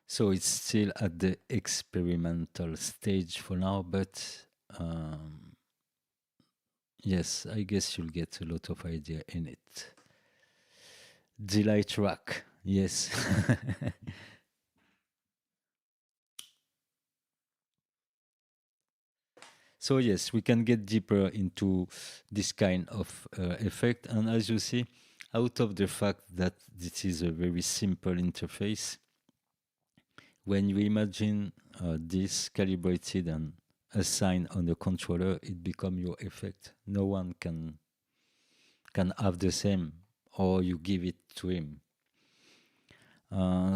So it's still at the experimental stage for now, but yes, I guess you'll get a lot of idea in it. Delay track, yes. So yes, we can get deeper into this kind of effect. And as you see, out of the fact that this is a very simple interface, when you imagine this calibrated and assigned on the controller, it becomes your effect. No one can have the same, or you give it to him.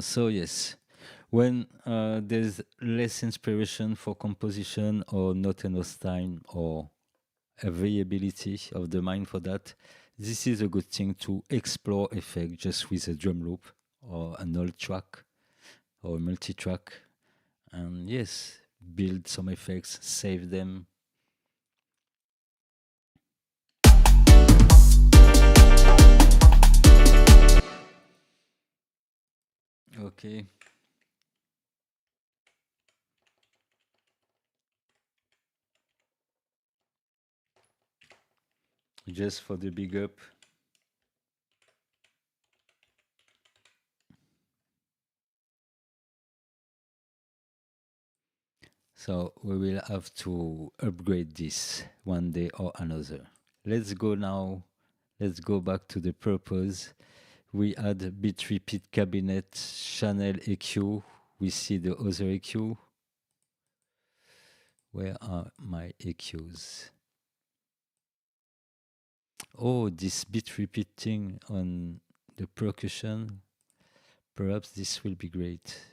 So yes, when there's less inspiration for composition or not enough time or availability of the mind for that, this is a good thing to explore effect just with a drum loop or an old track or multi-track, and yes, build some effects, save them. Okay. Just for the big up. So we will have to upgrade this one day or another. Let's go now. Let's go back to the purpose. We add bit repeat cabinet, channel EQ. We see the other EQ. Where are my EQs? Oh, this bit repeating on the percussion. Perhaps this will be great.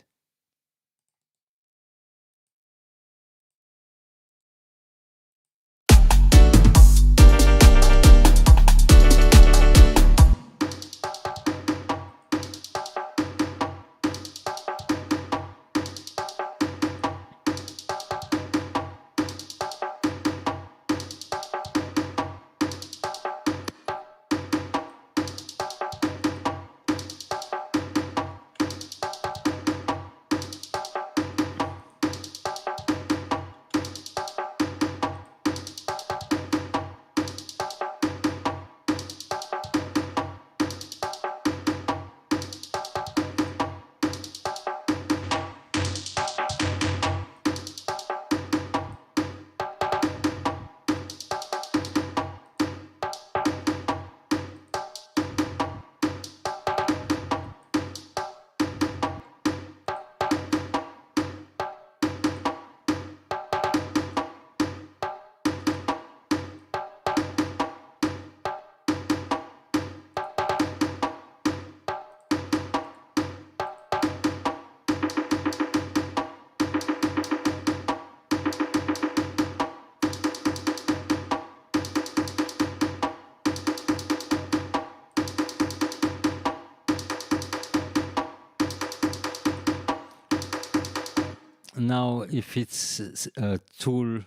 Now, if it's a tool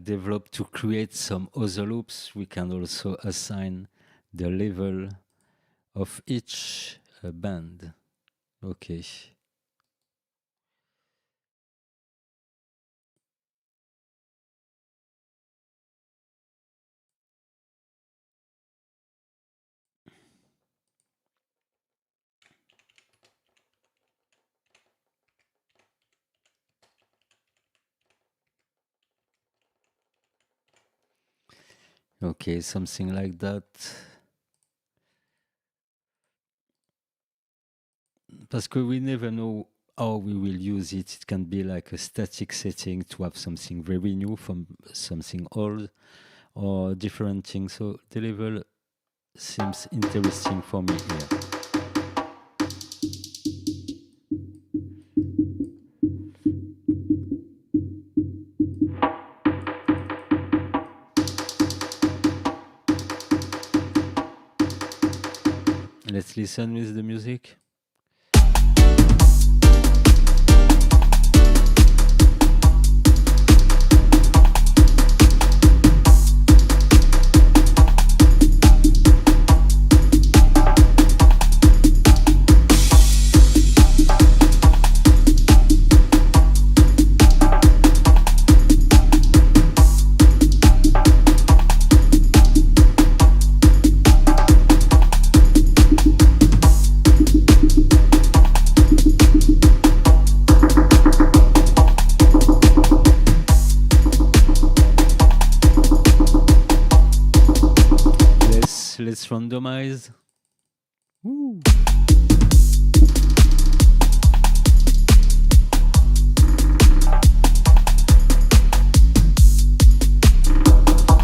developed to create some other loops, we can also assign the level of each band. Okay. Okay, something like that. Parce que we never know how we will use it. It can be like a static setting to have something very new from something old or different things. So the level seems interesting for me here. Let's listen with the music. Let's randomize. Woo.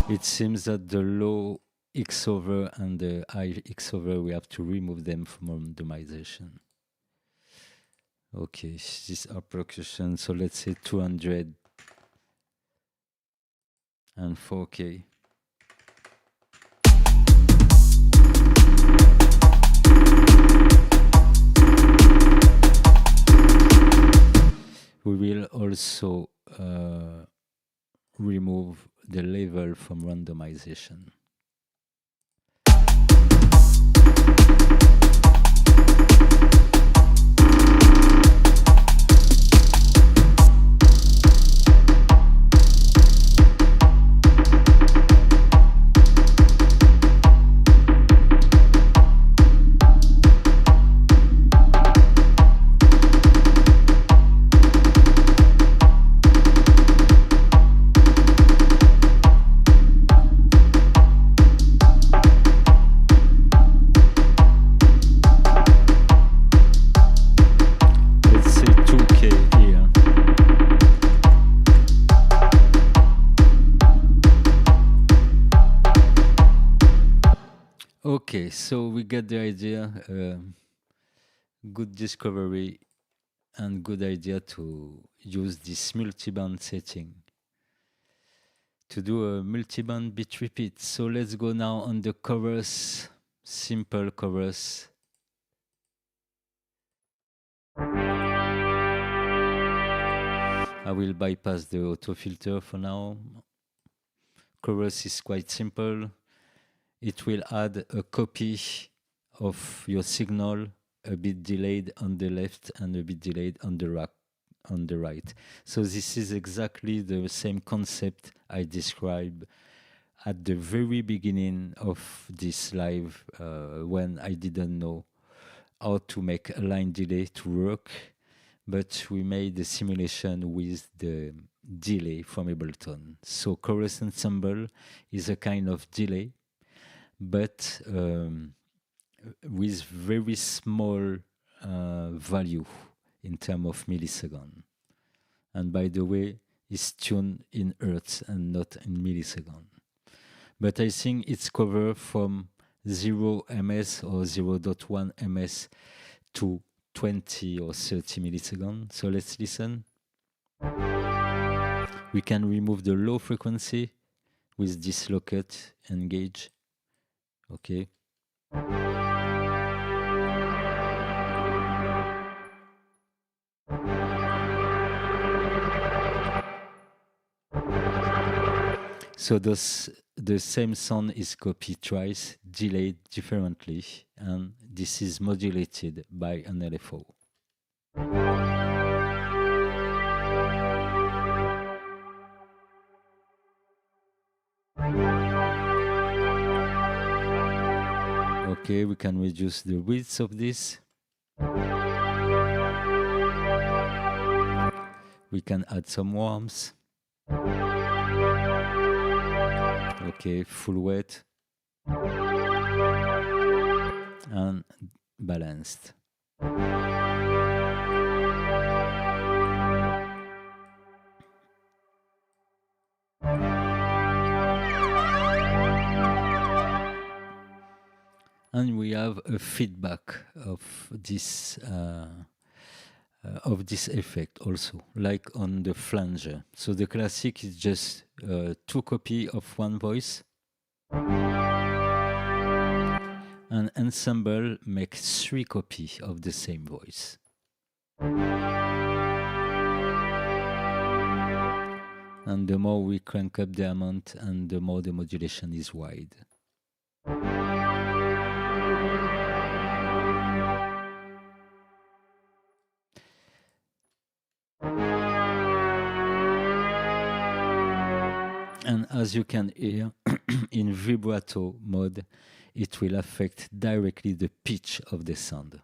It seems that the low X over and the high X over, we have to remove them from randomization. Okay, these are percussion, so let's say 200 and 4K. We will also remove the level from randomization. Okay, so we get the idea. Good discovery and good idea to use this multiband setting to do a multiband bit repeat. So let's go now on the chorus, simple chorus. I will bypass the auto filter for now. Chorus is quite simple. It will add a copy of your signal, a bit delayed on the left and a bit delayed on the right. So this is exactly the same concept I described at the very beginning of this live when I didn't know how to make a line delay to work, but we made a simulation with the delay from Ableton. So chorus ensemble is a kind of delay, but with very small value in terms of millisecond. And by the way, it's tuned in hertz and not in millisecond. But I think it's covered from 0 ms or 0.1 ms to 20 or 30 milliseconds. So let's listen. We can remove the low frequency with this locket engage. Okay. So the same sound is copied twice, delayed differently, and this is modulated by an LFO. Okay, we can reduce the width of this. We can add some warmth. Okay, full weight. And balanced. And we have a feedback of this effect also, like on the flanger. So the classic is just 2 copies of one voice. And ensemble makes 3 copies of the same voice. And the more we crank up the amount, and the more the modulation is wide. And as you can hear, in vibrato mode, it will affect directly the pitch of the sound.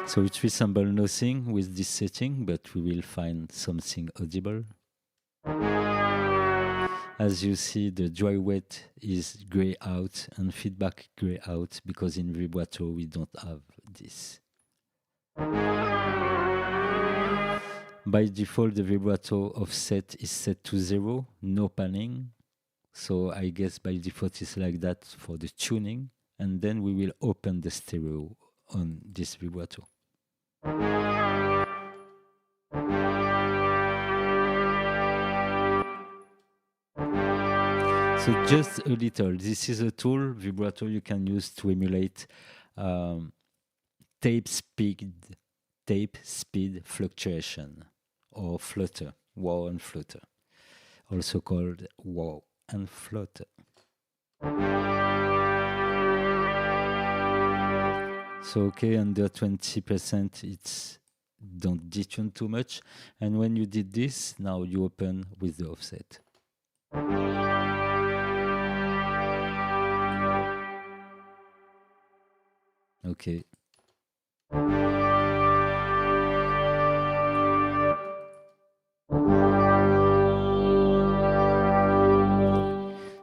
So it resembles nothing with this setting, but we will find something audible. As you see, the dry wet is gray out and feedback gray out, because in vibrato we don't have this. By default, the vibrato offset is set to 0, no panning. So I guess by default it's like that for the tuning. And then we will open the stereo on this vibrato. So just a little. This is a tool, vibrato, you can use to emulate tape speed fluctuation, or flutter, wow and flutter, also called wow and flutter. So okay, under 20%, it's don't detune too much. And when you did this, now you open with the offset. Okay.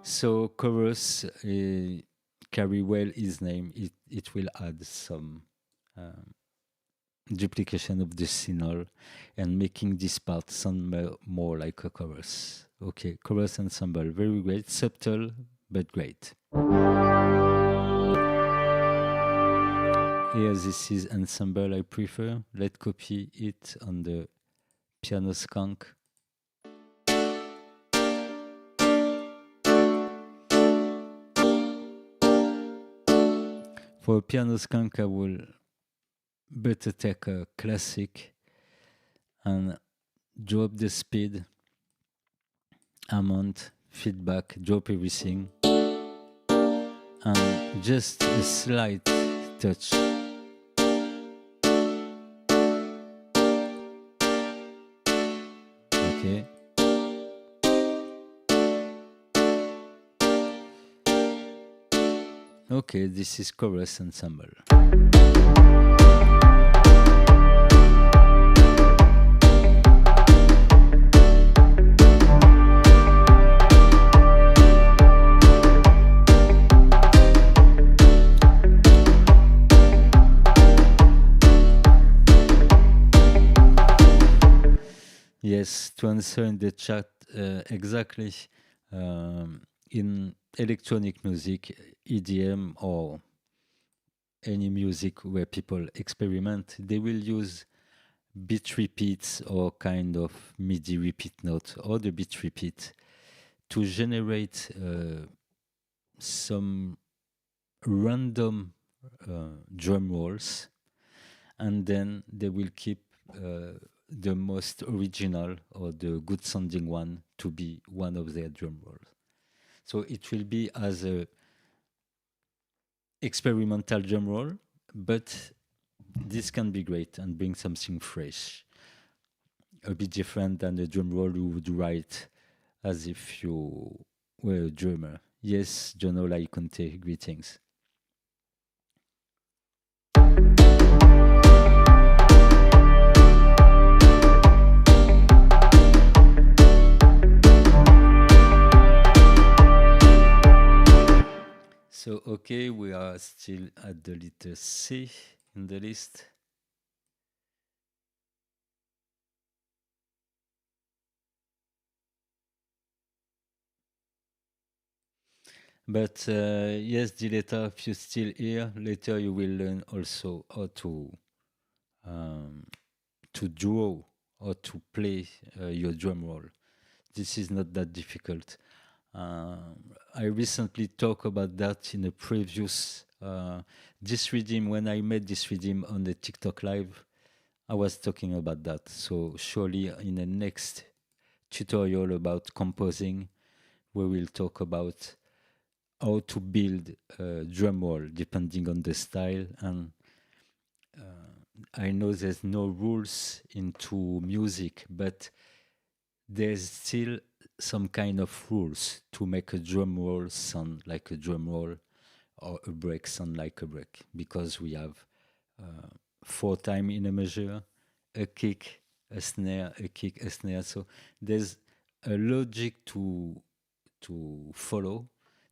So chorus carry well his name. It will add some duplication of the signal and making this part sound more like a chorus. Okay, chorus ensemble, very great, subtle but great. Here, this is ensemble I prefer. Let's copy it on the piano skunk. For a piano skunk, I will better take a classic and drop the speed, amount, feedback, drop everything, and just a slight touch. Okay. Okay, this is chorus ensemble. Yes, to answer in the chat, exactly. In electronic music, EDM, or any music where people experiment, they will use beat repeats or kind of MIDI repeat note, or the beat repeat, to generate some random drum rolls, and then they will keep the most original or the good sounding one to be one of their drum rolls. So it will be as a experimental drum roll, but this can be great and bring something fresh, a bit different than the drum roll you would write as if you were a drummer. Yes, Jono Laikunte, greetings. So, okay, we are still at the letter C in the list. But yes, Dileta, if you're still here, later you will learn also how to draw or to play your drum roll. This is not that difficult. I recently talked about that in a previous this rhythm. When I made this rhythm on the TikTok live, I was talking about that. So surely in the next tutorial about composing, we will talk about how to build a drum roll depending on the style. And I know there's no rules into music, but there's still some kind of rules to make a drum roll sound like a drum roll or a break sound like a break, because we have 4 time in a measure, a kick, a snare, a kick, a snare. So there's a logic to follow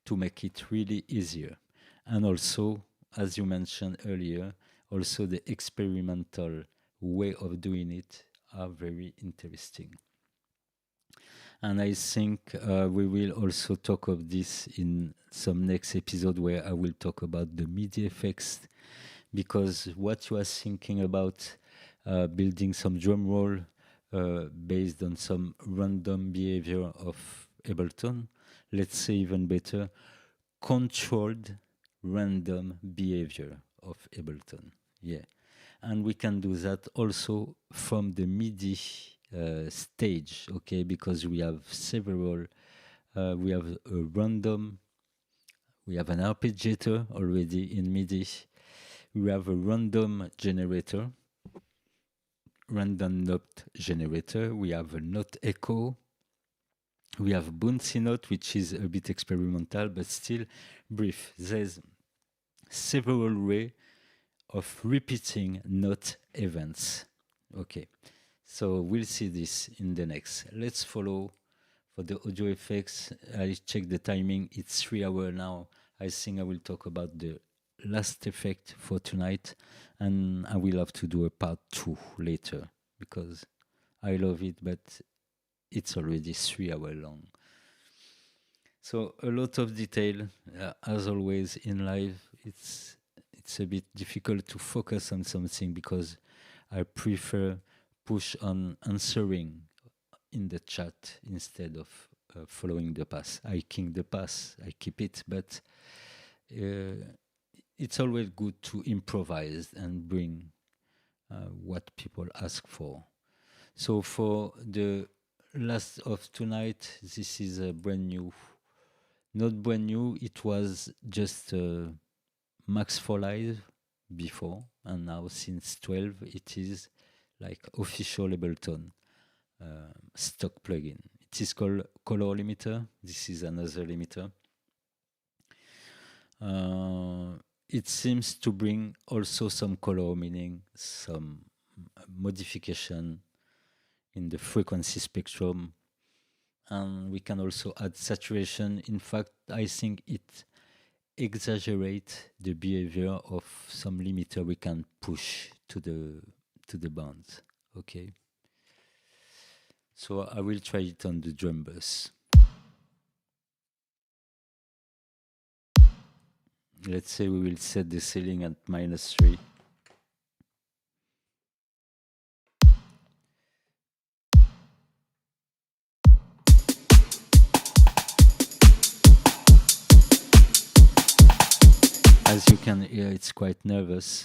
to make it really easier. And also, as you mentioned earlier, also the experimental way of doing it are very interesting. And I think we will also talk of this in some next episode where I will talk about the MIDI effects, because what you are thinking about building some drum roll based on some random behavior of Ableton, let's say even better, controlled random behavior of Ableton. Yeah. And we can do that also from the MIDI stage, okay, because we have several, we have a random, we have an arpeggiator already in MIDI, we have a random generator, random note generator, we have a note echo, we have bouncy note, which is a bit experimental, but still brief. There's several ways of repeating note events, okay. So we'll see this in the next. Let's follow for the audio effects. I check the timing. It's 3 hours now. I think I will talk about the last effect for tonight, and I will have to do a part 2 later because I love it, but it's already 3 hours long. So a lot of detail, as always in live. It's a bit difficult to focus on something because I prefer push on answering in the chat instead of following the path. I king the path, I keep it, but it's always good to improvise and bring what people ask for. So for the last of tonight, this is a brand new, not brand new, it was just Max for Live before, and now since 12 it is like official Ableton stock plugin. It is called Color Limiter. This is another limiter. It seems to bring also some color, meaning some modification in the frequency spectrum, and we can also add saturation. In fact, I think it exaggerates the behavior of some limiter we can push to the bands. Okay, so I will try it on the drum bus. Let's say we will set the ceiling at -3. As you can hear, it's quite nervous.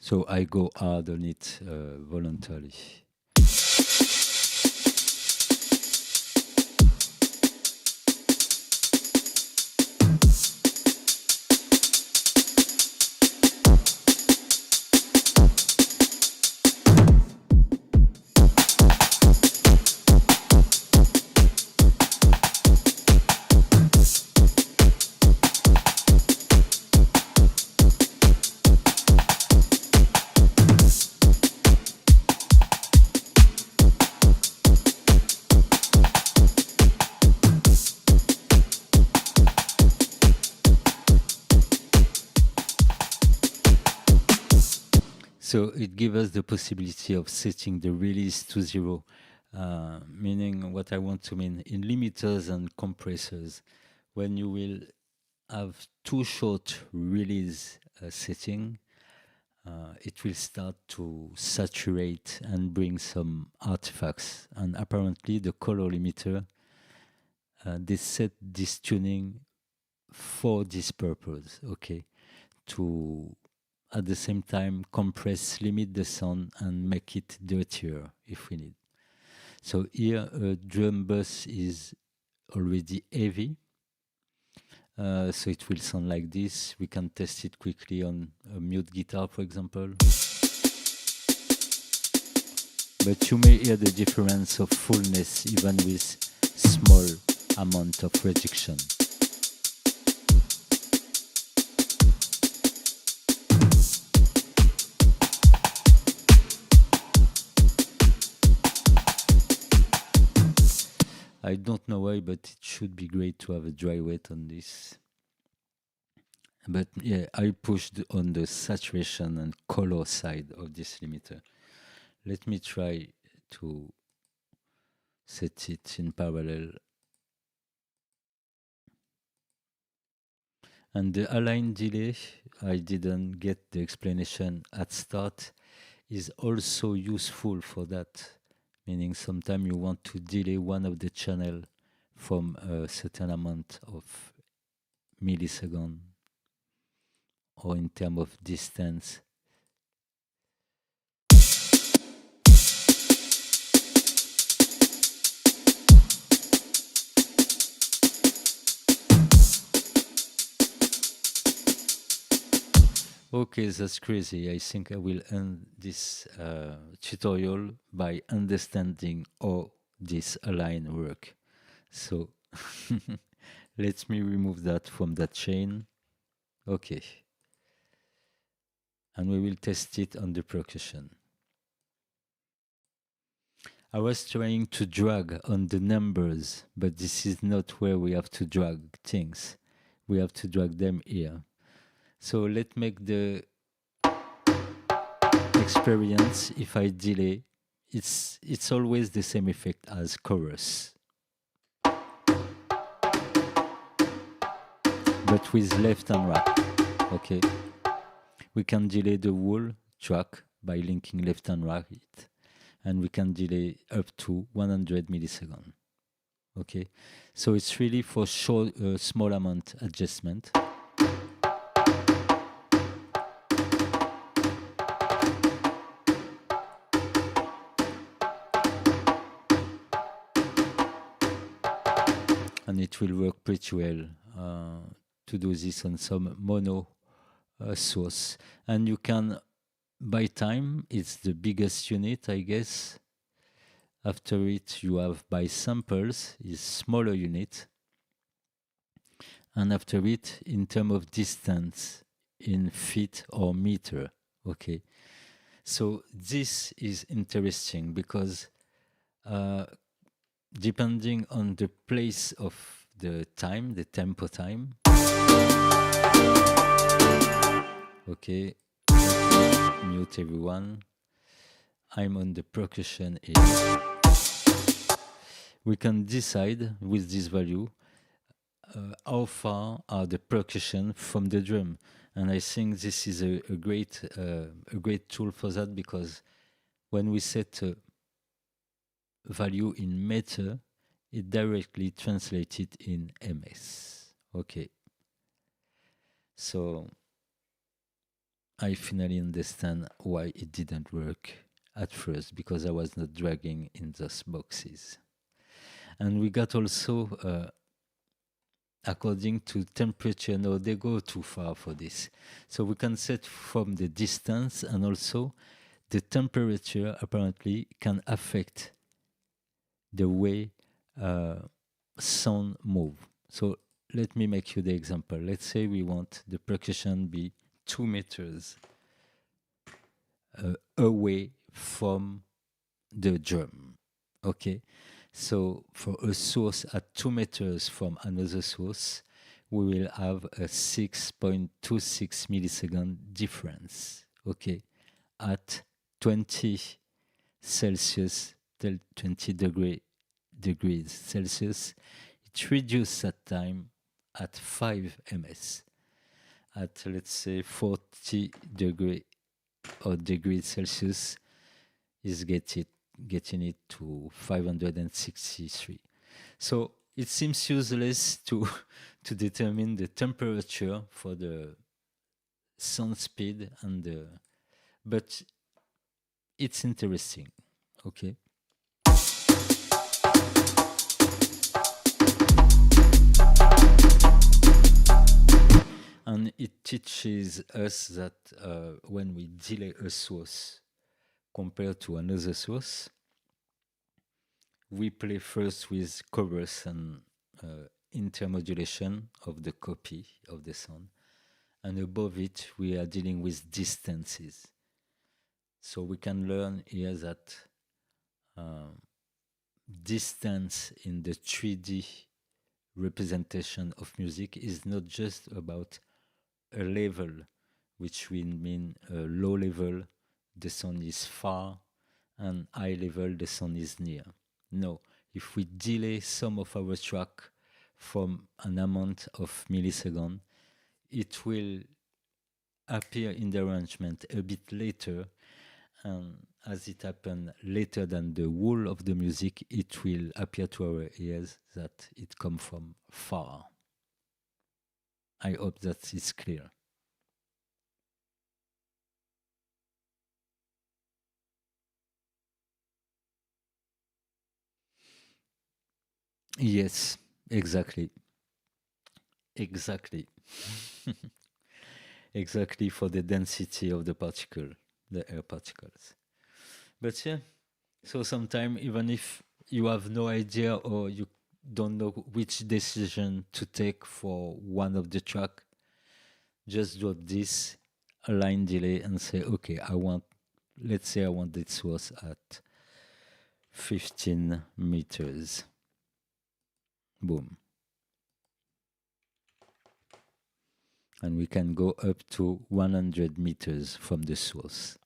So I go hard on it voluntarily. So it gives us the possibility of setting the release to 0, meaning what I want to mean in limiters and compressors. When you will have too short release setting, it will start to saturate and bring some artifacts. And apparently the color limiter, they set this tuning for this purpose, okay, to at the same time compress, limit the sound and make it dirtier if we need. So here a drum bass is already heavy, so it will sound like this. We can test it quickly on a mute guitar, for example. But you may hear the difference of fullness even with small amount of reduction. I don't know why, but it should be great to have a dry wet on this. But yeah, I pushed on the saturation and color side of this limiter. Let me try to set it in parallel. And the align delay, I didn't get the explanation at start, is also useful for that. Meaning sometimes you want to delay one of the channel from a certain amount of millisecond or in terms of distance. Okay, that's crazy. I think I will end this tutorial by understanding how this align work. So let me remove that from that chain. Okay. And we will test it on the percussion. I was trying to drag on the numbers, but this is not where we have to drag things. We have to drag them here. So let's make the experience. If I delay, it's always the same effect as chorus, but with left and right. Okay, we can delay the whole track by linking left and right, and we can delay up to 100 milliseconds. Okay, so it's really for short, small amount adjustment. And it will work pretty well to do this on some mono source. And you can, by time, it's the biggest unit, I guess. After it, you have by samples, is smaller unit. And after it, in terms of distance, in feet or meter. Okay. So this is interesting because depending on the place of the time, the tempo time. Okay, mute everyone. I'm on the percussion here. We can decide with this value how far are the percussion from the drum, and I think this is a great tool for that, because when we set a value in meter, it directly translates it in ms. Okay, so I finally understand why it didn't work at first, because I was not dragging in those boxes. And we got also according to temperature. No, they go too far for this. So we can set from the distance, and also the temperature apparently can affect the way sound move. So let me make you the example. Let's say we want the percussion be 2 meters away from the drum. Okay, so for a source at 2 meters from another source, we will have a 6.26 millisecond difference. Okay, at 20 Celsius, 20 degrees Celsius, it reduces that time at 5 ms. At, let's say, 40 degrees Celsius, is getting it to 563. So it seems useless to to determine the temperature for the sound speed and but it's interesting. Okay. And it teaches us that when we delay a source compared to another source, we play first with chorus and intermodulation of the copy of the sound. And above it, we are dealing with distances. So we can learn here that distance in the 3D representation of music is not just about a level, which will mean a low level, the sound is far, and high level, the sound is near. No, if we delay some of our track from an amount of milliseconds, it will appear in the arrangement a bit later, and as it happened later than the whole of the music, it will appear to our ears that it comes from far. I hope that is clear. Yes, exactly. Exactly. Exactly, for the density of the particle, the air particles. But yeah, so sometimes even if you have no idea or you don't know which decision to take for one of the track, just drop this a line delay and say, okay, let's say I want this source at 15 meters. Boom. And we can go up to 100 meters from the source.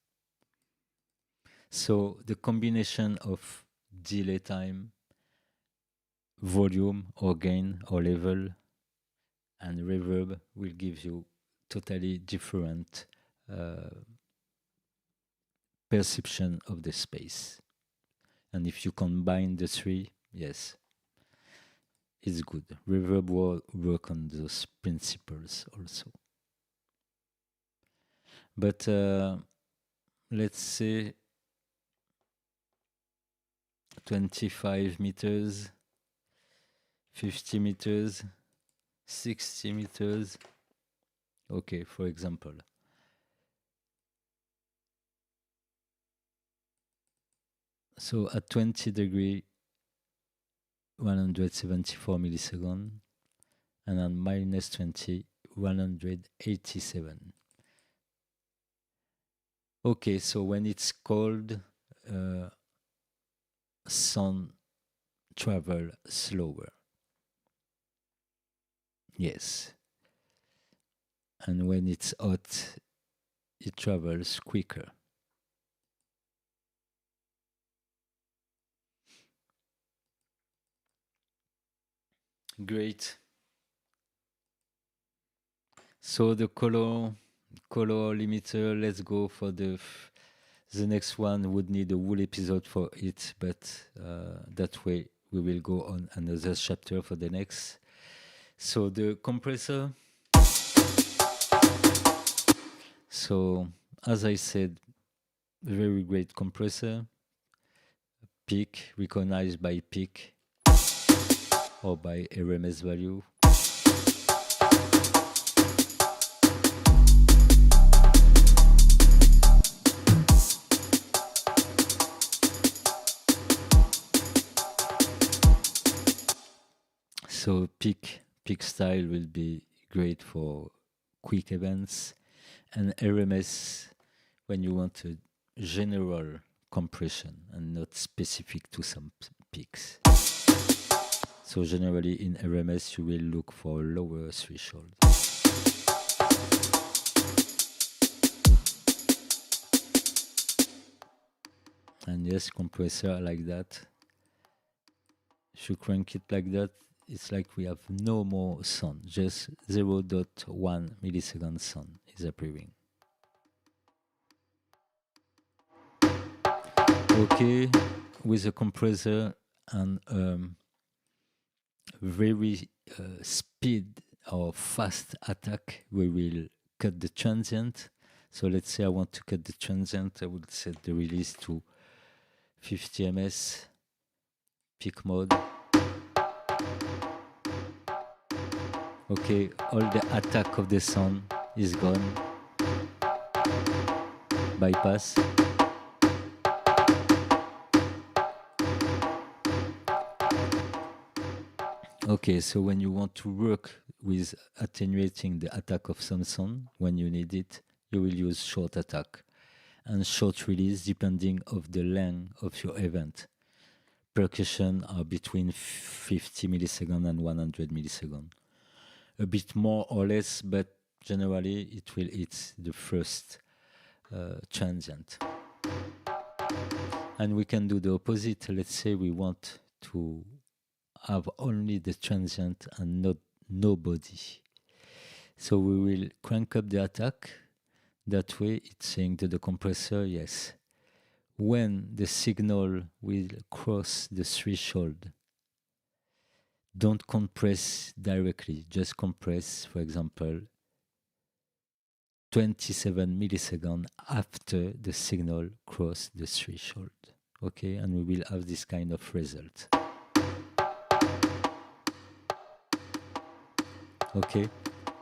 So the combination of delay time, volume or gain or level, and reverb will give you totally different perception of the space. And if you combine the three, yes, it's good. Reverb will work on those principles also. But let's say 25 meters, 50 meters, 60 meters. Okay, for example. So at 20 degree, 174 milliseconds, and at minus 20, 187. Okay, so when it's cold, sound travel slower. Yes. And when it's hot, it travels quicker. Great. So the color limiter, let's go for the next one. Would need a whole episode for it, but that way we will go on another chapter for the next. So the compressor. So as I said, very great compressor, peak recognized by peak or by RMS value. So peak style will be great for quick events, and RMS when you want a general compression and not specific to some peaks. So generally in RMS you will look for lower threshold. And yes, compressor like that. If you crank it like that, it's like we have no more sound, just 0.1 millisecond sound is appearing. Okay, with a compressor and very speed or fast attack, we will cut the transient. So let's say I want to cut the transient, I would set the release to 50 ms, peak mode. Okay, all the attack of the sound is gone. Bypass. Okay, so when you want to work with attenuating the attack of some sound, when you need it, you will use short attack and short release depending of the length of your event. Percussion are between 50 milliseconds and 100 milliseconds. A bit more or less, but generally it will hit the first transient. And we can do the opposite. Let's say we want to have only the transient and not nobody. So we will crank up the attack. That way it's saying to the compressor, yes, when the signal will cross the threshold, don't compress directly, just compress, for example, 27 milliseconds after the signal cross the threshold. Okay, and we will have this kind of result. Okay,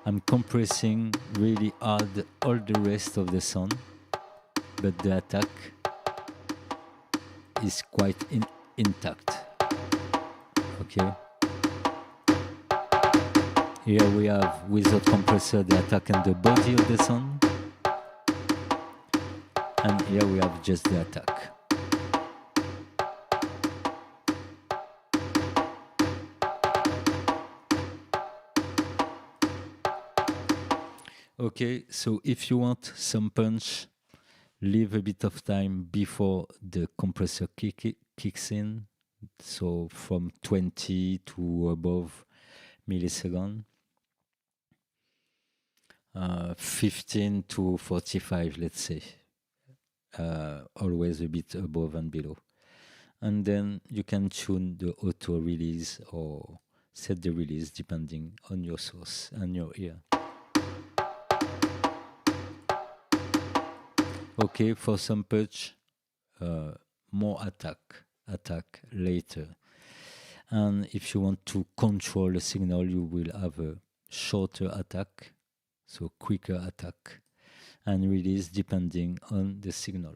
I'm compressing really hard all the rest of the sound, but the attack is quite intact. Okay. Here we have, without compressor, the attack and the body of the sound. And here we have just the attack. Okay, so if you want some punch, leave a bit of time before the compressor kicks in. So from 20 to above milliseconds. 15 to 45, let's say. Always a bit above and below. And then you can tune the auto release or set the release depending on your source and your ear. Okay, for some punch, more attack later. And if you want to control the signal, you will have a shorter attack, so quicker attack, and release depending on the signal.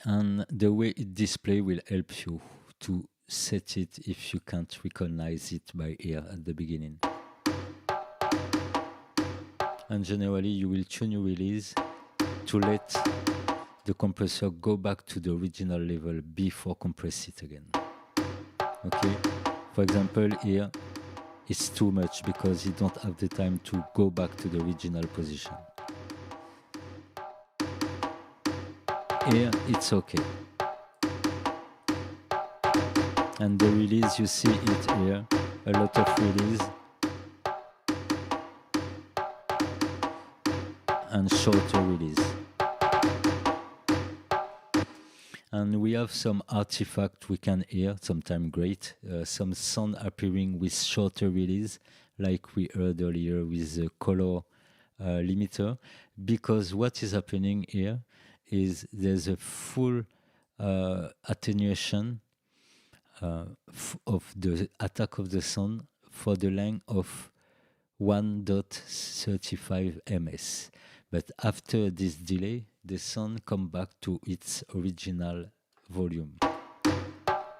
And the way it displays will help you to set it if you can't recognize it by ear at the beginning. And generally you will tune your release to let the compressor go back to the original level before compress it again. Okay, for example here it's too much because you don't have the time to go back to the original position. Here it's okay. And the release, you see it here, a lot of release and shorter release. And we have some artifact we can hear, sometimes great, some sound appearing with shorter release, like we heard earlier with the color limiter, because what is happening here is there's a full attenuation of the attack of the sound for the length of 1.35 ms. But after this delay, the sound comes back to its original volume.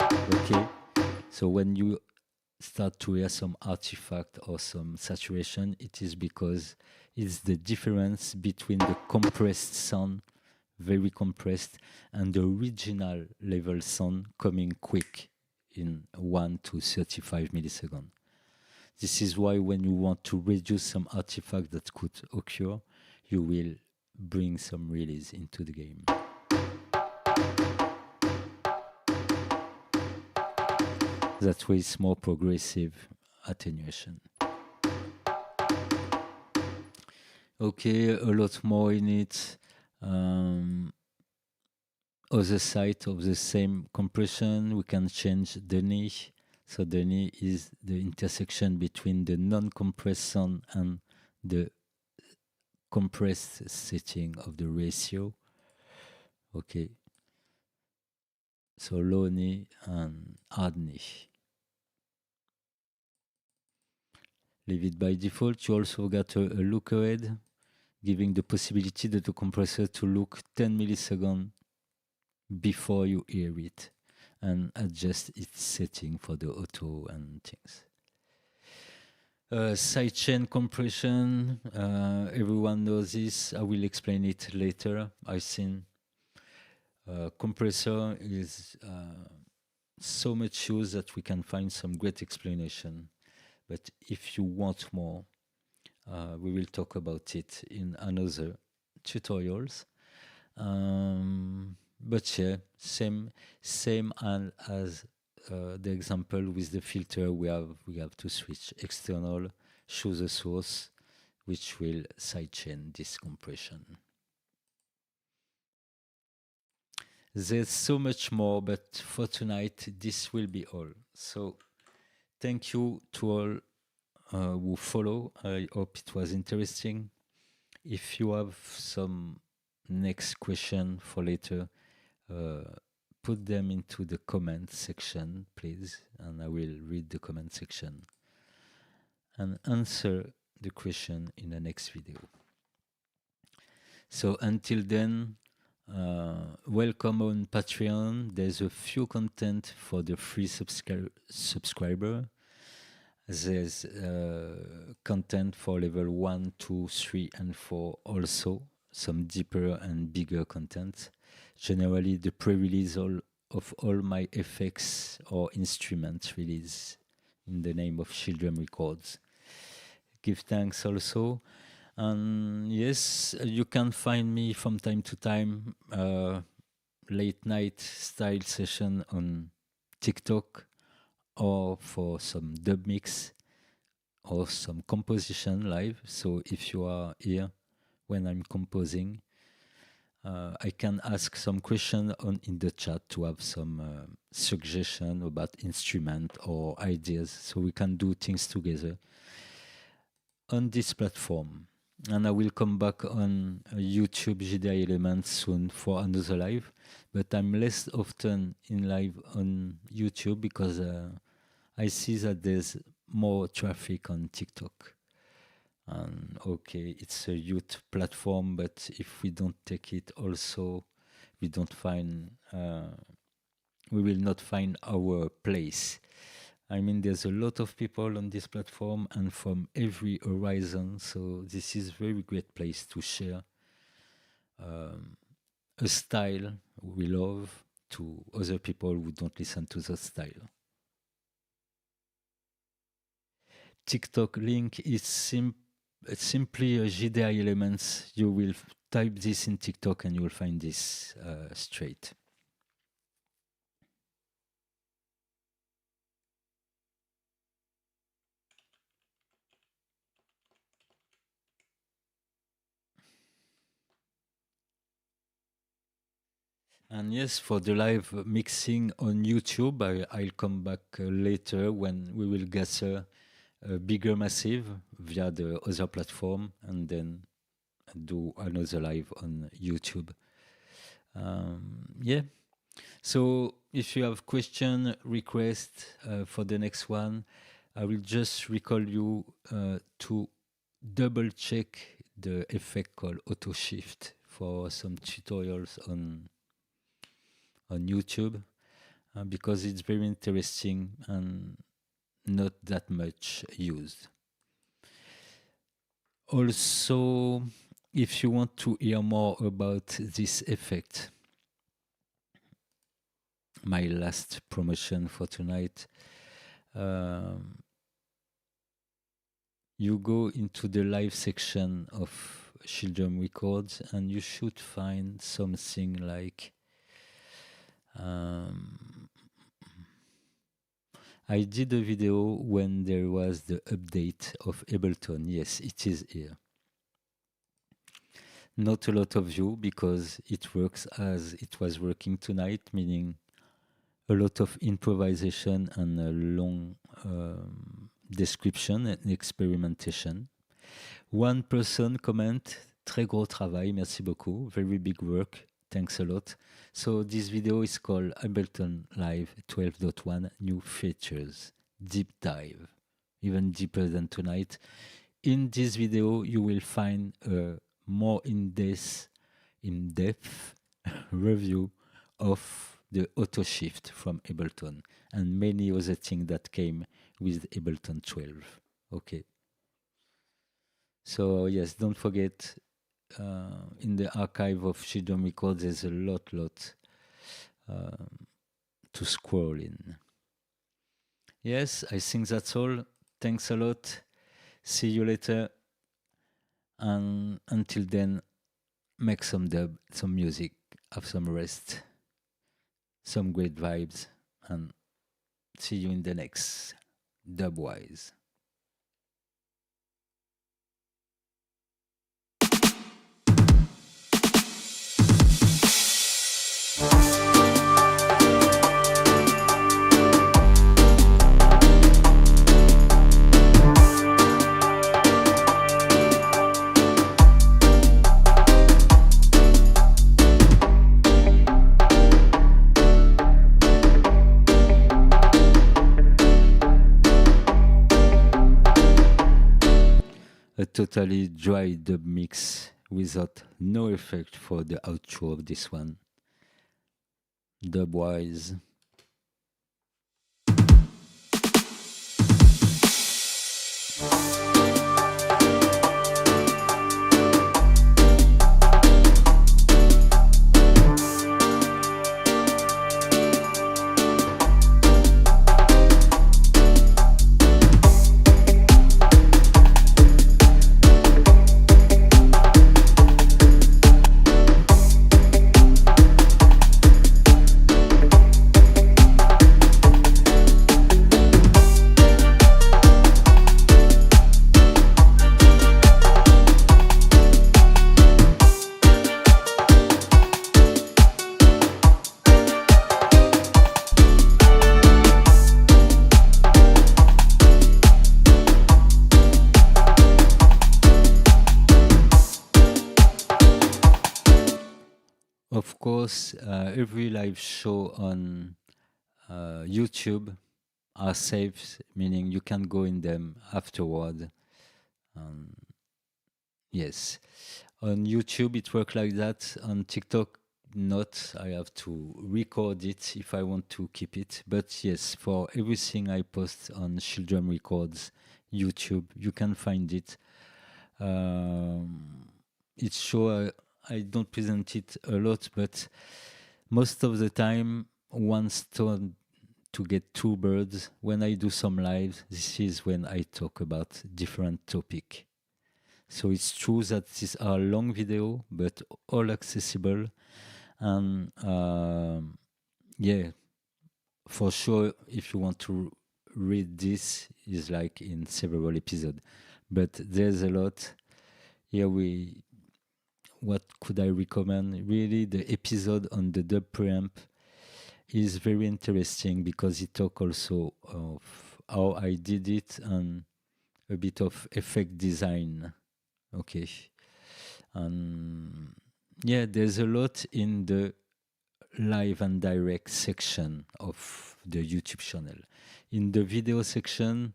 Okay, so when you start to hear some artifact or some saturation, it is because it's the difference between the compressed sound, very compressed, and the original level sound coming quick in 1 to 35 milliseconds. This is why when you want to reduce some artifact that could occur, you will bring some release into the game. That way it's more progressive attenuation. Okay, a lot more in it. Other side of the same compression, we can change the knee. So the knee is the intersection between the non-compressed sound and the compressed setting of the ratio. Okay. So low knee and hard knee. Leave it by default. You also got a look ahead, giving the possibility that the compressor to look 10 milliseconds before you hear it and adjust its setting for the auto and things. Sidechain compression, everyone knows this. I will explain it later. I've seen compressor is so much used that we can find some great explanation. But if you want more, we will talk about it in another tutorials. But yeah, same as the example with the filter, we have to switch external, choose a source, which will sidechain this compression. There's so much more, but for tonight, this will be all. So thank you to all who follow. I hope it was interesting. If you have some next question for later, put them into the comment section, please, and I will read the comment section and answer the question in the next video. So until then, welcome on Patreon. There's a few content for the free subscriber. There's content for level 1, 2, 3, and 4 also, some deeper and bigger content. Generally, the pre-release of all my effects or instruments release in the name of Shieldrum Records. Give thanks also. And yes, you can find me from time to time, late night style session on TikTok, or for some dub mix or some composition live. So if you are here when I'm composing, I can ask some question in the chat to have some suggestion about instrument or ideas, so we can do things together on this platform. And I will come back on YouTube GDI Elements soon for another live, but I'm less often in live on YouTube because I see that there's more traffic on TikTok. And okay, it's a youth platform, but if we don't take it also, we don't find, we will not find our place. I mean, there's a lot of people on this platform and from every horizon, so this is a very great place to share a style we love to other people who don't listen to the style. TikTok link is simply a GDI Elements. You will type this in TikTok and you will find this straight. And yes, for the live mixing on YouTube, I'll come back later when we will gather a bigger massive via the other platform and then do another live on YouTube. Yeah. So if you have question, request for the next one, I will just recall you to double check the effect called AUTOSHIFT for some tutorials on YouTube because it's very interesting and not that much used. Also, if you want to hear more about this effect, my last promotion for tonight, you go into the live section of Shieldrum Records and you should find something like I did a video when there was the update of Ableton. Yes, it is here. Not a lot of view because it works as it was working tonight, meaning a lot of improvisation and a long description and experimentation. One person comment, très gros travail, merci beaucoup, very big work, thanks a lot. So this video is called Ableton Live 12.1 New Features, Deep Dive, even deeper than tonight. In this video, you will find a more in-depth review of the AUTOSHIFT from Ableton and many other things that came with Ableton 12. Okay. So yes, don't forget in the archive of Shieldrum Records, there's a lot to scroll in. Yes, I think that's all. Thanks a lot. See you later. And until then, make some dub, some music, have some rest, some great vibes, and see you in the next Dubwise. A totally dry dub mix without no effect for the outro of this one. Dubwise. Of course, every live show on YouTube are saved, meaning you can go in them afterward. Yes, on YouTube it works like that. On TikTok, not. I have to record it if I want to keep it. But yes, for everything I post on Shieldrum Records YouTube, you can find it. It's sure I don't present it a lot, but most of the time, one stone to get two birds. When I do some lives, this is when I talk about different topic. So it's true that these are long video, but all accessible. And yeah, for sure, if you want to read this, is like in several episodes. But there's a lot. Here we what could I recommend? Really, the episode on the dub preamp is very interesting because it talk also of how I did it and a bit of effect design. Okay. And yeah, there's a lot in the live and direct section of the YouTube channel. In the video section,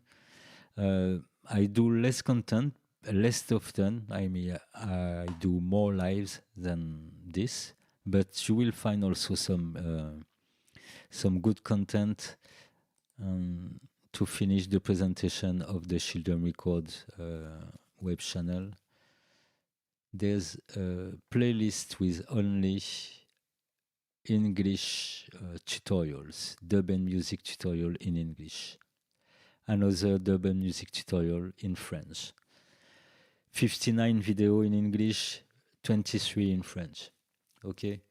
I do less content, less often. I mean, I do more lives than this, but you will find also some good content to finish the presentation of the Shieldrum Record web channel. There's a playlist with only English tutorials, dub and music tutorial in English. Another dub and music tutorial in French. 59 video in English, 23 in French. Okay,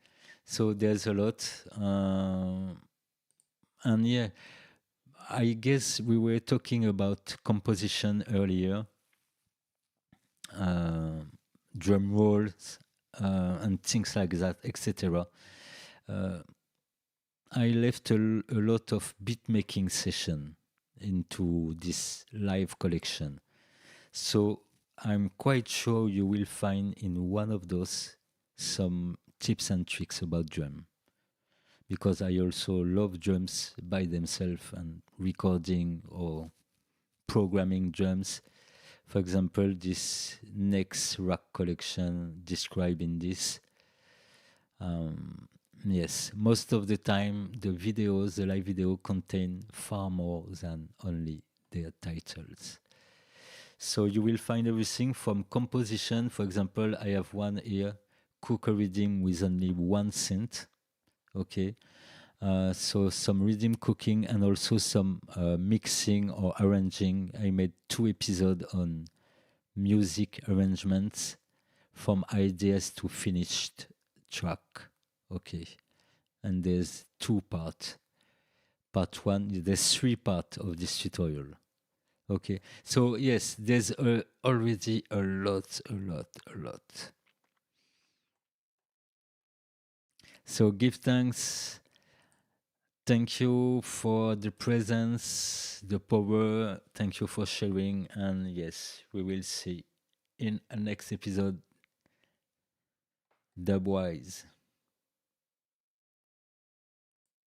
so there's a lot. And yeah, I guess we were talking about composition earlier, drum rolls and things like that, etc. I left a lot of beat making session into this live collection. So I'm quite sure you will find in one of those some tips and tricks about drum. Because I also love drums by themselves and recording or programming drums. For example, this next rack collection describing this. Yes, most of the time the videos, the live video contain far more than only their titles. So you will find everything from composition. For example, I have one here, cooker rhythm with only one synth. Okay, so some rhythm cooking and also some mixing or arranging. I made 2 episodes on music arrangements from ideas to finished track. Okay, and there's 2 parts. Part 1, there's 3 parts of this tutorial. Okay, so yes, there's already a lot. So give thanks. Thank you for the presence, the power. Thank you for sharing. And yes, we will see in a next episode. Dubwise.